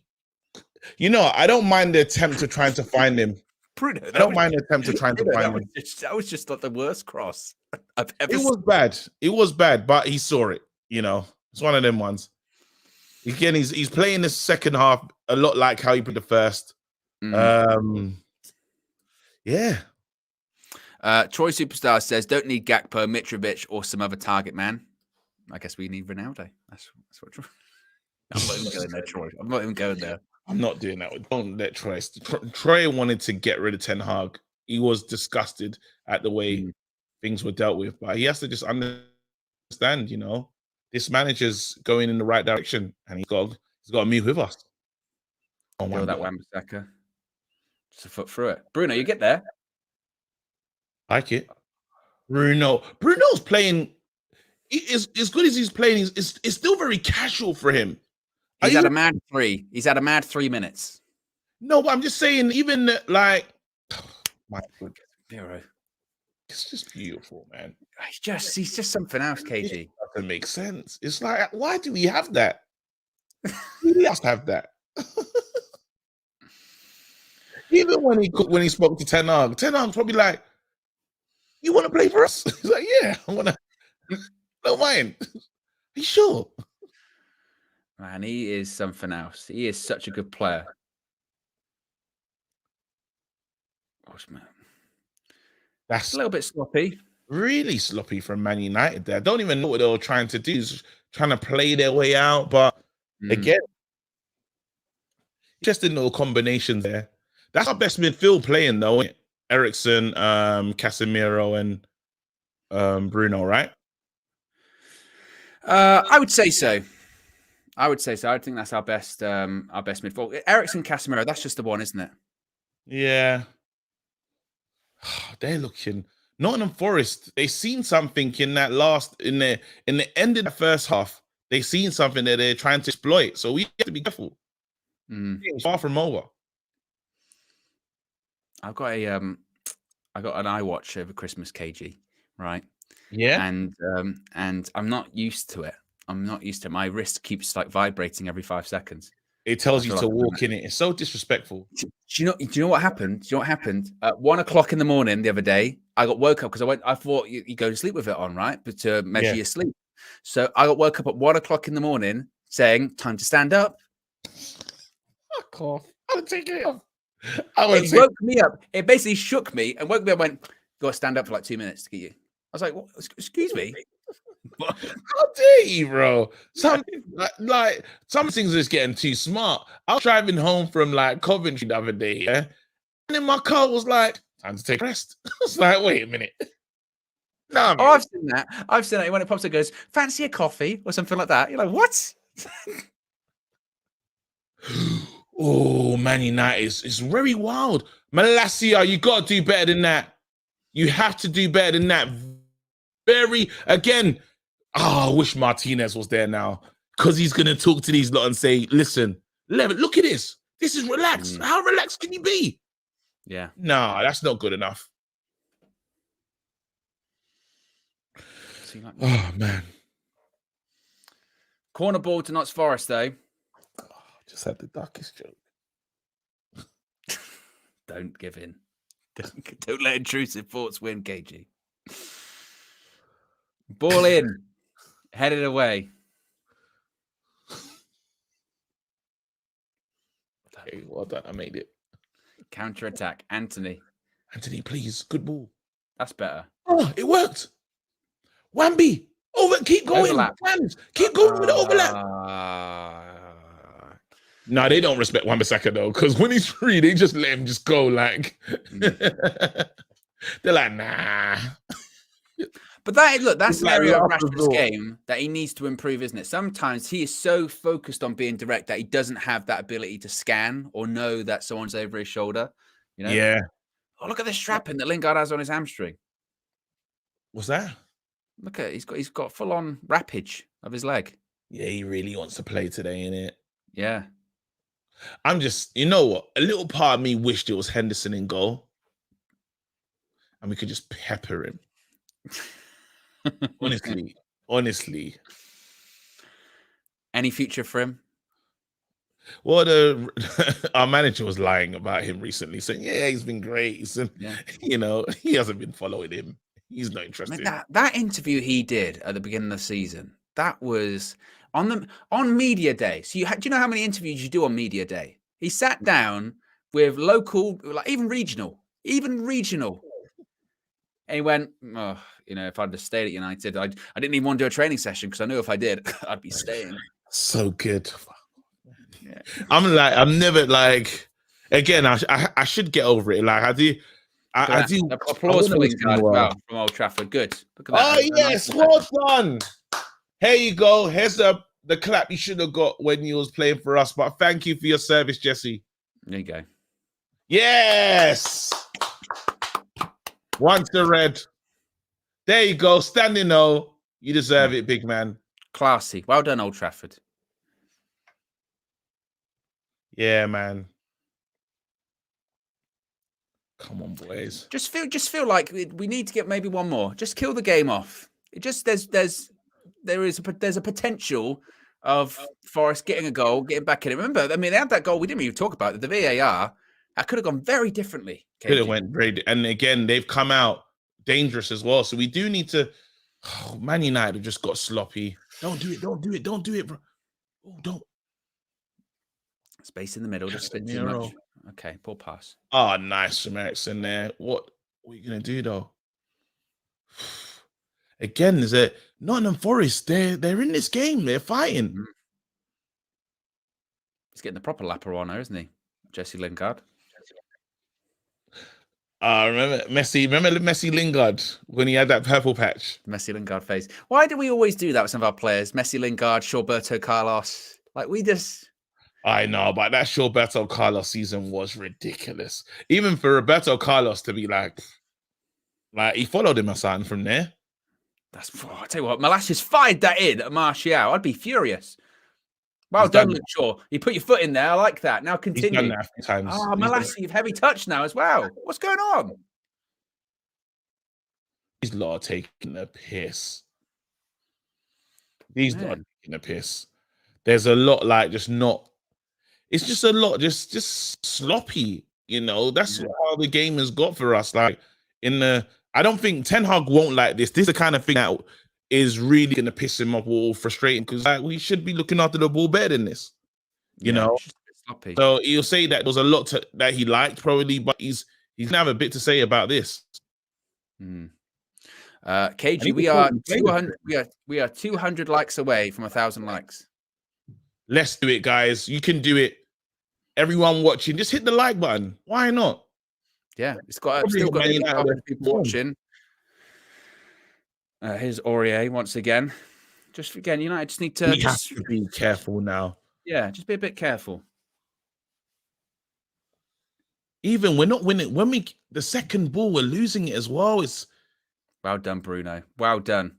Speaker 1: I don't mind the attempt of trying to find him.
Speaker 2: Bruno,
Speaker 1: I don't mind the attempt of trying to find him.
Speaker 2: That was just like the worst cross I've ever seen.
Speaker 1: It was bad. It was bad, but he saw it. It's one of them ones. Again, he's playing the second half a lot like how he put the first. Yeah.
Speaker 2: Troy Superstar says, don't need Gakpo, Mitrovic, or some other target man. I guess we need Ronaldo. That's what Troy... I'm not even going there, Troy. I'm not even going there.
Speaker 1: I'm not doing that. Don't let Troy. Troy wanted to get rid of Ten Hag. He was disgusted at the way things were dealt with, but he has to just understand, this manager's going in the right direction, and he's got to move with us.
Speaker 2: Go that Wan-Bissaka. Just a foot through it. Bruno, you get there.
Speaker 1: Like it. Bruno's playing. As good as he's playing, it's still very casual for him.
Speaker 2: He's had a mad 3. He's had a mad 3 minutes.
Speaker 1: No, but I'm just saying, even like, my God,
Speaker 2: Zero.
Speaker 1: it's just beautiful, man.
Speaker 2: He's just something else, KG.
Speaker 1: It doesn't make sense. It's like, why do we have that? We have to have that. Even when he spoke to Ten Hag's probably like, "You want to play for us?" He's like, "Yeah, I want to." Don't mind. Are you sure?
Speaker 2: Man, he is something else. He is such a good player. Gosh, man.
Speaker 1: That's
Speaker 2: a little bit sloppy.
Speaker 1: Really sloppy from Man United there. I don't even know what they were trying to do. Just trying to play their way out. But again, just in little combinations there. That's our best midfield playing, though. Eriksen, Casemiro, and Bruno, right?
Speaker 2: I would say so. I think that's our best midfield. Eriksen, Casemiro, that's just the one, isn't it?
Speaker 1: Yeah. They're looking. Nottingham Forest, they seen something in that in the end of the first half. They seen something that they're trying to exploit. So we have to be careful. It's far from over.
Speaker 2: I got an iWatch over Christmas, KG, right?
Speaker 1: Yeah.
Speaker 2: And I'm not used to it. My wrist keeps like vibrating every 5 seconds.
Speaker 1: It tells you to walk in it. It's so disrespectful.
Speaker 2: Do you know what happened? At 1 o'clock in the morning the other day, I got woke up because I thought you go to sleep with it on, right? But to measure your sleep. So I got woke up at 1 o'clock in the morning saying, "Time to stand up."
Speaker 1: Fuck off. I'll take it off.
Speaker 2: It woke me up. It basically shook me and woke me up and went, "Got to stand up for like 2 minutes to get you." I was like, "What? Excuse me?"
Speaker 1: How dare you, bro? Some things are just getting too smart. I was driving home from like Coventry the other day, yeah, and then my car was like, "Time to take a rest." I was like, "Wait a minute." No,
Speaker 2: oh, I've seen that. When it pops up, it goes, "Fancy a coffee?" or something like that. You're like, "What?"
Speaker 1: Oh, Man United is very wild. Malacia, you got to do better than that. You have to do better than that. I wish Martinez was there now because he's going to talk to these lot and say, "Listen, look at this. This is relaxed. How relaxed can you be?"
Speaker 2: Yeah.
Speaker 1: No, that's not good enough. Oh, man.
Speaker 2: Corner ball to Notts Forest, though.
Speaker 1: Just had the darkest joke.
Speaker 2: Don't give in. Don't let intrusive thoughts win, KG. Ball in. Headed away.
Speaker 1: Okay, well done. I made it.
Speaker 2: Counter attack. Anthony,
Speaker 1: please. Good ball.
Speaker 2: That's better.
Speaker 1: Oh, it worked. Wambi. Keep going. Plans. Keep going with the overlap. No, they don't respect Wan-Bissaka though, because when he's free, they just let him just go. Like they're like, nah.
Speaker 2: But that's an area of Rashford's game that he needs to improve, isn't it? Sometimes he is so focused on being direct that he doesn't have that ability to scan or know that someone's over his shoulder. You know?
Speaker 1: Yeah.
Speaker 2: Oh, look at this strapping that Lingard has on his hamstring.
Speaker 1: What's that?
Speaker 2: Look at he's got full on wrappage of his leg.
Speaker 1: Yeah, he really wants to play today, innit?
Speaker 2: Yeah.
Speaker 1: I'm just, you know what? A little part of me wished it was Henderson in goal, and we could just pepper him. honestly.
Speaker 2: Any future for him?
Speaker 1: Well, our manager was lying about him recently, saying, "Yeah, he's been great." So, he hasn't been following him. He's not interested.
Speaker 2: That interview he did at the beginning of the season, that was on media day. So do you know how many interviews you do on media day? He sat down with local, like even regional. And he went, "Oh, if I'd have stayed at United, I didn't even want to do a training session because I knew if I did, I'd be staying."
Speaker 1: So good.
Speaker 2: Yeah.
Speaker 1: I'm never like. Again, I should get over it. Like I do. I do.
Speaker 2: Applause for Lingard as well from Old Trafford. Good. Look at that.
Speaker 1: Oh yes, well done. Here you go. Here's the clap you should have got when you was playing for us. But thank you for your service, Jesse.
Speaker 2: There you go.
Speaker 1: Yes. Once the red. There you go. Standing O. You deserve it, big man.
Speaker 2: Classy. Well done, Old Trafford.
Speaker 1: Yeah, man. Come on, boys.
Speaker 2: Just feel like we need to get maybe one more. Just kill the game off. It just there's a potential of Forest getting a goal, getting back in it. Remember, I mean, they had that goal. We didn't even talk about it. The VAR that could have gone very differently.
Speaker 1: Could have went great, and again, they've come out dangerous as well. So we do need to. Oh, Man United have just got sloppy. Don't do it. Don't do it. Don't do it, bro. Oh, don't.
Speaker 2: Space in the middle. Just a bit too much. Okay, poor pass.
Speaker 1: Oh, nice from Eriksen there. What are you gonna do though? Again, is it Nottingham Forest? They're in this game. They're fighting.
Speaker 2: He's getting the proper lapper on her, isn't he? Jesse Lingard.
Speaker 1: Remember Messi Lingard when he had that purple patch?
Speaker 2: Messi Lingard face. Why do we always do that with some of our players? Messi Lingard, Roberto Carlos. Like we just.
Speaker 1: I know, but that Roberto Carlos season was ridiculous. Even for Roberto Carlos to be like he followed him or something from there.
Speaker 2: I tell you what, Malassia's fired that in at Martial. I'd be furious. Well done, Luke Shaw. You put your foot in there. I like that. Now continue.
Speaker 1: He's done that a few times.
Speaker 2: Oh, Malassi, you've heavy touch now as well. What's going on?
Speaker 1: These lot are taking the piss. These lot are taking the piss. There's a lot it's just a lot, just sloppy, you know. That's how the game has got for us. I don't think Ten Hag won't like this. This is the kind of thing that is really gonna piss him off or frustrating because we should be looking after the ball better than this. You know.
Speaker 2: It's just a bit sloppy.
Speaker 1: So he'll say that there's a lot that he liked probably, but he's gonna have a bit to say about this.
Speaker 2: KG, we are 200. We are 200 likes away from 1,000 likes.
Speaker 1: Let's do it, guys. You can do it. Everyone watching, just hit the like button. Why not?
Speaker 2: Yeah, it's still got people watching. Here's Aurier once again. Just again, United just need to
Speaker 1: have to be careful now.
Speaker 2: Yeah, just be a bit careful.
Speaker 1: Even we're not winning. The second ball, we're losing it as well. It's
Speaker 2: well done, Bruno. Well done.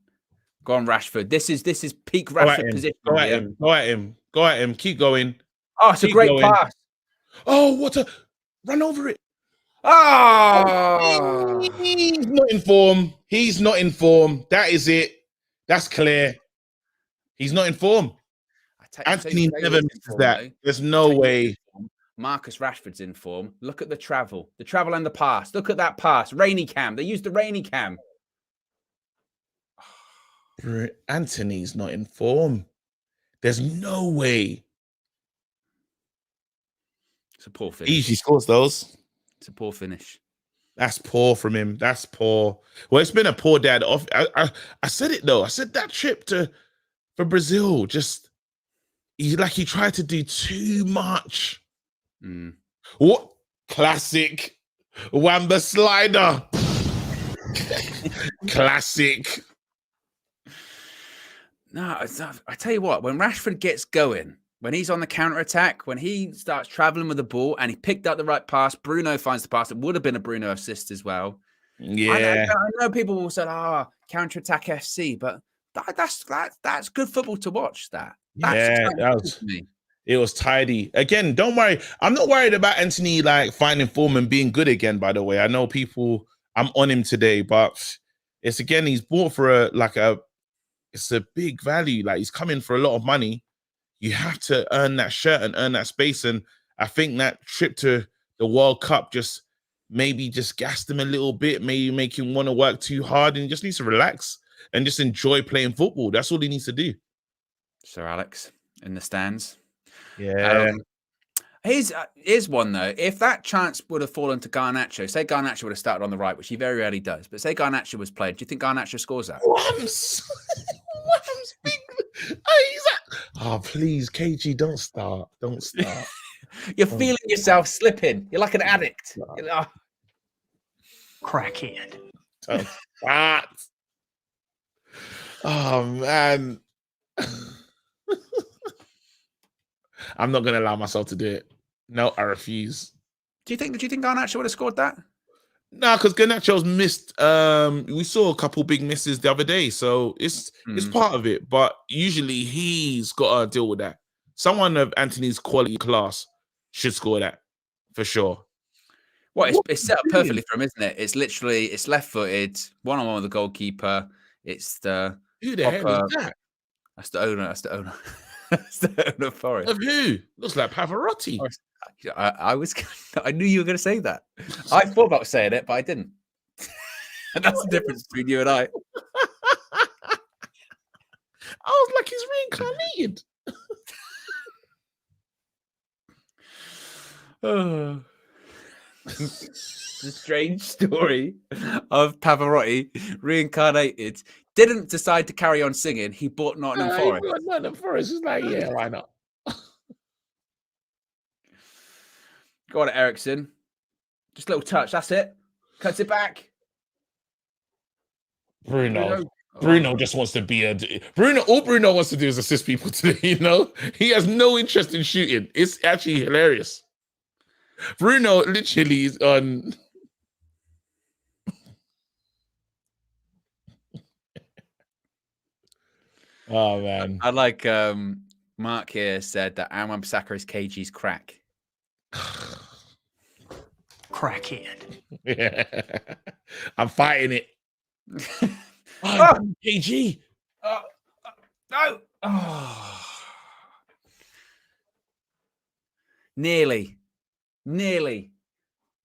Speaker 2: Go on, Rashford. This is peak Rashford position.
Speaker 1: Go at him. Go at him. Go at him. Keep going.
Speaker 2: Oh, it's a great pass.
Speaker 1: Oh, what a run over it.
Speaker 2: Oh,
Speaker 1: he's not in form. He's not in form. That is it. That's clear. He's not in form. Anthony never misses that. There's no way.
Speaker 2: Marcus Rashford's in form. Look at the travel and the pass. Look at that pass. Rainy cam. They used the rainy cam.
Speaker 1: Anthony's not in form. There's no way.
Speaker 2: It's a poor finish.
Speaker 1: Easy scores those.
Speaker 2: It's a poor finish.
Speaker 1: That's poor from him. That's poor. Well, it's been a poor dad. I said it though. I said that trip for Brazil, he tried to do too much. What classic Wamba slider? Classic.
Speaker 2: No, I tell you what, when Rashford gets going, when he's on the counter-attack, when he starts traveling with the ball and he picked up the right pass, Bruno finds the pass. It would have been a Bruno assist as well.
Speaker 1: Yeah.
Speaker 2: I know people will say, counter-attack FC, but that's good football to watch.
Speaker 1: It was tidy. Again, don't worry. I'm not worried about Anthony finding form and being good again, by the way. I know I'm on him today, but he's bought for it's a big value. He's coming for a lot of money. You have to earn that shirt and earn that space. And I think that trip to the World Cup just gassed him a little bit, maybe make him want to work too hard and just needs to relax and just enjoy playing football. That's all he needs to do.
Speaker 2: Sir Alex in the stands.
Speaker 1: Yeah.
Speaker 2: Here's one though. If that chance would have fallen to Garnacho, say Garnacho would have started on the right, which he very rarely does, but say Garnacho was played, do you think Garnacho scores that?
Speaker 1: Oh, please, KG, don't start. Don't start.
Speaker 2: You're feeling yourself slipping. You're like an addict.
Speaker 6: Crackhead.
Speaker 1: Don't start. Oh, man. I'm not going to allow myself to do it. No, I refuse.
Speaker 2: Do you think Garnacho would have scored that?
Speaker 1: No, because Garnacho's missed. We saw a couple big misses the other day, so it's part of it. But usually he's got to deal with that. Someone of Anthony's quality class should score that for sure.
Speaker 2: Well, it's set up perfectly for him, isn't it? It's literally left-footed, one-on-one with the goalkeeper. It's the
Speaker 1: who the hell is that?
Speaker 2: That's the owner. That's the owner. That's the owner of Forest.
Speaker 1: Of who? Looks like Pavarotti.
Speaker 2: I knew you were going to say that. I thought about saying it, but I didn't. And that's the difference between you and I.
Speaker 1: I was like, he's reincarnated.
Speaker 2: The strange story of Pavarotti reincarnated. Didn't decide to carry on singing. He bought Nottingham Forest.
Speaker 1: Nottingham Forest is like, yeah, why not?
Speaker 2: Go on, Ericsson. Just a little touch. That's it. Cuts it back.
Speaker 1: Bruno just wants to be Bruno. All Bruno wants to do is assist people today. You know, he has no interest in shooting. It's actually hilarious. Bruno literally is on. Oh man,
Speaker 2: I like Mark here said that Aaron Bissaka is KG's crack.
Speaker 6: Crackhead.
Speaker 1: Yeah. I'm fighting it. KG.
Speaker 2: No. Oh. Nearly.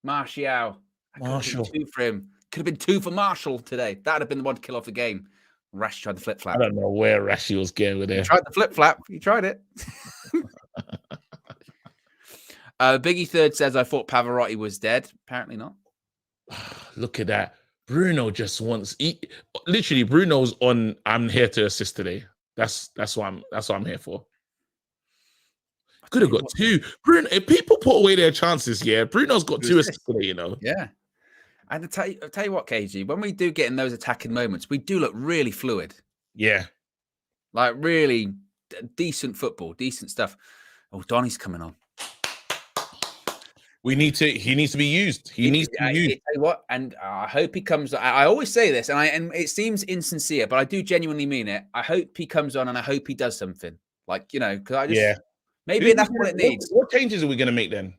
Speaker 2: Martial. Two for him. Could have been two for Marshall today. That would have been the one to kill off the game. Rash tried the flip flap.
Speaker 1: I don't know where Rashi was going with it.
Speaker 2: He tried the flip flap. He tried it. Biggie Third says, I thought Pavarotti was dead. Apparently not.
Speaker 1: Look at that. Bruno just wants literally Bruno's on I'm here to assist today. That's what I'm here for. Could have got two. Bruno, if people put away their chances, yeah, Bruno's got two assists today, you know.
Speaker 2: Yeah. And I'll tell you what, KG, when we do get in those attacking moments, we do look really fluid.
Speaker 1: Yeah.
Speaker 2: Like really decent football, decent stuff. Oh, Donny's coming on.
Speaker 1: He needs to be used. He needs to be used.
Speaker 2: Tell you what, and I hope he comes. I always say this, and it seems insincere, but I do genuinely mean it. I hope he comes on, and I hope he does something. Like, you know, because I just maybe that's what it needs.
Speaker 1: What changes are we going to make then?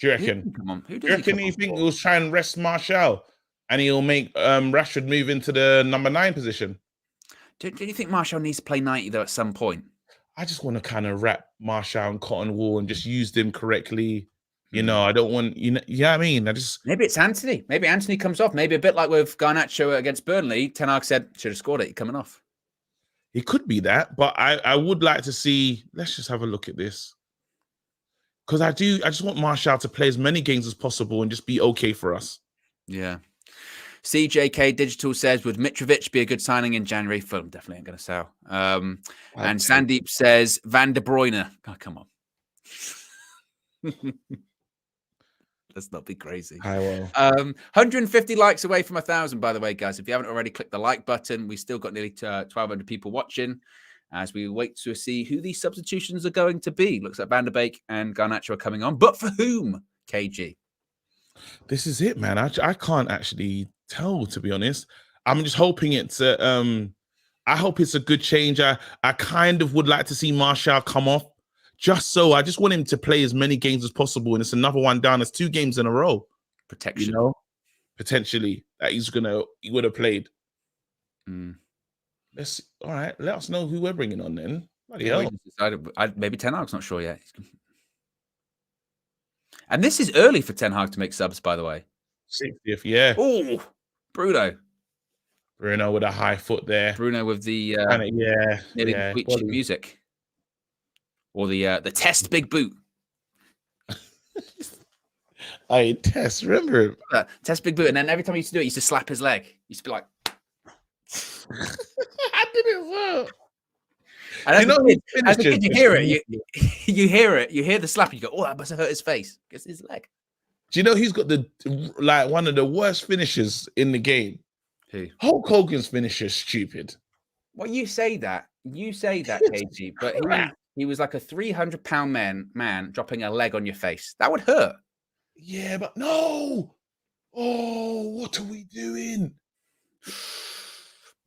Speaker 1: Do you reckon? Do you reckon you think he'll try and rest Martial, and he'll make Rashford move into the number 9 position?
Speaker 2: Do you think Martial needs to play 90 though at some point?
Speaker 1: I just want to kind of wrap Martial and Cotton Wool and just use them correctly. You know, I don't want, you know, yeah, I mean,
Speaker 2: maybe it's Anthony. Maybe Anthony comes off. Maybe a bit like with Garnacho against Burnley. Ten Hag said, should have scored it. You're coming off.
Speaker 1: It could be that, but I would like to see, let's just have a look at this. Because I just want Martial to play as many games as possible and just be okay for us.
Speaker 2: Yeah. CJK Digital says, would Mitrovic be a good signing in January? Fulham definitely ain't going to sell. And Sandeep says, Van de Bruyne. Oh, come on. Let's not be crazy.
Speaker 1: I will.
Speaker 2: 150 likes away from 1,000, by the way, guys. If you haven't already, click the like button. We've still got nearly 1,200 people watching as we wait to see who these substitutions are going to be. Looks like Van der Beek and Garnacho are coming on. But for whom, KG?
Speaker 1: This is it, man. I can't actually tell, to be honest. I'm just hoping it's I hope it's a good change. I kind of would like to see Martial come off. Just want him to play as many games as possible, and it's another one down. It's 2 games in a row.
Speaker 2: Protection,
Speaker 1: you know, potentially that he would have played. All right. Let us know who we're bringing on then. Bloody hell.
Speaker 2: Maybe Ten Hag's not sure yet. And this is early for Ten Hag to make subs, by the way.
Speaker 1: 60th, yeah.
Speaker 2: Oh, Bruno
Speaker 1: with a high foot there.
Speaker 2: Bruno with the bleaching music. Or the Test Big Boot.
Speaker 1: Test, remember?
Speaker 2: Test Big Boot. And then every time he used to do it, he used to slap his leg. He used to be like...
Speaker 1: I did it as well.
Speaker 2: And as a kid, you hear it. You hear it. You hear the slap. And you go, oh, that must have hurt his face. It's his leg.
Speaker 1: Do you know he's got one of the worst finishes in the game?
Speaker 2: Who?
Speaker 1: Hulk Hogan's finisher is stupid.
Speaker 2: Well, you say that, KG, but He was like a 300-pound man dropping a leg on your face. That would hurt.
Speaker 1: Yeah, but no. Oh, what are we doing?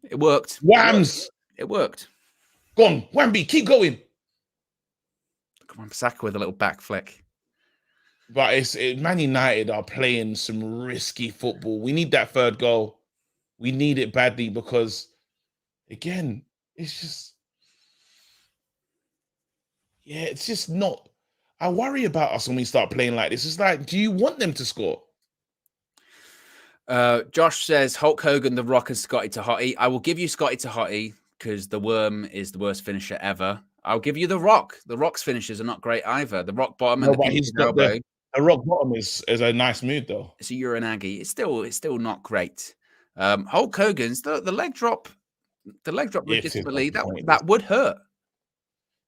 Speaker 2: It worked.
Speaker 1: Whams.
Speaker 2: It worked.
Speaker 1: Go on, Wamby, keep going.
Speaker 2: Come on, Saka with a little back flick.
Speaker 1: But Man United are playing some risky football. We need that third goal. We need it badly because, again, it's just, it's just not. I worry about us when we start playing like this. It's like, do you want them to score?
Speaker 2: Josh says Hulk Hogan, The Rock, and Scotty to Hottie. I will give you Scotty to Hottie because the Worm is the worst finisher ever. I'll give you The Rock. The Rock's finishers are not great either. The Rock bottom and the painted elbow.
Speaker 1: The rock bottom is a nice mood though.
Speaker 2: It's a Uranagi. It's still not great. Hulk Hogan's the leg drop. The leg drop legitimately that would hurt.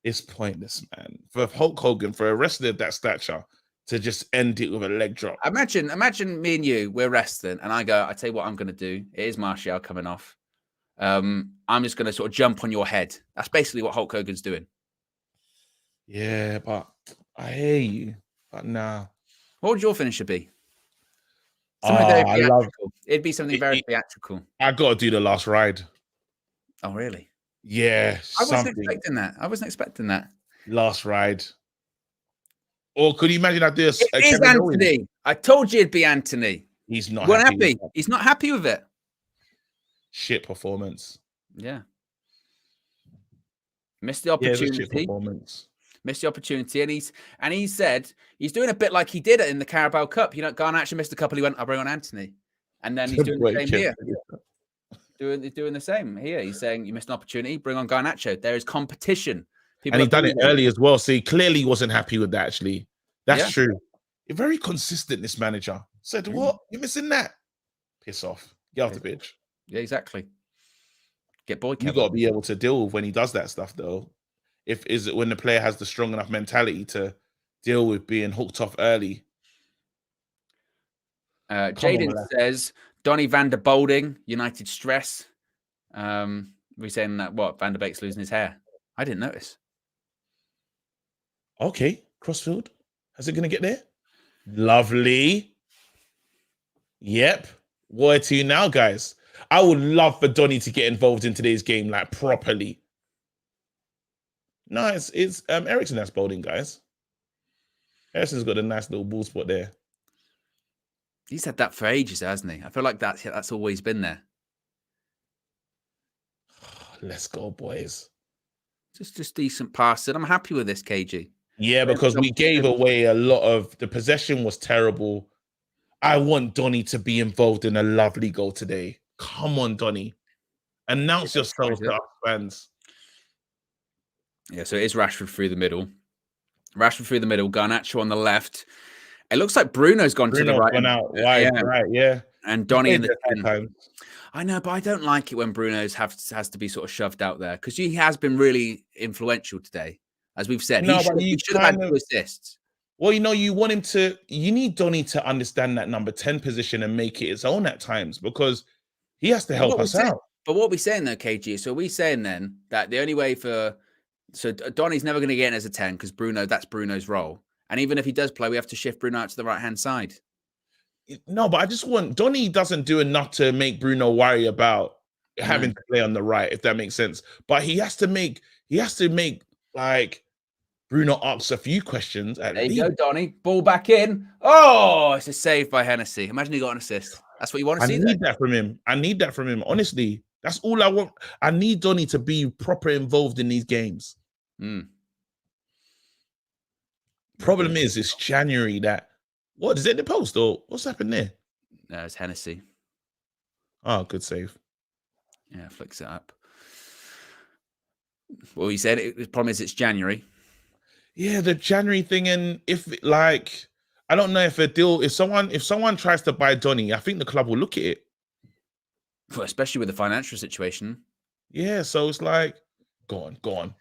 Speaker 1: It's pointless, man. For Hulk Hogan, for a wrestler of that stature, to just end it with a leg drop.
Speaker 2: Imagine me and you, we're wrestling, and I tell you what I'm going to do. It is Martial coming off. I'm just going to sort of jump on your head. That's basically what Hulk Hogan's doing.
Speaker 1: Yeah, but I hear you. But nah.
Speaker 2: What would your finisher be? Something very theatrical. It'd be something very theatrical.
Speaker 1: I got to do the last ride.
Speaker 2: Oh, really?
Speaker 1: Yeah.
Speaker 2: I wasn't expecting that.
Speaker 1: Last ride. Or could you imagine I do
Speaker 2: It is Anthony. Owen? I told you it'd be Anthony.
Speaker 1: He's not
Speaker 2: happy. He's not happy with it.
Speaker 1: Shit performance.
Speaker 2: Yeah. Missed the opportunity.
Speaker 1: Shit performance.
Speaker 2: Missed the opportunity. And he said he's doing a bit like he did it in the Carabao Cup. You know, Garnacho missed a couple. He went, I'll bring on Anthony. And then he's doing the same here. Doing the same here. He's saying you missed an opportunity, bring on Garnacho. There is competition.
Speaker 1: And he done it early as well. So he clearly wasn't happy with that, actually. That's true. You're very consistent, this manager. Said, what? You're missing that? Piss off. Get off the pitch.
Speaker 2: Yeah, exactly. Get boy.
Speaker 1: You got to be able to deal with when he does that stuff, though. Is it when the player has the strong enough mentality to deal with being hooked off early?
Speaker 2: Jaden says, Donny van der Bolding, United stress. We're saying that Van der Beek's losing his hair. I didn't notice.
Speaker 1: Okay, Crossfield. How's it going to get there? Lovely. Yep. Where to now, guys? I would love for Donny to get involved in today's game, like properly. No, it's Ericsson that's bowling, guys. Ericsson's got a nice little ball spot there.
Speaker 2: He's had that for ages, hasn't he? I feel like that's always been there.
Speaker 1: Let's go, boys.
Speaker 2: Just decent passing. I'm happy with this, KG.
Speaker 1: Yeah, because we gave away a lot of the possession was terrible. I want Donny to be involved in a lovely goal today. Come on, Donny. Announce yourself to our fans.
Speaker 2: Yeah, so it is Rashford through the middle. Garnacho on the left. It looks like Bruno's gone to the right.
Speaker 1: Gone out wide, yeah.
Speaker 2: And Donny in the 10. I know, but I don't like it when Bruno's has to be sort of shoved out there because he has been really influential today, as we've said. He should have had 2 assists.
Speaker 1: Well, you want him to. You need Donny to understand that number 10 position and make it his own at times because he has to help us out.
Speaker 2: But what we're saying though, KG, so we're saying then that the only way so Donny's never going to get in as a 10 because that's Bruno's role. And even if he does play, we have to shift Bruno out to the right-hand side.
Speaker 1: No, but I just want Donny doesn't do enough to make Bruno worry about having to play on the right, if that makes sense. But he has to make like Bruno asks a few questions.
Speaker 2: There you go, Donny. Ball back in. Oh, it's a save by Hennessy. Imagine he got an assist. That's what you want to see.
Speaker 1: I need that from him. Honestly, that's all I want. I need Donny to be proper involved in these games. Problem is, it's January what is it, the post or what's happened there?
Speaker 2: No, it's Hennessy.
Speaker 1: Oh, good save.
Speaker 2: Yeah, flicks it up. Well, he said the problem is it's January.
Speaker 1: Yeah, the January thing, and I don't know if someone tries to buy Donny, I think the club will look at it.
Speaker 2: Well, especially with the financial situation.
Speaker 1: Yeah, so it's like, go on.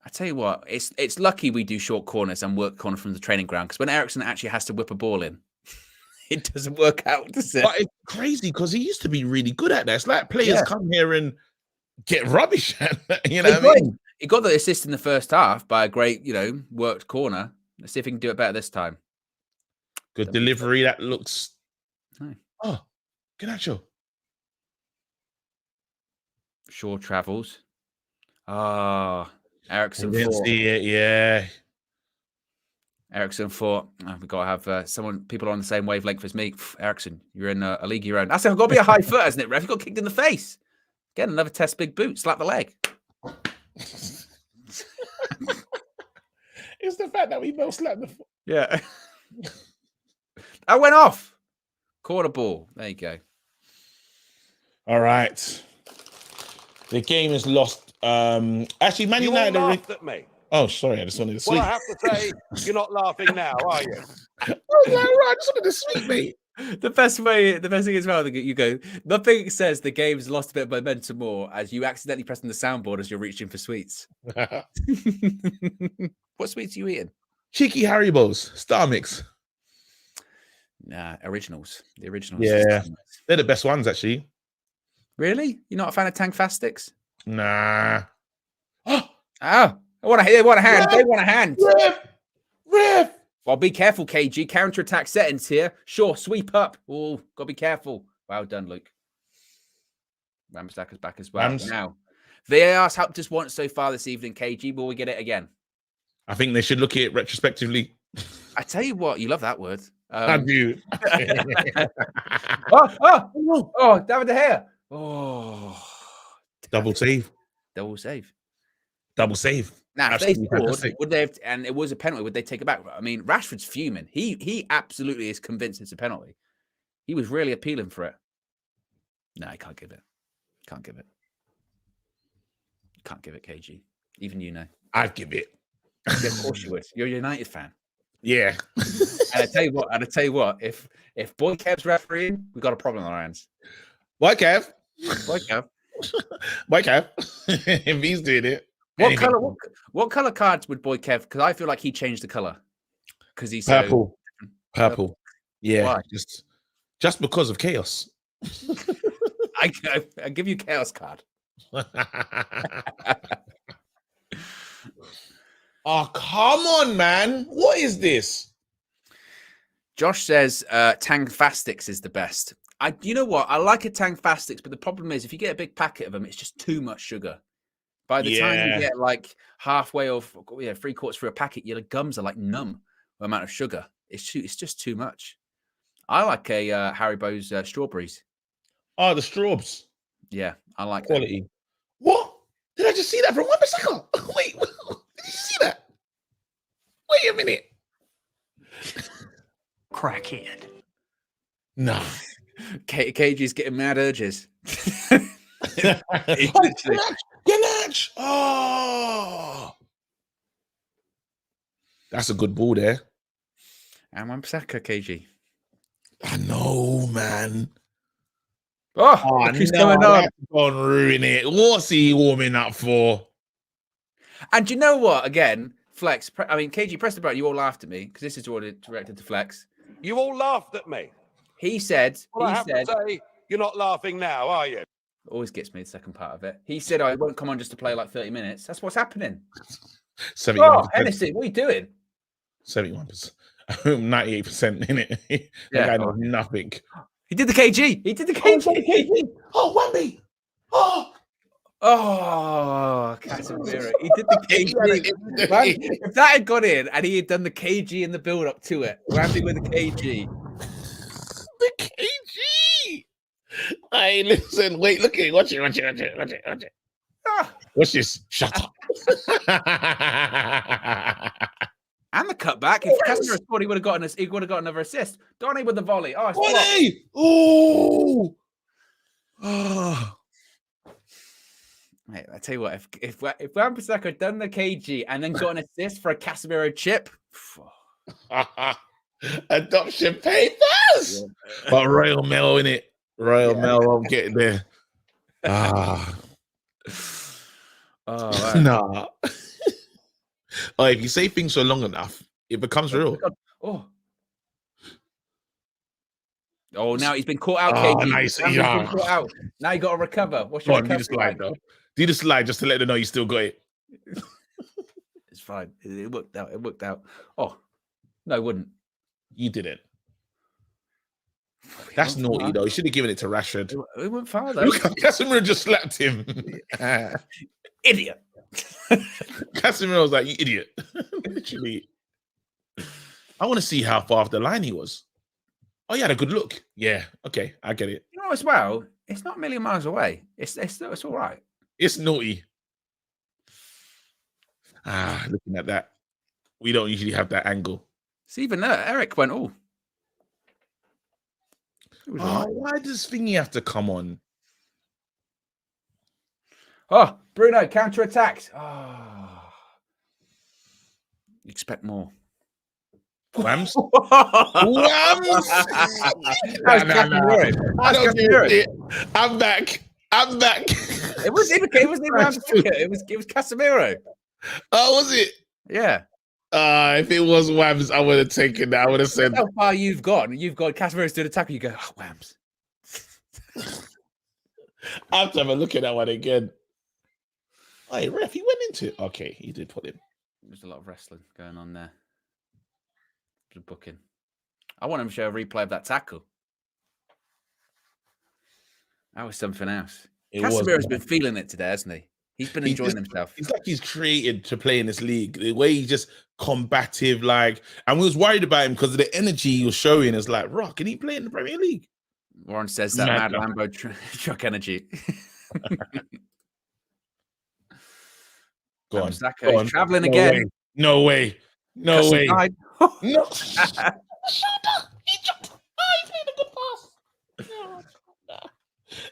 Speaker 2: I tell you what, it's lucky we do short corners and work corner from the training ground because when Ericsson actually has to whip a ball in, it doesn't work out, does it?
Speaker 1: But it's crazy because he used to be really good at that. It's like players come here and get rubbish. You know what I mean?
Speaker 2: He got the assist in the first half by a great, worked corner. Let's see if he can do it better this time.
Speaker 1: Good delivery. That looks.
Speaker 2: No.
Speaker 1: Oh, Ganacho.
Speaker 2: Shaw travels. Ericsson
Speaker 1: Didn't
Speaker 2: thought.
Speaker 1: see it. Yeah.
Speaker 2: Ericsson thought, we've got to have people on the same wavelength as me. Ericsson, you're in a league of your own. That's got to be a high foot, hasn't it, ref? You got kicked in the face. Again, another test big boot. Slap the leg.
Speaker 1: It's the fact that we both slapped the foot.
Speaker 2: Yeah. That went off. Corner ball. There you go.
Speaker 1: All right. The game is lost. Actually, Man
Speaker 3: You all
Speaker 1: United.
Speaker 3: laughed at me.
Speaker 1: Oh, sorry. I just wanted to sleep.
Speaker 3: Well, I have to say, you're not laughing now, are you?
Speaker 1: I was like, right, I just wanted to sleep, mate.
Speaker 2: The best thing as well, you go, nothing says the game's lost a bit of momentum more as you accidentally pressing the soundboard as you're reaching for sweets. What sweets are you eating?
Speaker 1: Cheeky Haribos, Star Mix.
Speaker 2: Nah, originals. The originals.
Speaker 1: Yeah. They're the best ones, actually.
Speaker 2: Really? You're not a fan of Tang Fastics?
Speaker 1: Nah.
Speaker 2: Oh, they want a hand.
Speaker 1: Ref!
Speaker 2: They want a hand.
Speaker 1: Ref!
Speaker 2: Well, be careful, KG. Counter-attack settings here. Sure, sweep up. Oh, got to be careful. Well done, Luke. Ramsdacker's back as well.
Speaker 1: Rams.
Speaker 2: Now, VAR's helped us once so far this evening, KG. Will we get it again?
Speaker 1: I think they should look at it retrospectively.
Speaker 2: I tell you what, you love that word.
Speaker 1: I do.
Speaker 2: David De Gea. Oh.
Speaker 1: Double save.
Speaker 2: Double save.
Speaker 1: Double save.
Speaker 2: Now, if they
Speaker 1: Absolutely
Speaker 2: scored,
Speaker 1: fantastic.
Speaker 2: would they have, and it was a penalty, would they take it back? I mean, Rashford's fuming. He absolutely is convinced it's a penalty. He was really appealing for it. No, I can't give it. Can't give it. Can't give it, KG. Even you know.
Speaker 1: I'd give it.
Speaker 2: Yeah, of course you would. You're a United fan.
Speaker 1: Yeah.
Speaker 2: And I tell you what, if Boy Kev's refereeing, we've got a problem on our hands.
Speaker 1: Why, Kev?
Speaker 2: Boy Kev.
Speaker 1: Why, Kev? If he's doing it.
Speaker 2: What color cards would Boy Kev? Because I feel like he changed the color. Because he's
Speaker 1: Purple. Purple. Yeah.
Speaker 2: Why?
Speaker 1: Just because of chaos.
Speaker 2: I give you chaos card.
Speaker 1: Oh, come on, man. What is this?
Speaker 2: Josh says Tang Fastics is the best. You know what? I like a Tang Fastics, but the problem is if you get a big packet of them, it's just too much sugar. By the time you get like halfway or 3/4 through a packet, your gums are like numb with the amount of sugar. It's just too much. I like a Haribo's strawberries.
Speaker 1: Oh, the straws.
Speaker 2: Yeah, I like
Speaker 1: Quality. That. What? Did I just see that from Wan-Bissaka? Wait, did you see that? Wait a minute.
Speaker 6: Crackhead.
Speaker 1: Nah.
Speaker 2: KG's getting mad urges.
Speaker 1: Ganache. Oh. That's a good ball there.
Speaker 2: And Wan-Bissaka, KG.
Speaker 1: I know, man.
Speaker 2: Oh, look who's coming on.
Speaker 1: Go and ruin it. What's he warming up for?
Speaker 2: And you know what? Again, Flex. KG, press the button. You all laughed at me because this is already directed to Flex.
Speaker 3: You all laughed at me.
Speaker 2: He said.
Speaker 3: Well, I have to say, you're not laughing now, are you?
Speaker 2: Always gets me the second part of it. He said, "I won't come on just to play like 30 minutes." That's what's happening.
Speaker 1: 71%.
Speaker 2: Oh, Hennessy, what are you doing?
Speaker 1: 71%. 98% in it.
Speaker 2: Yeah.
Speaker 1: That guy knows nothing.
Speaker 2: He did the KG. He did the KG.
Speaker 1: Oh, Wemby.
Speaker 2: Oh, Casemiro. He did the KG. Man, if that had gone in and he had done the KG in the build up to it, Wemby with the KG.
Speaker 1: The KG. Hey, listen, wait, look at it. Watch it.
Speaker 2: Ah.
Speaker 1: Watch this. Shut up.
Speaker 2: And the cutback. If Casemiro scored, he would have got another assist. Donny with the volley. Oh, it's
Speaker 1: Volley! Oh.
Speaker 2: Mate, I tell you what, if Wan-Bissaka had done the KG and then got an assist for a Casemiro chip,
Speaker 1: adoption papers. But Royal Mail in it. Royal Mail won't get there.
Speaker 2: Oh, right.
Speaker 1: Nah. Oh, if you say things for long enough, it becomes real.
Speaker 2: Oh, now he's been caught out,
Speaker 1: Oh,
Speaker 2: KG.
Speaker 1: nice.
Speaker 2: He's been caught out. Now you got to recover. What's your
Speaker 1: Go on, do the slide, though. Do the slide just to let them know you still got it.
Speaker 2: It's fine. It worked out. It worked out. Oh, no, it wouldn't.
Speaker 1: You didn't. That's naughty, though. You should have given it to Rashford.
Speaker 2: It went far, though.
Speaker 1: Look, Casemiro just slapped him.
Speaker 2: Idiot.
Speaker 1: Casemiro was like, you idiot. Literally. I want to see how far off the line he was. Oh, he had a good look. Yeah, okay, I get it.
Speaker 2: You know, as well, it's not a million miles away. It's all right.
Speaker 1: It's naughty. Looking at that. We don't usually have that angle.
Speaker 2: See, even there, Eric went, oh.
Speaker 1: Why does Thingy have to come on?
Speaker 2: Oh, Bruno, counter-attacks. Oh. Expect more.
Speaker 1: Whams?
Speaker 2: Whams!
Speaker 1: I don't get it. I'm back.
Speaker 2: It wasn't even Whams. It was Casemiro.
Speaker 1: Oh, was it?
Speaker 2: Yeah.
Speaker 1: If it was Whams, I would have taken that. I would have said,
Speaker 2: how far you've got Casemiro's doing a tackle. You go, oh, Whams.
Speaker 1: I have to have a look at that one again. Hey, ref, he went into it. Okay, he did put him.
Speaker 2: There's a lot of wrestling going on there. The booking. I want him to show a replay of that tackle. That was something else. Casemiro's been feeling it today, hasn't he? He's been enjoying himself.
Speaker 1: It's like he's created to play in this league. The way he's just combative, and we was worried about him because of the energy he was showing. It's like, Rock, can he play in the Premier League?
Speaker 2: Warren says that mad Lambo truck energy.
Speaker 1: Go on.
Speaker 2: Saka, he's traveling again.
Speaker 1: No way. No way. No.
Speaker 2: Shut
Speaker 1: up. He dropped. He played a good pass. No.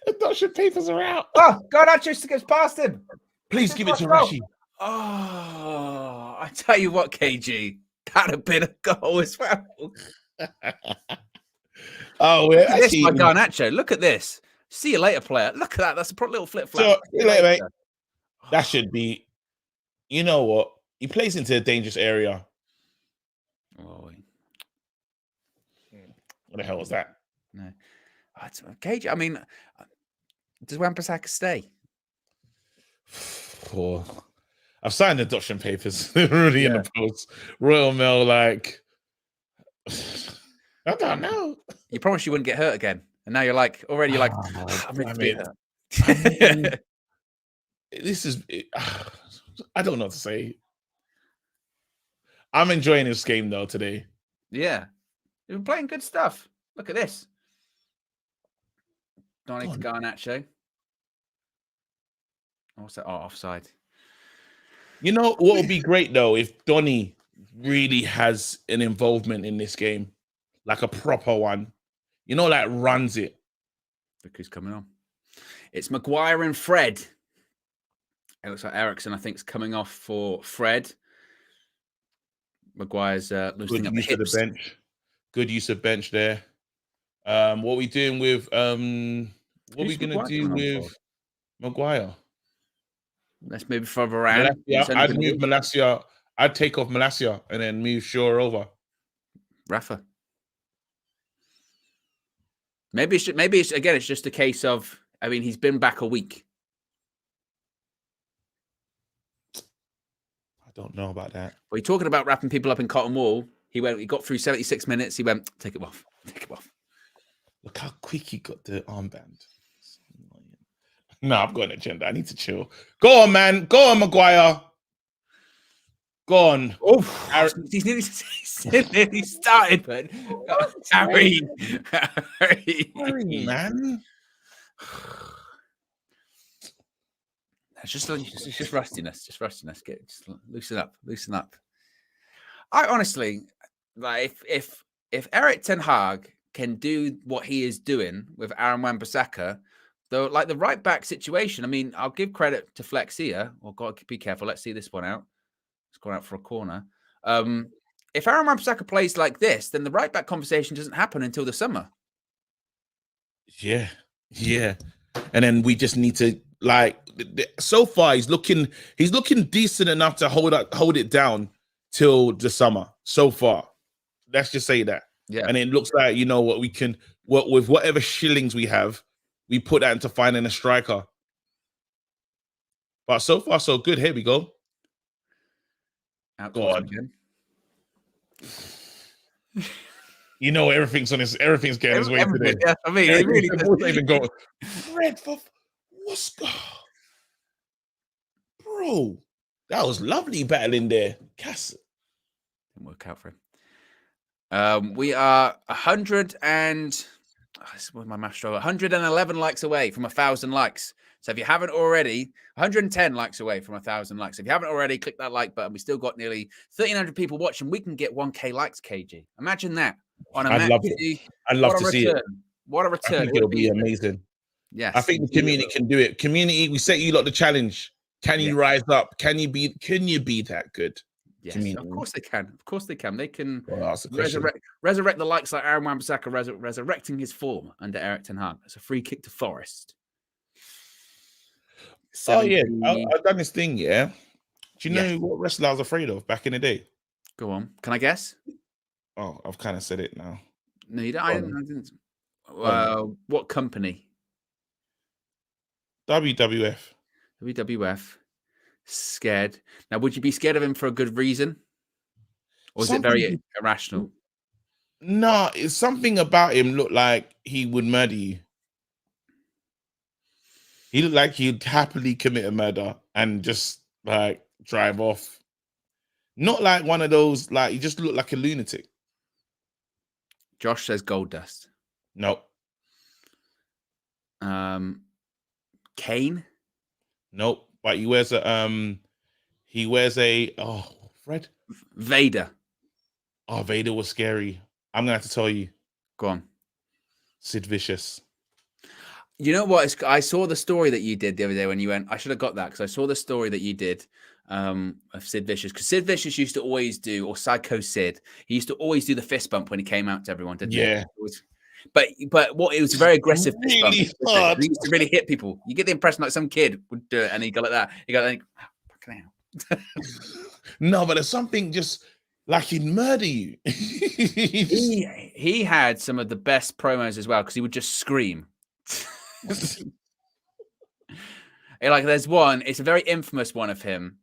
Speaker 1: The Dutch papers are out.
Speaker 2: Oh, God, that just gets past him.
Speaker 1: Please give it to Rashi.
Speaker 2: Oh, I tell you what, KG, that'd have been a goal as well.
Speaker 1: Look
Speaker 2: at this by Garnacho. Look at this. See you later, player. Look at that. That's a little flip flap.
Speaker 1: So, see you later, mate. That should be. You know what? He plays into a dangerous area.
Speaker 2: Oh,
Speaker 1: what the hell was that?
Speaker 2: No, KG. I mean, does Wan-Bissaka stay?
Speaker 1: I've signed the adoption papers. Really in the post. Royal Mail, I don't know.
Speaker 2: You promised you wouldn't get hurt again, and now you're like I'm ready to be hurt.
Speaker 1: This is. I don't know what to say. I'm enjoying this game though today.
Speaker 2: Yeah, you've been playing good stuff. Look at this. Donny to Garnacho. What's that? Oh, offside.
Speaker 1: You know what would be great though if Donny really has an involvement in this game, like a proper one. You know, like runs it.
Speaker 2: Look who's coming on. It's Maguire and Fred. It looks like Eriksen, I think, is coming off for Fred. Maguire's loosening up the hips.
Speaker 1: The bench. Good use of bench there. What are we doing with what are we going to do with Maguire?
Speaker 2: Let's move further around.
Speaker 1: I'd move Malacia. I'd take off Malacia and then move Shaw over.
Speaker 2: Rafa. Maybe it's again. It's just a case of. I mean, he's been back a week.
Speaker 1: I don't know about that.
Speaker 2: Well, you're talking about wrapping people up in cotton wool. He got through 76 minutes. He went, take it off.
Speaker 1: Look how quick he got the armband. No, I've got an agenda. I need to chill. Go on, man. Go on, Maguire. Go on.
Speaker 2: Oh, he's nearly started, but Harry,
Speaker 1: man.
Speaker 2: It's just rustiness. Just loosen up. I honestly, like, if Erik ten Hag can do what he is doing with Aaron Wan-Bissaka, though, like the right back situation. I mean, I'll give credit to Flex here. Well, God, be careful. Let's see this one out. It's gone out for a corner. If Aaron Wan-Bissaka plays like this, then the right back conversation doesn't happen until the summer.
Speaker 1: Yeah. And then we just need to, like, so far he's looking decent enough to hold it down till the summer. So far, let's just say that.
Speaker 2: Yeah.
Speaker 1: And it looks like, you know what, we can with whatever shillings we have, we put that into finding a striker. But so far, so good. Here we go.
Speaker 2: Out
Speaker 1: God.
Speaker 2: again.
Speaker 1: You know, everything's getting his way today.
Speaker 2: Yeah, I mean, it really
Speaker 1: does. Even go, Fred, what's bro? That was lovely battling there. Cass.
Speaker 2: Didn't work out for him. We are 100 and this was my math struggle. 111 likes away from 1,000 likes. So if you haven't already, 110 likes away from 1,000 likes. If you haven't already, click that like button. We still got nearly 1,300 people watching. We can get 1K likes, KG. Imagine that on a
Speaker 1: I'd love it. I'd love to see it.
Speaker 2: What a return!
Speaker 1: I think it'll be amazing.
Speaker 2: Yes,
Speaker 1: I think the community can do it. Community, we set you lot the challenge. Can you rise up? Can you be that good?
Speaker 2: Yes,
Speaker 1: community?
Speaker 2: Of course they can. Of course they can. They can
Speaker 1: resurrect
Speaker 2: the likes like Aaron Wan-Bissaka resurrecting his form under Eric Ten Hag. It's a free kick to Forest.
Speaker 1: 70... Oh yeah, I've done this thing. Yeah. Do you know what wrestler I was afraid of back in the day?
Speaker 2: Go on. Can I guess?
Speaker 1: Oh, I've kind of said it now.
Speaker 2: No, you don't. I didn't. What company?
Speaker 1: WWF.
Speaker 2: WWF. Scared. Now, would you be scared of him for a good reason? Or is it very irrational?
Speaker 1: No, it's something about him looked like he would murder you. He looked like he'd happily commit a murder and just like drive off. Not like one of those, like he just looked like a lunatic.
Speaker 2: Josh says Gold Dust.
Speaker 1: Nope.
Speaker 2: Kane?
Speaker 1: Nope. But he wears a Fred?
Speaker 2: Vader.
Speaker 1: Oh, Vader was scary. I'm gonna have to tell you.
Speaker 2: Go on.
Speaker 1: Sid Vicious.
Speaker 2: You know what? I saw the story that you did the other day when you went. I should have got that because I saw the story that you did of Sid Vicious. Because Sid Vicious used to always do, or Psycho Sid, he used to always do the fist bump when he came out to everyone, didn't he? But what it was a very aggressive fist bump. He used to really hit people. You get the impression like some kid would do it, and he go like that. He go like, fucking hell.
Speaker 1: No, but there's something just like he'd murder you.
Speaker 2: He had some of the best promos as well because he would just scream. Like there's one, it's a very infamous one of him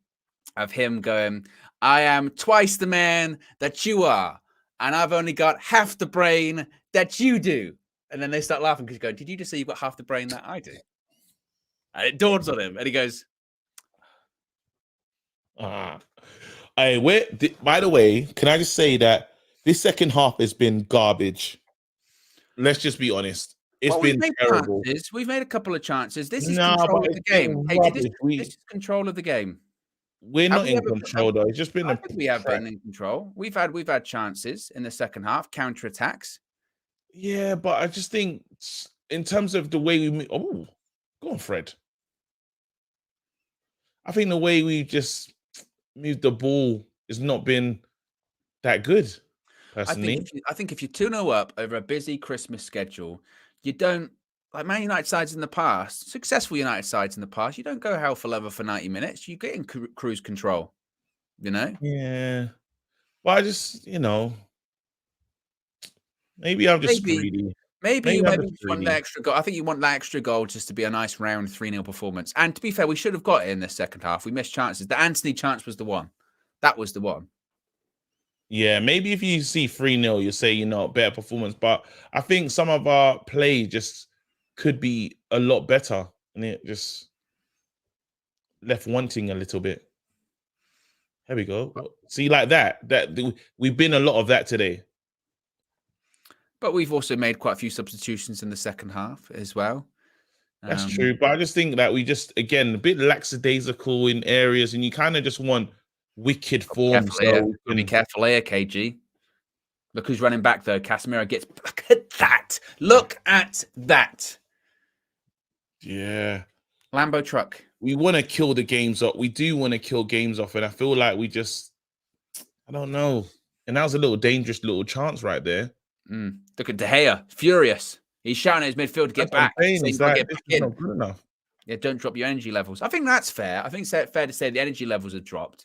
Speaker 2: going, I am twice the man that you are, and I've only got half the brain that you do. And then they start laughing because you go, did you just say you've got half the brain that I do? And it dawns on him, and he goes,
Speaker 1: By the way, can I just say that this second half has been garbage? Let's just be honest. It's been terrible.
Speaker 2: We've made a couple of chances. This is control of the game. Hey, this is control of the game.
Speaker 1: We're not in control, though. It's just been
Speaker 2: we have been in control. We've had chances in the second half, counterattacks.
Speaker 1: Yeah, but I just think in terms of the way we move, go on, Fred. I think the way we just moved the ball has not been that good, personally.
Speaker 2: I think if you 2-0 up over a busy Christmas schedule, you don't, like Man United sides in the past, successful United sides in the past, you don't go hell for leather for 90 minutes. You get in cruise control, you know?
Speaker 1: Yeah. Well, I just, maybe I'm just greedy.
Speaker 2: Maybe you want that extra goal. I think you want that extra goal just to be a nice round 3-0 performance. And to be fair, we should have got it in the second half. We missed chances. The Anthony chance was the one. That was the one.
Speaker 1: Yeah, maybe if you see 3-0, you say, better performance. But I think some of our play just could be a lot better. And it just left wanting a little bit. Here we go. See, like that we've been a lot of that today.
Speaker 2: But we've also made quite a few substitutions in the second half as well.
Speaker 1: That's true. But I just think that we just, again, a bit lackadaisical in areas, and you kind of just want wicked form.
Speaker 2: Be careful here, KG. Look who's running back, though. Casemiro gets... Look at that. Look at that.
Speaker 1: Yeah.
Speaker 2: Lambo truck.
Speaker 1: We want to kill the games off. We do want to kill games off, and I feel like we just... I don't know. And that was a little dangerous little chance right there.
Speaker 2: Look at De Gea, furious. He's shouting at his midfield to get back.
Speaker 1: Not good enough.
Speaker 2: Yeah, don't drop your energy levels. I think that's fair. I think it's fair to say the energy levels have dropped.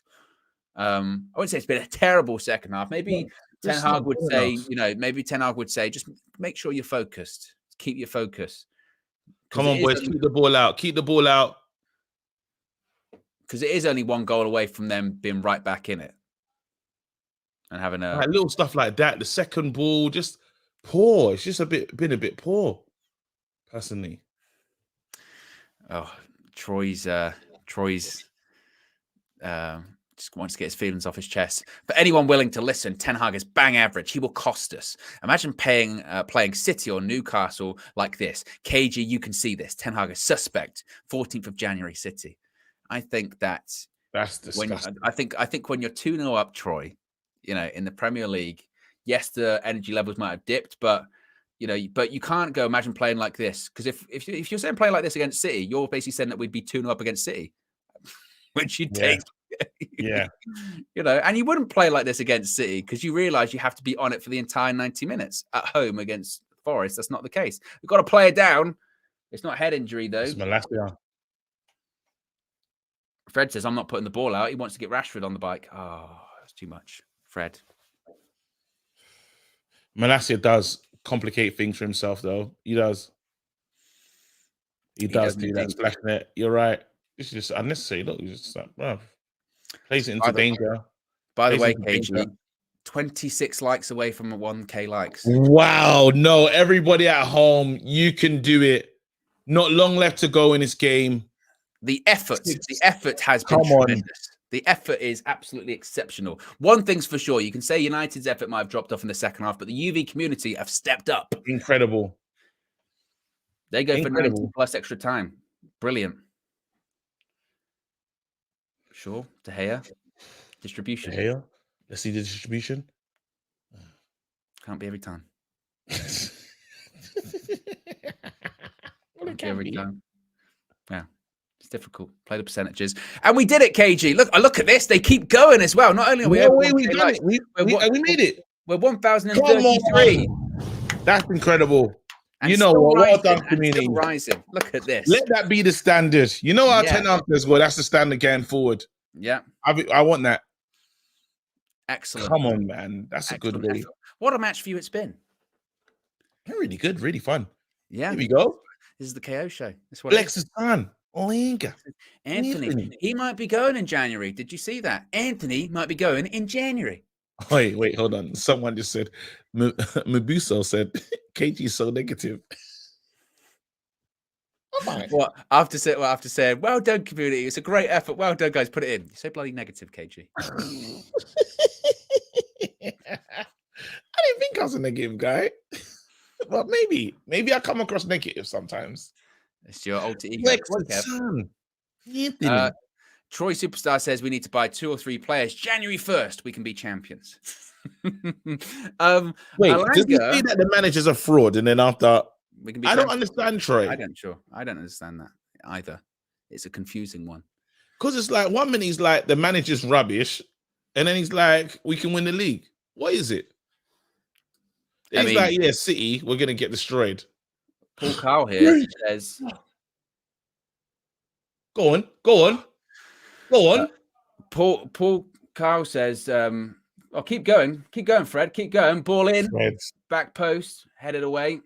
Speaker 2: I wouldn't say it's been a terrible second half. Maybe Ten Hag would say, just make sure you're focused. Keep your focus.
Speaker 1: Come on, boys, keep the ball out. Keep the ball out.
Speaker 2: Because it is only one goal away from them being right back in it. And having a
Speaker 1: like little stuff like that. The second ball, just poor. It's just been a bit poor, personally.
Speaker 2: Troy's just wants to get his feelings off his chest. For anyone willing to listen, Ten Hag is bang average. He will cost us. Imagine playing City or Newcastle like this. KG, you can see this. Ten Hag is suspect. 14th of January, City. I think that's
Speaker 1: disgusting.
Speaker 2: I think when you're 2-0 up, Troy, in the Premier League, yes, the energy levels might have dipped, but you can't go imagine playing like this, because if you're saying playing like this against City, you're basically saying that we'd be 2-0 up against City, which you'd take.
Speaker 1: Yeah.
Speaker 2: And you wouldn't play like this against City because you realise you have to be on it for the entire 90 minutes at home against Forest. That's not the case. We've got to play it down. It's not head injury, though.
Speaker 1: It's Malacia.
Speaker 2: Fred says, I'm not putting the ball out. He wants to get Rashford on the bike. Oh, that's too much. Fred.
Speaker 1: Malacia does complicate things for himself, though. He does. He does do that splashing it. You're right. It's just unnecessary. Look, he's just like, bro. Plays it into danger.
Speaker 2: By the way, KG, 26 likes away from 1K likes.
Speaker 1: Wow. No, everybody at home, you can do it. Not long left to go in this game.
Speaker 2: The effort has been tremendous. The effort is absolutely exceptional. One thing's for sure, you can say United's effort might have dropped off in the second half, but the UV community have stepped up.
Speaker 1: Incredible.
Speaker 2: They go for 90 plus extra time. Brilliant. Sure. De Gea. Distribution.
Speaker 1: De Gea. Let's see the distribution.
Speaker 2: Can't be every time.
Speaker 1: Can't
Speaker 2: be every time. Yeah. It's difficult. Play the percentages. And we did it, KG. Look at this. They keep going as well. Not only are we
Speaker 1: we made it.
Speaker 2: We're 1,033.
Speaker 1: That's incredible.
Speaker 2: And
Speaker 1: you know what? Well done, community.
Speaker 2: Rising. Look at this.
Speaker 1: Let that be the standard. You know our 10 as well. That's the standard going forward.
Speaker 2: Yeah.
Speaker 1: I want that.
Speaker 2: Excellent.
Speaker 1: Come on, man. That's a good way.
Speaker 2: What a match for you it's been.
Speaker 1: Really good. Really fun.
Speaker 2: Yeah.
Speaker 1: Here we go.
Speaker 2: This is the KO show. That's what
Speaker 1: Flex's son.
Speaker 2: Anthony. He might be going in January. Did you see that? Anthony might be going in January.
Speaker 1: Wait, hold on. Someone just said, Mabuso said, KG is so negative.
Speaker 2: What? After saying, well done, community. It's a great effort. Well done, guys. Put it in. You're so bloody negative, KG.
Speaker 1: I didn't think I was a negative guy. Well, maybe I come across negative sometimes.
Speaker 2: It's your alter ego. Troy Superstar says we need to buy 2 or 3 players. January 1st, we can be champions.
Speaker 1: Wait, does he say that the manager's a fraud and then after
Speaker 2: we can be
Speaker 1: don't understand, Troy.
Speaker 2: I don't understand that either. It's a confusing one.
Speaker 1: Because it's like 1 minute he's like the manager's rubbish, and then he's like, we can win the league. What is it? He's like, yeah, City, we're gonna get destroyed.
Speaker 2: Paul Carl here says,
Speaker 1: Go on.
Speaker 2: Paul Carl says, keep going, Fred, keep going. Ball in, back post, headed away.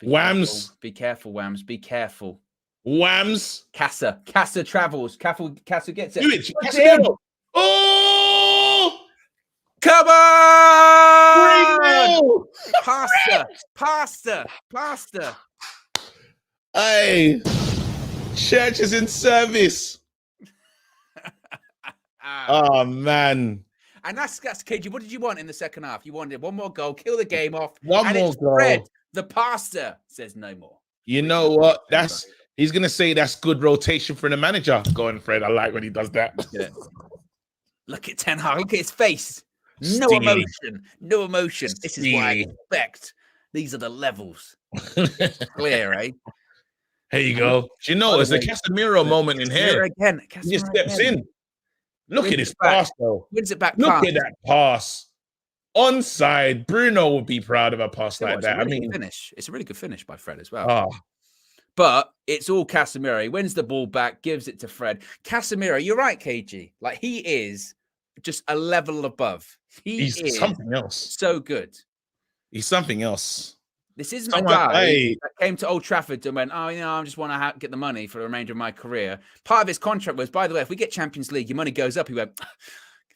Speaker 1: Whams.
Speaker 2: Be careful, Whams. Be careful.
Speaker 1: Whams.
Speaker 2: Casa travels. Casa gets it.
Speaker 1: Do it. Oh!
Speaker 2: Come on! Pasta.
Speaker 1: Hey, church is in service. Oh, man.
Speaker 2: And that's KG. What did you want in the second half? You wanted one more goal, kill the game off.
Speaker 1: One more goal.
Speaker 2: The pasta says no more.
Speaker 1: You know what? He's gonna say that's good rotation for the manager. Go on, Fred. I like when he does that.
Speaker 2: Look at Ten Hag. Look at his face. No emotion. This is what I expect. These are the levels. Clear, eh?
Speaker 1: Here you go. Do you know it's a Casemiro moment in here?
Speaker 2: Again.
Speaker 1: He just steps in. Look at his pass, though.
Speaker 2: Wins it back.
Speaker 1: Look at that pass. Onside. Bruno would be proud of a pass like that.
Speaker 2: It's a really good finish by Fred as well. But it's all Casemiro. He wins the ball back, gives it to Fred. Casemiro, you're right, KG. Like, he is just a level above. He's
Speaker 1: something else.
Speaker 2: So good.
Speaker 1: He's something else.
Speaker 2: This isn't a guy that came to Old Trafford and went, I just want to get the money for the remainder of my career. Part of his contract was, by the way, if we get Champions League, your money goes up. He went,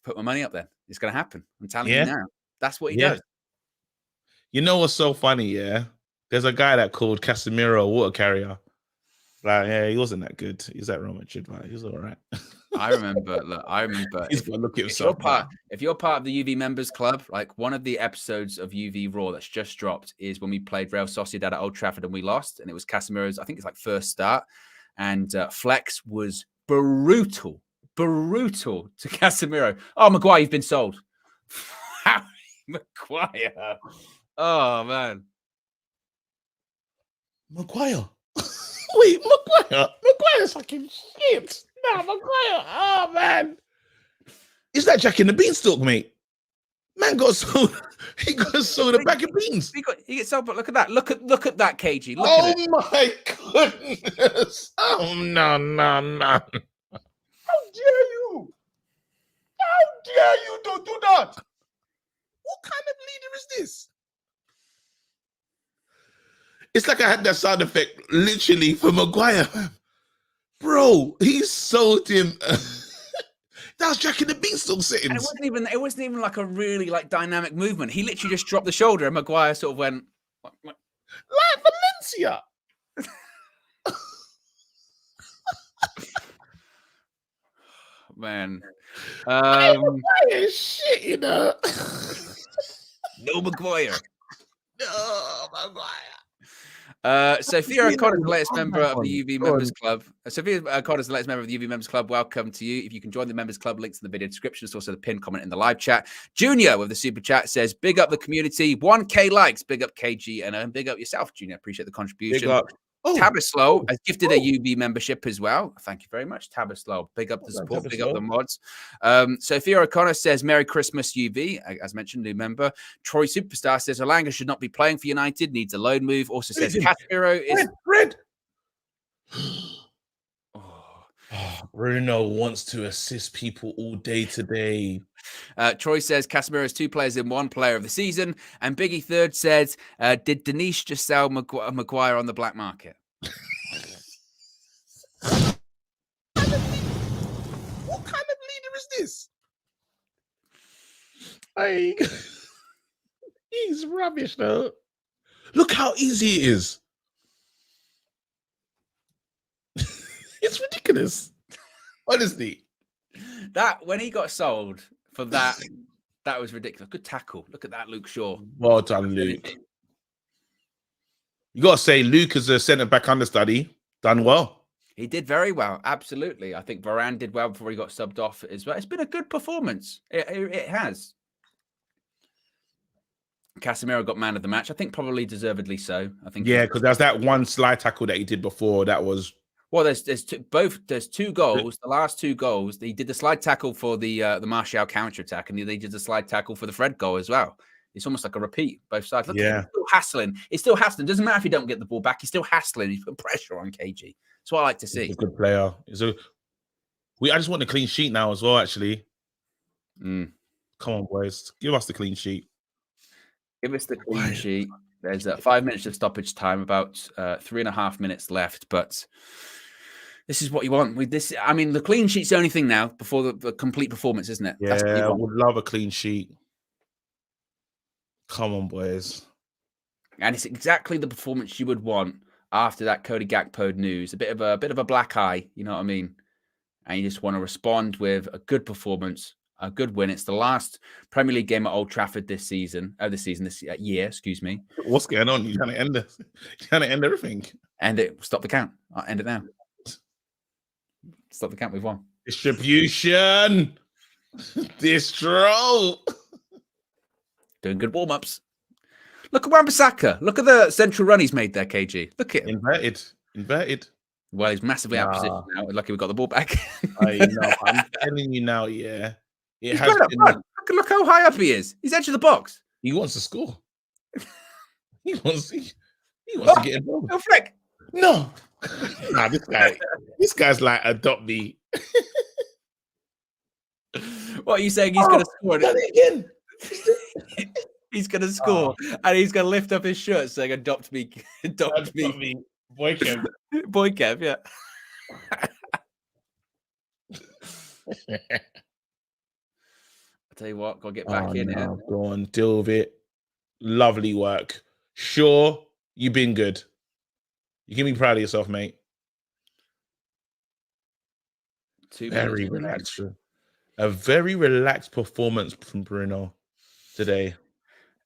Speaker 2: Put my money up then. It's going to happen. I'm telling
Speaker 1: Yeah.
Speaker 2: you now. That's what he
Speaker 1: Yeah.
Speaker 2: does.
Speaker 1: You know what's so funny? Yeah, there's a guy that called Casemiro a water carrier. Like, yeah, he wasn't that good. He's that Real Madrid, man. He was all right.
Speaker 2: I remember. Look, I remember.
Speaker 1: He's got to look at
Speaker 2: If you're
Speaker 1: himself.
Speaker 2: part of the UV members club, like one of the episodes of UV Raw that's just dropped is when we played Real Sociedad at Old Trafford and we lost, and it was Casemiro's, I think it's like first start, and Flex was brutal to Casemiro. Oh, Maguire, you've been sold. Maguire. Oh man,
Speaker 1: Maguire. Wait, Maguire. Maguire's fucking shit. Nah, Maguire. Oh man, is that Jack in the Beanstalk, mate? Man got sold. He got sold a bag of beans.
Speaker 2: He gets sold, but look at that. Look at that, KG. Look
Speaker 1: Oh
Speaker 2: at it.
Speaker 1: my goodness. Oh no. How dare you? How dare you don't do that? What kind of leader is this? It's like I had that sound effect literally for Maguire. Bro, he sold him. That was Jack in the Beanstalk settings.
Speaker 2: And it wasn't even like a really like dynamic movement. He literally just dropped the shoulder and Maguire sort of went
Speaker 1: Like Valencia.
Speaker 2: man.
Speaker 1: Maguire is shit, you know.
Speaker 2: No Maguire.
Speaker 1: No, Maguire.
Speaker 2: Sophia O'Connor is the latest member of the UV Members Club. Sophia O'Connor is the latest member of the UV Members Club. Welcome to you. If you can join the Members Club, links in the video description. It's also the pinned comment in the live chat. Junior with the super chat says, big up the community. 1K likes. Big up KG and big up yourself, Junior. Appreciate the contribution.
Speaker 1: Big up.
Speaker 2: Tabaslow has gifted a UV membership as well. Thank you very much, Tabaslow. Big up the support, big up the mods. Sophia O'Connor says, Merry Christmas, UV. As mentioned, new member. Troy Superstar says, Alanga should not be playing for United, needs a loan move. Also says, Casemiro is...
Speaker 1: Red. Bruno wants to assist people all day today.
Speaker 2: Troy says Casemiro is 2 players in 1 player of the season. And Biggie Third says, did Denise just sell Maguire on the black market?
Speaker 1: What kind of leader is this? He's rubbish, though. Look how easy it is. It's ridiculous. Honestly.
Speaker 2: That when he got sold for that, that was ridiculous. Good tackle. Look at that, Luke Shaw.
Speaker 1: Well done, Luke. You got to say, Luke as a centre-back understudy, done well.
Speaker 2: He did very well. Absolutely. I think Varane did well before he got subbed off as well. It's been a good performance. It has. Casemiro got man of the match. I think probably deservedly so. I think.
Speaker 1: Yeah, because there's that one slide tackle that he did before that was...
Speaker 2: Well, there's 2 goals. The last 2 goals, he did the slide tackle for the Martial counter attack, and they did the slide tackle for the Fred goal as well. It's almost like a repeat, both sides. Look,
Speaker 1: yeah,
Speaker 2: he's still hassling. It's still hassling. Doesn't matter if you don't get the ball back. He's still hassling. He's putting pressure on KG. That's what I like to see.
Speaker 1: He's a good player. I just want a clean sheet now as well. Actually, come on, boys, give us the clean sheet.
Speaker 2: Give us the clean sheet. There's 5 minutes of stoppage time, about 3.5 minutes left, but. This is what you want with this. I mean, the clean sheet's the only thing now before the complete performance, isn't it?
Speaker 1: Yeah, I would love a clean sheet. Come on, boys.
Speaker 2: And it's exactly the performance you would want after that Cody Gakpo news. A bit of a black eye, you know what I mean? And you just want to respond with a good performance, a good win. It's the last Premier League game at Old Trafford this year, excuse me.
Speaker 1: What's going on? You're trying to end this? You're trying to end everything?
Speaker 2: End it. Stop the count. I'll end it now. Stop the count. We've won.
Speaker 1: Distribution. Distro.
Speaker 2: Doing good warm-ups. Look at Wan-Bissaka. Look at the central run he's made there, KG. Look at him.
Speaker 1: Inverted.
Speaker 2: Well, he's massively out of position now. Lucky we got the ball back.
Speaker 1: I know. I'm telling you now, yeah.
Speaker 2: He's has been... Look how high up he is. He's edge of the box.
Speaker 1: He wants to score. He wants to get involved.
Speaker 2: No flick.
Speaker 1: No. Nah, this guy's like, adopt me.
Speaker 2: What are you saying? He's going to score
Speaker 1: it again.
Speaker 2: He's going to score and he's going to lift up his shirt saying, adopt me. Adopt me.
Speaker 1: Boy Kev.
Speaker 2: Boy Kev, yeah. Tell you what, gotta get back in here.
Speaker 1: Go on, deal with it. Lovely work. Sure, you've been good. You can be proud of yourself, mate.
Speaker 2: 2
Speaker 1: Very
Speaker 2: minutes.
Speaker 1: relaxed. A very relaxed performance from Bruno today.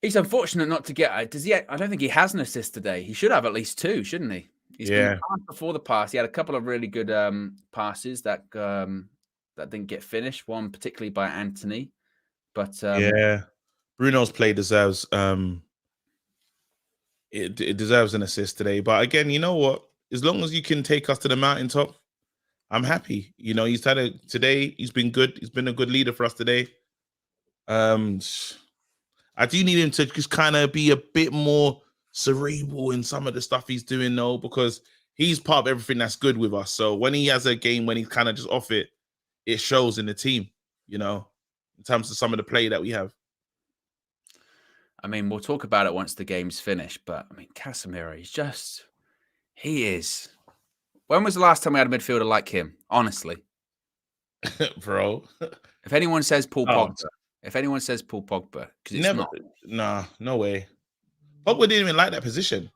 Speaker 2: He's unfortunate not to get. Does he? I don't think he has an assist today. He should have at least 2, shouldn't he? He's been passed before the pass. He had a couple of really good passes that didn't get finished. One particularly by Anthony, but
Speaker 1: Bruno's play deserves it deserves an assist today. But again, you know what? As long as you can take us to the mountaintop, I'm happy. You know, today. He's been good. He's been a good leader for us today. I do need him to just kind of be a bit more cerebral in some of the stuff he's doing, though, because he's part of everything that's good with us. So when he has a game when he's kind of just off it, it shows in the team, you know, in terms of some of the play that we have.
Speaker 2: I mean, we'll talk about it once the game's finished, but I mean, Casemiro, he is. When was the last time we had a midfielder like him? Honestly.
Speaker 1: Bro.
Speaker 2: If anyone says Paul Pogba, because it's
Speaker 1: never. Nah, no way. Pogba didn't even like that position.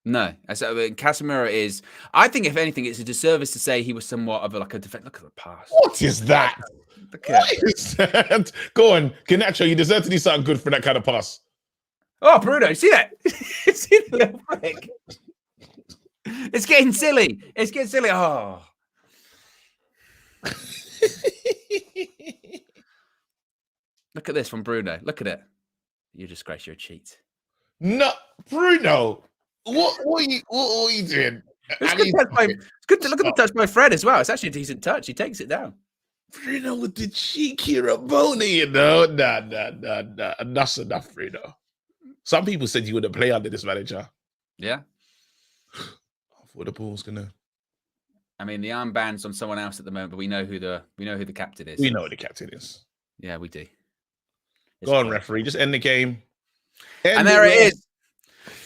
Speaker 2: No, Casemiro is. I think, if anything, it's a disservice to say he was somewhat of a defense. Look at the pass.
Speaker 1: What is that? What is that? Go on, Garnacho. You deserve to do something good for that kind of pass.
Speaker 2: Oh, Bruno, see that? See the little flick? It's getting silly. Oh. Look at this from Bruno. Look at it. You disgrace, you're a cheat.
Speaker 1: No, Bruno. What are you doing?
Speaker 2: It's good to look at the touch by Fred as well. It's actually a decent touch. He takes it down.
Speaker 1: Bruno with the cheeky Rabona, you know. Nah. Enough's enough, Bruno. Some people said you wouldn't play under this manager.
Speaker 2: Yeah.
Speaker 1: I thought the ball's gonna.
Speaker 2: I mean, the armband's on someone else at the moment, but we know who the captain is.
Speaker 1: We know who the captain is.
Speaker 2: Yeah, we do.
Speaker 1: Go on, referee. Just end the game.
Speaker 2: And there it is.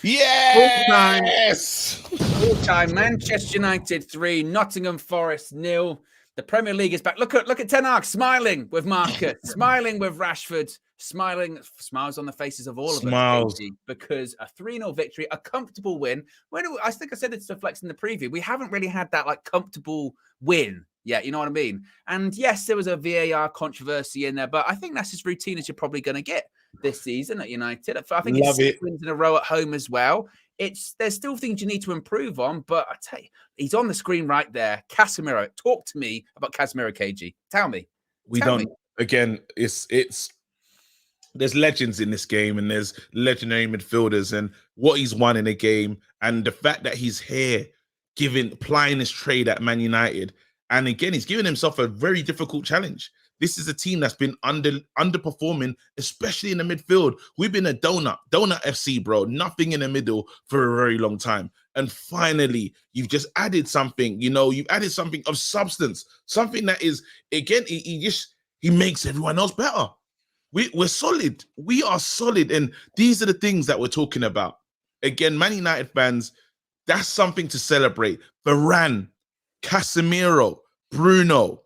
Speaker 1: Yes!
Speaker 2: Full time. Manchester United 3, Nottingham Forest 0. The Premier League is back. Look at Ten Hag smiling with Marcus, smiling with Rashford, smiles on the faces of all of us, because a 3-0 victory, a comfortable win. I think I said it to Flex in the preview. We haven't really had that comfortable win yet, you know what I mean? And yes, there was a VAR controversy in there, but I think that's as routine as you're probably going to get this season at United. I think it's 6 wins in a row at home as well. There's still things you need to improve on, but I tell you, he's on the screen right there. Casemiro, talk to me about Casemiro, KG. Tell me.
Speaker 1: Again, there's legends in this game, and there's legendary midfielders, and what he's won in a game, and the fact that he's here applying his trade at Man United. And again, he's given himself a very difficult challenge. This is a team that's been underperforming, especially in the midfield. We've been a donut FC, bro. Nothing in the middle for a very long time. And finally, you've just added something, you've added something of substance, something that is, again, he makes everyone else better. We're solid. We are solid. And these are the things that we're talking about. Again, Man United fans, that's something to celebrate. Varane, Casemiro, Bruno,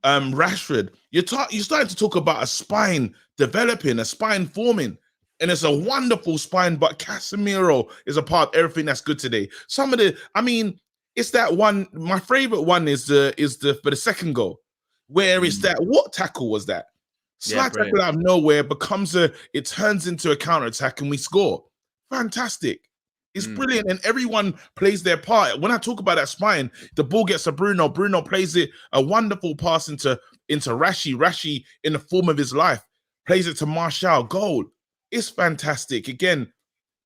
Speaker 1: Rashford. You're starting to talk about a spine developing, a spine forming, and it's a wonderful spine. But Casemiro is a part of everything that's good today. It's that one. My favorite one is for the second goal, where it's that. What tackle was that? Slight tackle out of nowhere it turns into a counter attack, and we score. Fantastic. It's brilliant, and everyone plays their part. When I talk about that spine, the ball gets to Bruno. Bruno plays it, a wonderful pass into Rashi. Rashi, in the form of his life, plays it to Martial. Goal. It's fantastic. Again,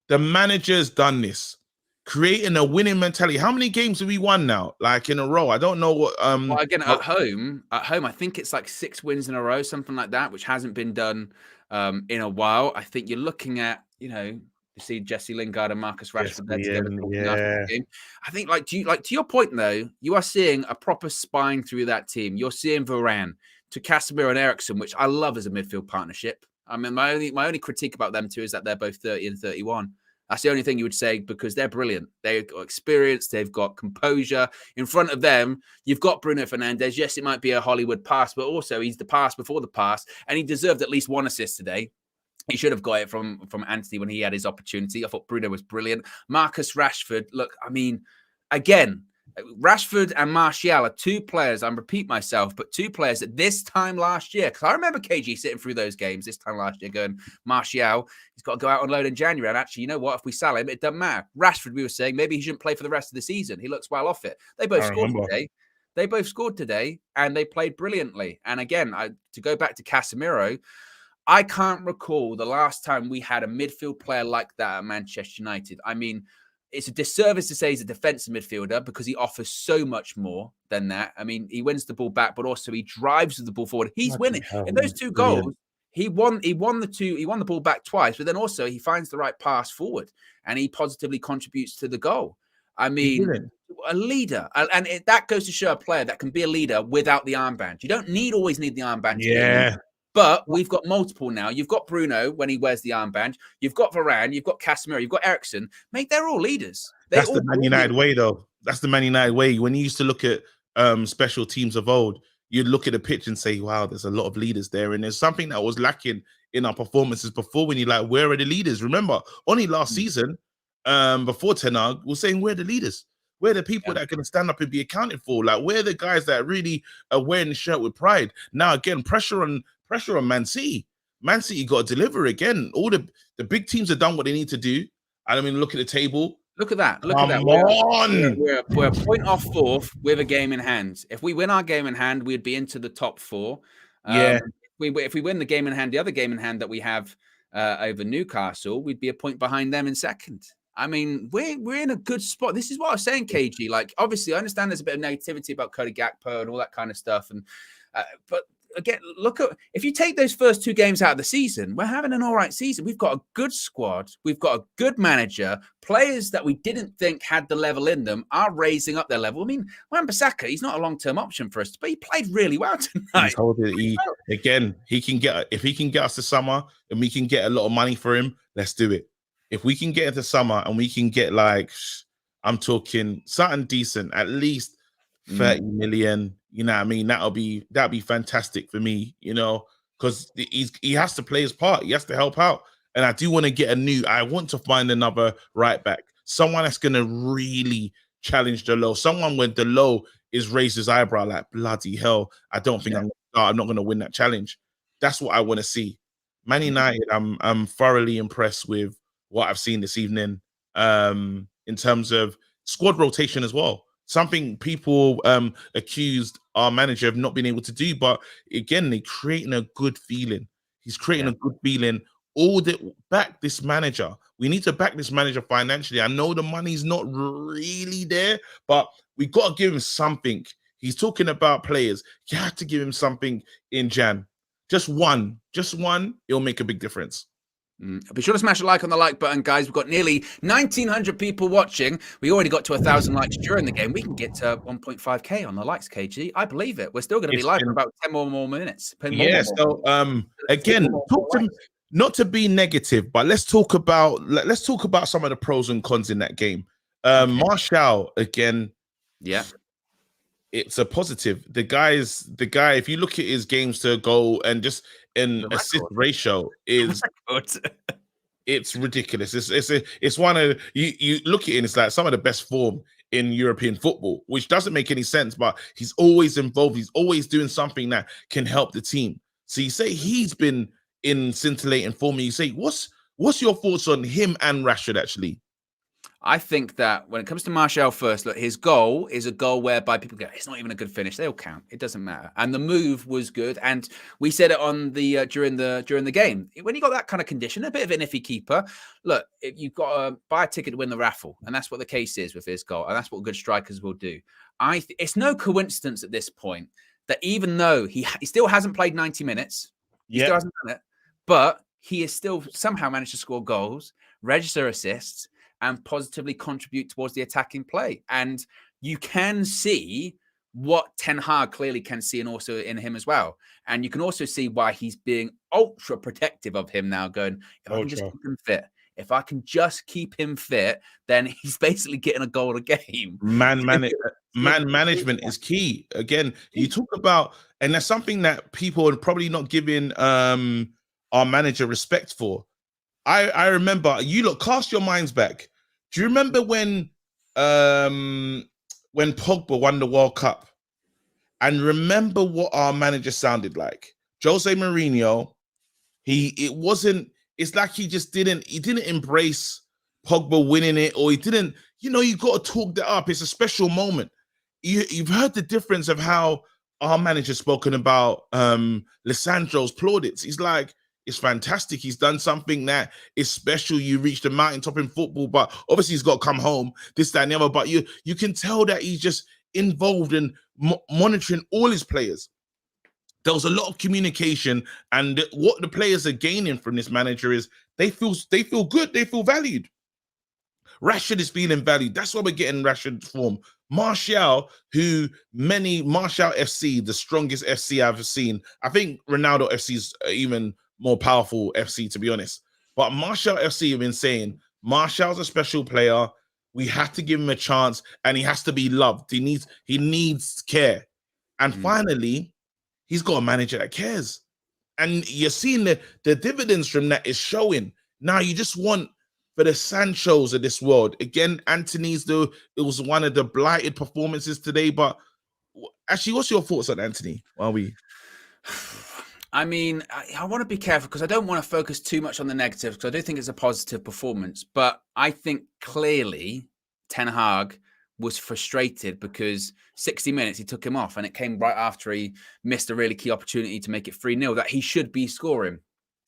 Speaker 1: the manager's done this, creating a winning mentality. How many games have we won now? In a row? I don't know what.
Speaker 2: Well, again, at home, I think it's 6 wins in a row, something like that, which hasn't been done in a while. I think you're looking at, you see Jesse Lingard and Marcus Rashford there together. After the game. I think, to your point though, you are seeing a proper spine through that team. You're seeing Varane to Casemiro and Eriksen, which I love as a midfield partnership. I mean, my only critique about them two is that they're both 30 and 31. That's the only thing you would say, because they're brilliant. They've got experience. They've got composure. In front of them, you've got Bruno Fernandes. Yes, it might be a Hollywood pass, but also he's the pass before the pass, and he deserved at least one assist today. He should have got it from Anthony when he had his opportunity. I thought Bruno was brilliant. Marcus Rashford, look, I mean, again, Rashford and Martial are two players, I repeat myself, but two players at this time last year, because I remember KG sitting through those games this time last year going, Martial, he's got to go out on loan in January. And actually, you know what? If we sell him, it doesn't matter. Rashford, we were saying, maybe he shouldn't play for the rest of the season. He looks well off it. They both scored today. They both scored today, and they played brilliantly. And again, to go back to Casemiro, I can't recall the last time we had a midfield player like that at Manchester United. I mean, it's a disservice to say he's a defensive midfielder because he offers so much more than that. I mean, he wins the ball back, but also he drives the ball forward. He's winning. In those two goals, he won the ball back twice, but then also he finds the right pass forward and he positively contributes to the goal. I mean, a leader. And that goes to show a player that can be a leader without the armband. You don't always need the armband to be a leader. But we've got multiple now. You've got Bruno when he wears the armband. You've got Varane. You've got Casemiro. You've got Eriksen. Mate, they're all leaders.
Speaker 1: That's the Man United way, though. That's the Man United way. When you used to look at special teams of old, you'd look at the pitch and say, wow, there's a lot of leaders there. And there's something that was lacking in our performances before when you're like, where are the leaders? Remember, only last season, before Ten Hag, we're saying, where are the leaders? Where are the people that are going to stand up and be accounted for? Like, where are the guys that really are wearing the shirt with pride? Now, again, pressure on Man City. Man City got to deliver again. All the big teams have done what they need to do. I mean, look at the table.
Speaker 2: Look at that.
Speaker 1: Come on.
Speaker 2: We're a point off fourth with a game in hand. If we win our game in hand, we'd be into the top four. If we win the game in hand, the other game in hand that we have over Newcastle, we'd be a point behind them in second. I mean, we're in a good spot. This is what I was saying, KG. Like, obviously, I understand there's a bit of negativity about Cody Gakpo and all that kind of stuff. And but again, look at, if you take those first two games out of the season, we're having an all right season. We've got a good squad. We've got a good manager. Players that we didn't think had the level in them are raising up their level. I mean, Wan-Bissaka, he's not a long-term option for us, but he played really well tonight.
Speaker 1: If he can get us to summer and we can get a lot of money for him, let's do it. If we can get into summer and we can get, like, I'm talking something decent, at least 30 million, you know what I mean? That'd be fantastic for me, you know, because he has to play his part. He has to help out. And I do want to get I want to find another right back, someone that's going to really challenge Delo, someone when Delo is raised his eyebrow like, bloody hell, I don't think I'm not going to win that challenge. That's what I want to see. Man United, I'm thoroughly impressed with what I've seen this evening in terms of squad rotation as well. Something people accused our manager of not being able to do, but again, they're creating a good feeling. He's creating a good feeling. Back this manager. We need to back this manager financially. I know the money's not really there, but we got to give him something. He's talking about players. You have to give him something in Jan. Just one. It'll make a big difference.
Speaker 2: Be sure to smash a like on the like button, guys. We've got nearly 1,900 people watching. We already got to 1,000 likes during the game. We can get to 1.5k on the likes, KG. I believe it. We're still going to be live for about 10 more minutes.
Speaker 1: So again, not to be negative, but let's talk about some of the pros and cons in that game. Martial, again, it's a positive. The guy, if you look at his games to goal and just an assist ratio is it's ridiculous. It's one of you look at it and it's like some of the best form in European football, which doesn't make any sense, but he's always involved. He's always doing something that can help the team. So you say he's been in scintillating form. You say, what's your thoughts on him and Rashford actually?
Speaker 2: I think that when it comes to Martial first, look, his goal is a goal whereby people go, it's not even a good finish. They all count. It doesn't matter. And the move was good. And we said it on the during the game. When you got that kind of condition, a bit of an iffy keeper, look, you've got to buy a ticket to win the raffle. And that's what the case is with his goal. And that's what good strikers will do. It's no coincidence at this point that even though he still hasn't played 90 minutes, he still hasn't done it, but he has still somehow managed to score goals, register assists, and positively contribute towards the attacking play. And you can see what Ten Hag clearly can see and also in him as well. And you can also see why he's being ultra protective of him now, going, if I can just keep him fit, if I can just keep him fit, then he's basically getting a goal a game.
Speaker 1: Man management is key. Again, you talk about, and that's something that people are probably not giving our manager respect for. I remember, you look, cast your minds back. Do you remember when Pogba won the World Cup? And remember what our manager sounded like. Jose Mourinho, it's like he didn't embrace Pogba winning it, or he didn't, you got to talk that up. It's a special moment. You've heard the difference of how our manager's spoken about Lissandro's plaudits. He's like, it's fantastic. He's done something that is special. You reached the mountaintop in football, but obviously he's got to come home, this, that, and the other. But you can tell that he's just involved in monitoring all his players. There was a lot of communication, and what the players are gaining from this manager is they feel good, they feel valued. Rashford is feeling valued. That's why we're getting Rashford's form. Martial FC, the strongest FC I've seen. I think Ronaldo FC is even more powerful FC, to be honest. But Martial FC have been saying Martial's a special player. We have to give him a chance, and he has to be loved. He needs care. And finally, he's got a manager that cares. And you're seeing the dividends from that is showing. Now you just want for the Sanchos of this world. Again, Anthony's, though, it was one of the blighted performances today. But actually, what's your thoughts on Anthony?
Speaker 2: I mean, I want to be careful because I don't want to focus too much on the negatives, because I do think it's a positive performance. But I think clearly Ten Hag was frustrated because 60 minutes he took him off, and it came right after he missed a really key opportunity to make it 3-0 that he should be scoring.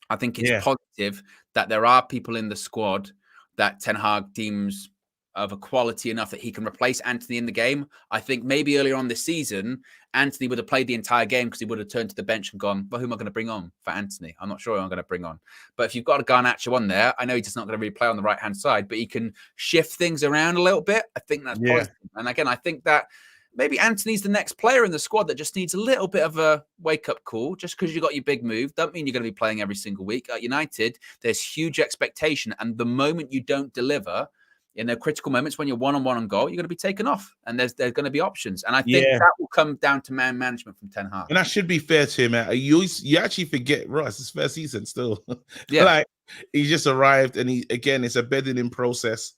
Speaker 2: I think it's positive that there are people in the squad that Ten Hag deems of a quality enough that he can replace Anthony in the game. I think maybe earlier on this season, Anthony would have played the entire game because he would have turned to the bench and gone, well, who am I going to bring on for Anthony? I'm not sure who I'm going to bring on. But if you've got a Garnacho on there, I know he's just not going to really play on the right-hand side, but he can shift things around a little bit. I think that's positive. And again, I think that maybe Anthony's the next player in the squad that just needs a little bit of a wake-up call. Just because you got your big move, don't mean you're going to be playing every single week. At United, there's huge expectation. And the moment you don't deliver, in the critical moments when you're one-on-one on goal, you're going to be taken off, and there's going to be options. And I think that will come down to man management from Ten Hag.
Speaker 1: And that should be fair to him, man. You actually forget, Ross, it's first season still. Like, he just arrived, and it's a bedding in process.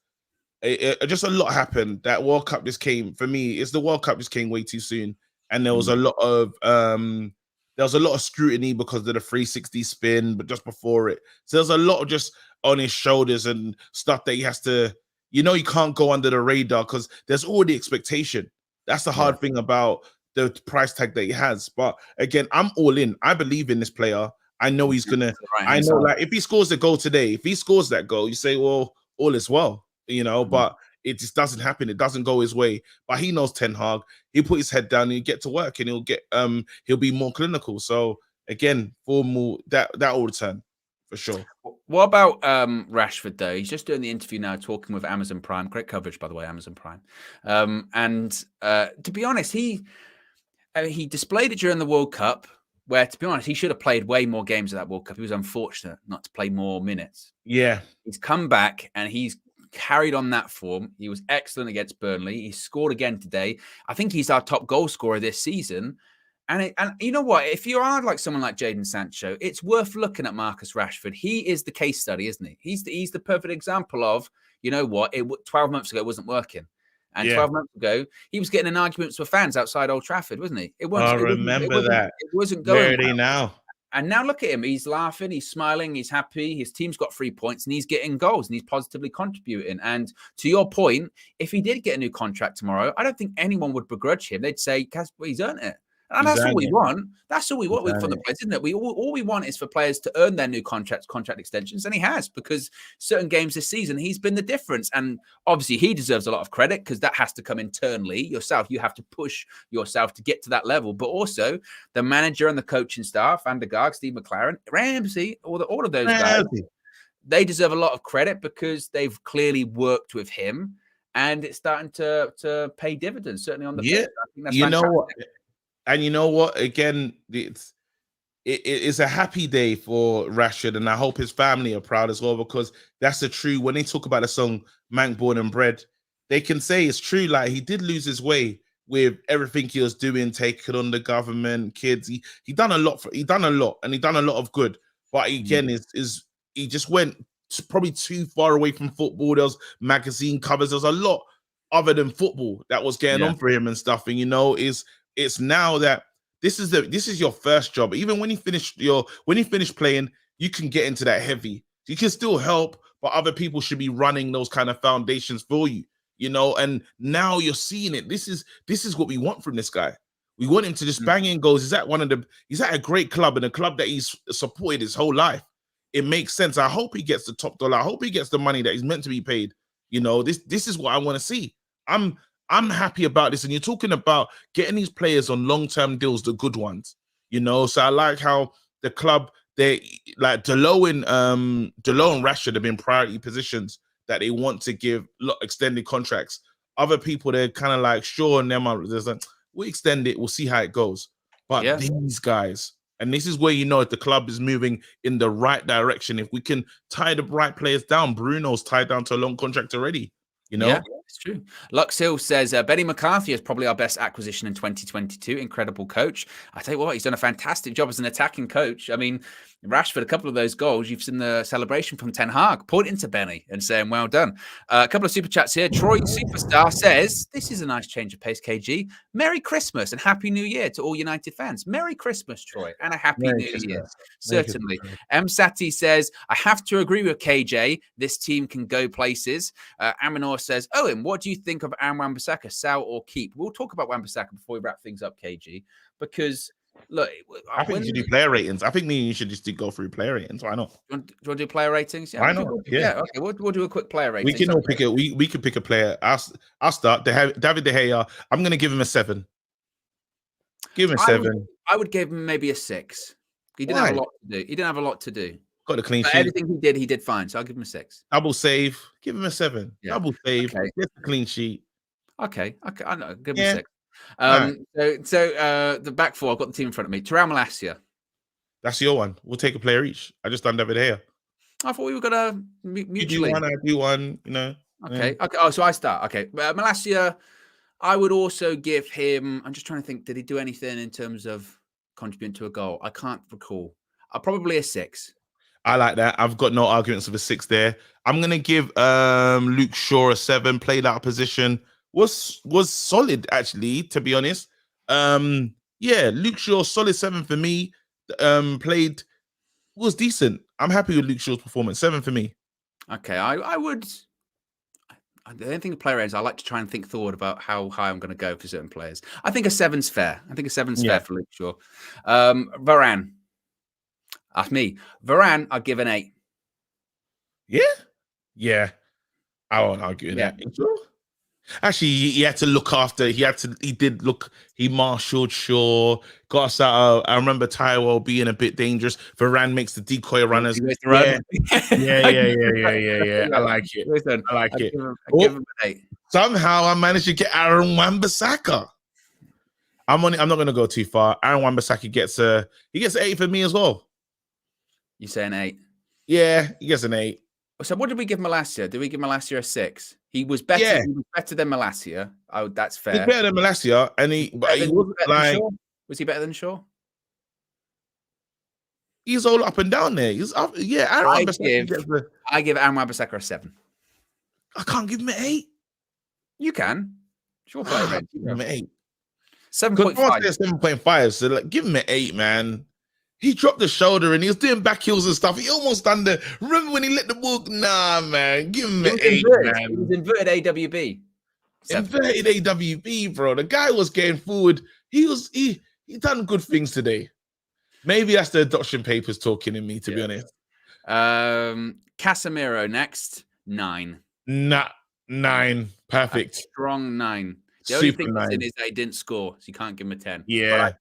Speaker 1: Just a lot happened. That World Cup just came, for me, the World Cup just came way too soon. And there was a lot of scrutiny because of the 360 spin, but just before it. So there's a lot of just on his shoulders and stuff that he has to, you can't go under the radar because there's already expectation. That's the hard thing about the price tag that he has. But again, I'm all in. I believe in this player. I know he's gonna. I know, like, if he scores the goal today, if he scores that goal, you say, well, all is well, But it just doesn't happen. It doesn't go his way. But he knows Ten Hag. He'll put his head down and he'll get to work, and he'll be more clinical. So again, formal that will return for sure.
Speaker 2: What about Rashford, though? He's just doing the interview now, talking with Amazon Prime. Great coverage, by the way, Amazon Prime. And to be honest, he displayed it during the World Cup, where, to be honest, he should have played way more games of that World Cup. He was unfortunate not to play more minutes. Yeah. He's come back, and he's carried on that form. He was excellent against Burnley. He scored again today. I think he's our top goal scorer this season. And you know what? If you are like someone like Jadon Sancho, it's worth looking at Marcus Rashford. He is the case study, isn't he? He's the perfect example of, you know what? 12 months ago, it wasn't working. And 12 months ago, he was getting in arguments with fans outside Old Trafford, wasn't he? It wasn't going.
Speaker 1: Where are they now?
Speaker 2: And now look at him. He's laughing. He's smiling. He's happy. His team's got 3 points, and he's getting goals, and he's positively contributing. And to your point, if he did get a new contract tomorrow, I don't think anyone would begrudge him. They'd say, he's earned it. And that's all we want. That's all we want for the players, isn't it? All we want is for players to earn their new contract extensions, and he has, because certain games this season, he's been the difference. And obviously, he deserves a lot of credit because that has to come internally yourself. You have to push yourself to get to that level. But also, the manager and the coaching staff, Van der Gaag, Steve McLaren, Ramsey, all of those guys, they deserve a lot of credit because they've clearly worked with him, and it's starting to pay dividends, certainly on the pitch. I think that's fantastic.
Speaker 1: What? And you know what? Again, it's a happy day for Rashford, and I hope his family are proud as well, because that's the true. When they talk about the song "Mank Born and Bred," they can say it's true. Like, he did lose his way with everything he was doing, taking on the government, kids. He done a lot and he done a lot of good. But again, he just went probably too far away from football. There was magazine covers. There was a lot other than football that was going on for him and stuff. And it's now that this is your first job. Even when you finish playing, you can get into that heavy. You can still help, but other people should be running those kind of foundations for you. And now you're seeing it. This is what we want from this guy. We want him to just bang in goals. He's at a great club, and a club that he's supported his whole life. It makes sense. I hope he gets the top dollar. I hope he gets the money that he's meant to be paid. This is what I want to see. I'm happy about this. And you're talking about getting these players on long-term deals, the good ones. So I like how the club, they like Delo and Rashford have been priority positions that they want to give extended contracts. Other people, they're kind of like, sure, and them there's like, we'll extend it, we'll see how it goes. But these guys, and this is where if the club is moving in the right direction. If we can tie the right players down, Bruno's tied down to a long contract already.
Speaker 2: Yeah, it's true. Lux Hill says Benny McCarthy is probably our best acquisition in 2022. Incredible coach. I tell you what, he's done a fantastic job as an attacking coach. I mean, Rashford, a couple of those goals, you've seen the celebration from Ten Hag pointing to Benny and saying, well done. A couple of super chats here. Troy Superstar says, this is a nice change of pace, KG. Merry Christmas and Happy New Year to all United fans. Merry Christmas, Troy, and a Happy New Year. Certainly. M. Sati says, I have to agree with KJ. This team can go places. Aminor says, Owen, what do you think of Aaron Wan-Bissaka, sell or keep? We'll talk about Wan-Bissaka before we wrap things up, KG, because look,
Speaker 1: I think you should do player ratings. I think you should just go through player ratings. Why not?
Speaker 2: Do you want to do player ratings?
Speaker 1: Yeah, why not?
Speaker 2: Yeah. Okay, we'll do a quick player rating.
Speaker 1: We can all pick we can pick a player. I'll start. David De Gea. I'm going to give him a 7. Give him a 7.
Speaker 2: I would give him maybe a 6. He didn't have a lot to do.
Speaker 1: Got the clean sheet.
Speaker 2: Everything he did fine. So I'll give him a 6.
Speaker 1: Double save. Give him a 7. Yeah. Double save.
Speaker 2: Okay.
Speaker 1: Get the clean sheet.
Speaker 2: Okay. I know. Give him a 6. So the back four, I've got the team in front of me. Terrell Malacia.
Speaker 1: That's your one. We'll take a player each. I just done David De Gea.
Speaker 2: I thought we were gonna mutually.
Speaker 1: You do one, I do one.
Speaker 2: Okay. Yeah. Okay. Oh, so I start. Okay. Malacia, I would also give him. I'm just trying to think. Did he do anything in terms of contributing to a goal? I can't recall. Probably a 6.
Speaker 1: I like that. I've got no arguments with a 6 there. I'm gonna give Luke Shaw a 7. Played out of position. Was solid, actually, to be honest. Luke Shaw, solid 7 for me. Was decent. I'm happy with Luke Shaw's performance. 7 for me.
Speaker 2: Okay, I would. I don't think the player ends. I like to try and think forward about how high I'm going to go for certain players. I think a 7's fair. Fair for Luke Shaw. Varane. That's me. Varane, I'll give an 8.
Speaker 1: Yeah. I won't argue with that. Actually, he had to look after. He marshaled Shaw, got us out. I remember Tyrell being a bit dangerous. Varane makes the decoy runners. Yeah. I like it.
Speaker 2: Listen,
Speaker 1: I like it.
Speaker 2: Give him an 8.
Speaker 1: Somehow I managed to get Aaron Wan-Bissaka. I'm not going to go too far. Aaron Wan-Bissaka gets an 8 for me as well.
Speaker 2: You say an 8?
Speaker 1: Yeah, he gets an 8.
Speaker 2: So what did we give Malacia? Did we give Malacia a 6? He was better. Yeah. He was better than Malacia. Oh, that's fair.
Speaker 1: He's better than Malacia, and he wasn't like.
Speaker 2: Was he better than Shaw?
Speaker 1: He's all up and down there. He's up. Yeah,
Speaker 2: I give Aaron Wan-Bissaka a 7.
Speaker 1: I can't give him an 8.
Speaker 2: You can. Sure,
Speaker 1: give him an 8.
Speaker 2: 7.5.
Speaker 1: 7.5. So give him an 8, man. He dropped the shoulder and he was doing back heels and stuff. He almost done the. Remember when he let the ball? Nah, man. Give him an 8, man.
Speaker 2: He was inverted AWB.
Speaker 1: 7. Inverted AWB, bro. The guy was getting forward. He done good things today. Maybe that's the adoption papers talking in me, to be honest.
Speaker 2: Casemiro next. 9.
Speaker 1: 9. Perfect.
Speaker 2: A strong 9. The only thing that's in is that he didn't score, so you can't give him a 10.
Speaker 1: Yeah.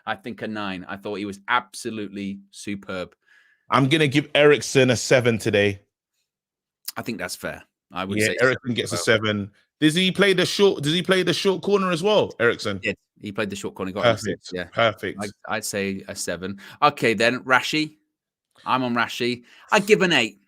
Speaker 2: I think a 9. I thought he was absolutely superb.
Speaker 1: I'm going to give Eriksen a 7 today.
Speaker 2: I think that's fair. I would say
Speaker 1: Eriksen gets a 7. Does he play the short corner as well, Ericsson?
Speaker 2: Yeah, he played the short corner. Got an assist, yeah,
Speaker 1: Perfect.
Speaker 2: I'd say a 7. Okay, then Rashi. I'm on Rashi. I'd give an 8.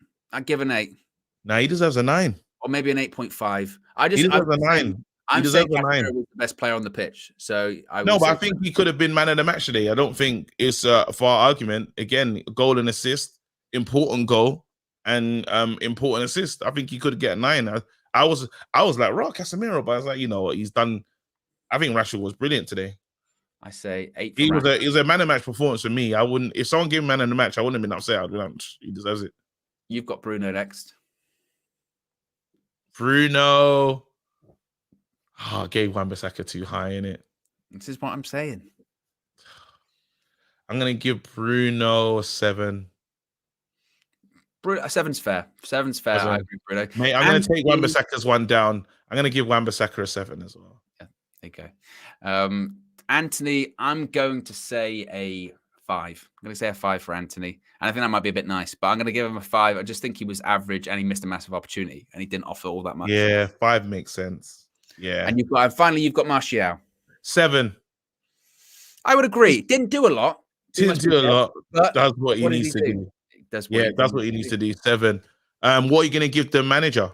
Speaker 1: Now he deserves a 9.
Speaker 2: Or maybe an 8.5.
Speaker 1: He deserves a 9.
Speaker 2: I'm saying
Speaker 1: a 9.
Speaker 2: Casemiro was the best player on the pitch. So
Speaker 1: I think he could have been man of the match today. I don't think it's for our argument. Again, goal and assist, important goal, and important assist. I think he could get a 9. I was like, Casemiro, but I was like, you know what, he's done. I think Rashford was brilliant today.
Speaker 2: I say 8.
Speaker 1: He was a man of the match performance for me. I wouldn't, if someone gave him man of the match, I wouldn't have been upset. I'd be like, he deserves it.
Speaker 2: You've got Bruno next.
Speaker 1: Bruno. I gave Wan-Bissaka too high in it.
Speaker 2: This is what I'm saying.
Speaker 1: I'm gonna give Bruno a 7.
Speaker 2: A 7's fair. 7's fair. I agree, Bruno.
Speaker 1: Mate, I'm gonna take Wan-Bissaka's one down. I'm gonna give Wan-Bissaka a 7 as well.
Speaker 2: Yeah, there you go. Anthony, I'm going to say a 5. I'm going to say a 5 for Anthony. And I think that might be a bit nice, but I'm going to give him a 5. I just think he was average and he missed a massive opportunity and he didn't offer all that much.
Speaker 1: Yeah, 5 makes sense. Yeah.
Speaker 2: And finally, you've got Martial.
Speaker 1: 7.
Speaker 2: I would agree. Didn't do a lot.
Speaker 1: Didn't do a lot.
Speaker 2: But
Speaker 1: does what he needs to do. That's what he needs to do. 7. What are you going to give the manager?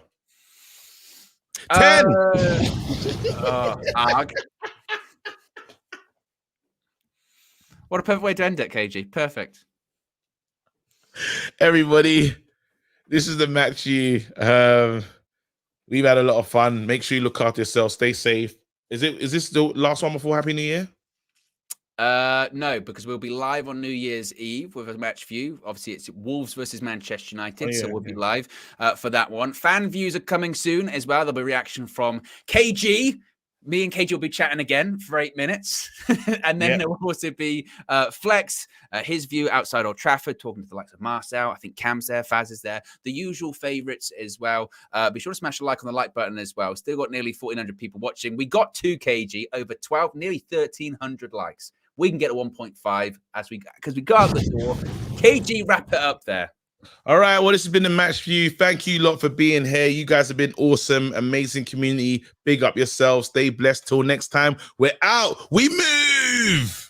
Speaker 1: 10.
Speaker 2: What a perfect way to end it, KG. Perfect.
Speaker 1: Everybody, this is the match you. We've had a lot of fun. Make sure you look after yourself. Stay safe. Is this the last one before Happy New Year?
Speaker 2: No, because we'll be live on New Year's Eve with a match view. Obviously, it's Wolves versus Manchester United, so we'll be live for that one. Fan views are coming soon as well. There'll be reaction from KG. Me and KG will be chatting again for 8 minutes. And then there will also be Flex, his view outside Old Trafford, talking to the likes of Marcel. I think Cam's there, Faz is there. The usual favourites as well. Be sure to smash a like on the like button as well. Still got nearly 1,400 people watching. We got 2 KG, over 12, nearly 1,300 likes. We can get a 1.5 because we go out the door. KG, wrap it up there.
Speaker 1: All right. Well, this has been the match view. Thank you lot for being here. You guys have been awesome. Amazing community. Big up yourselves. Stay blessed. Till next time. We're out. We move.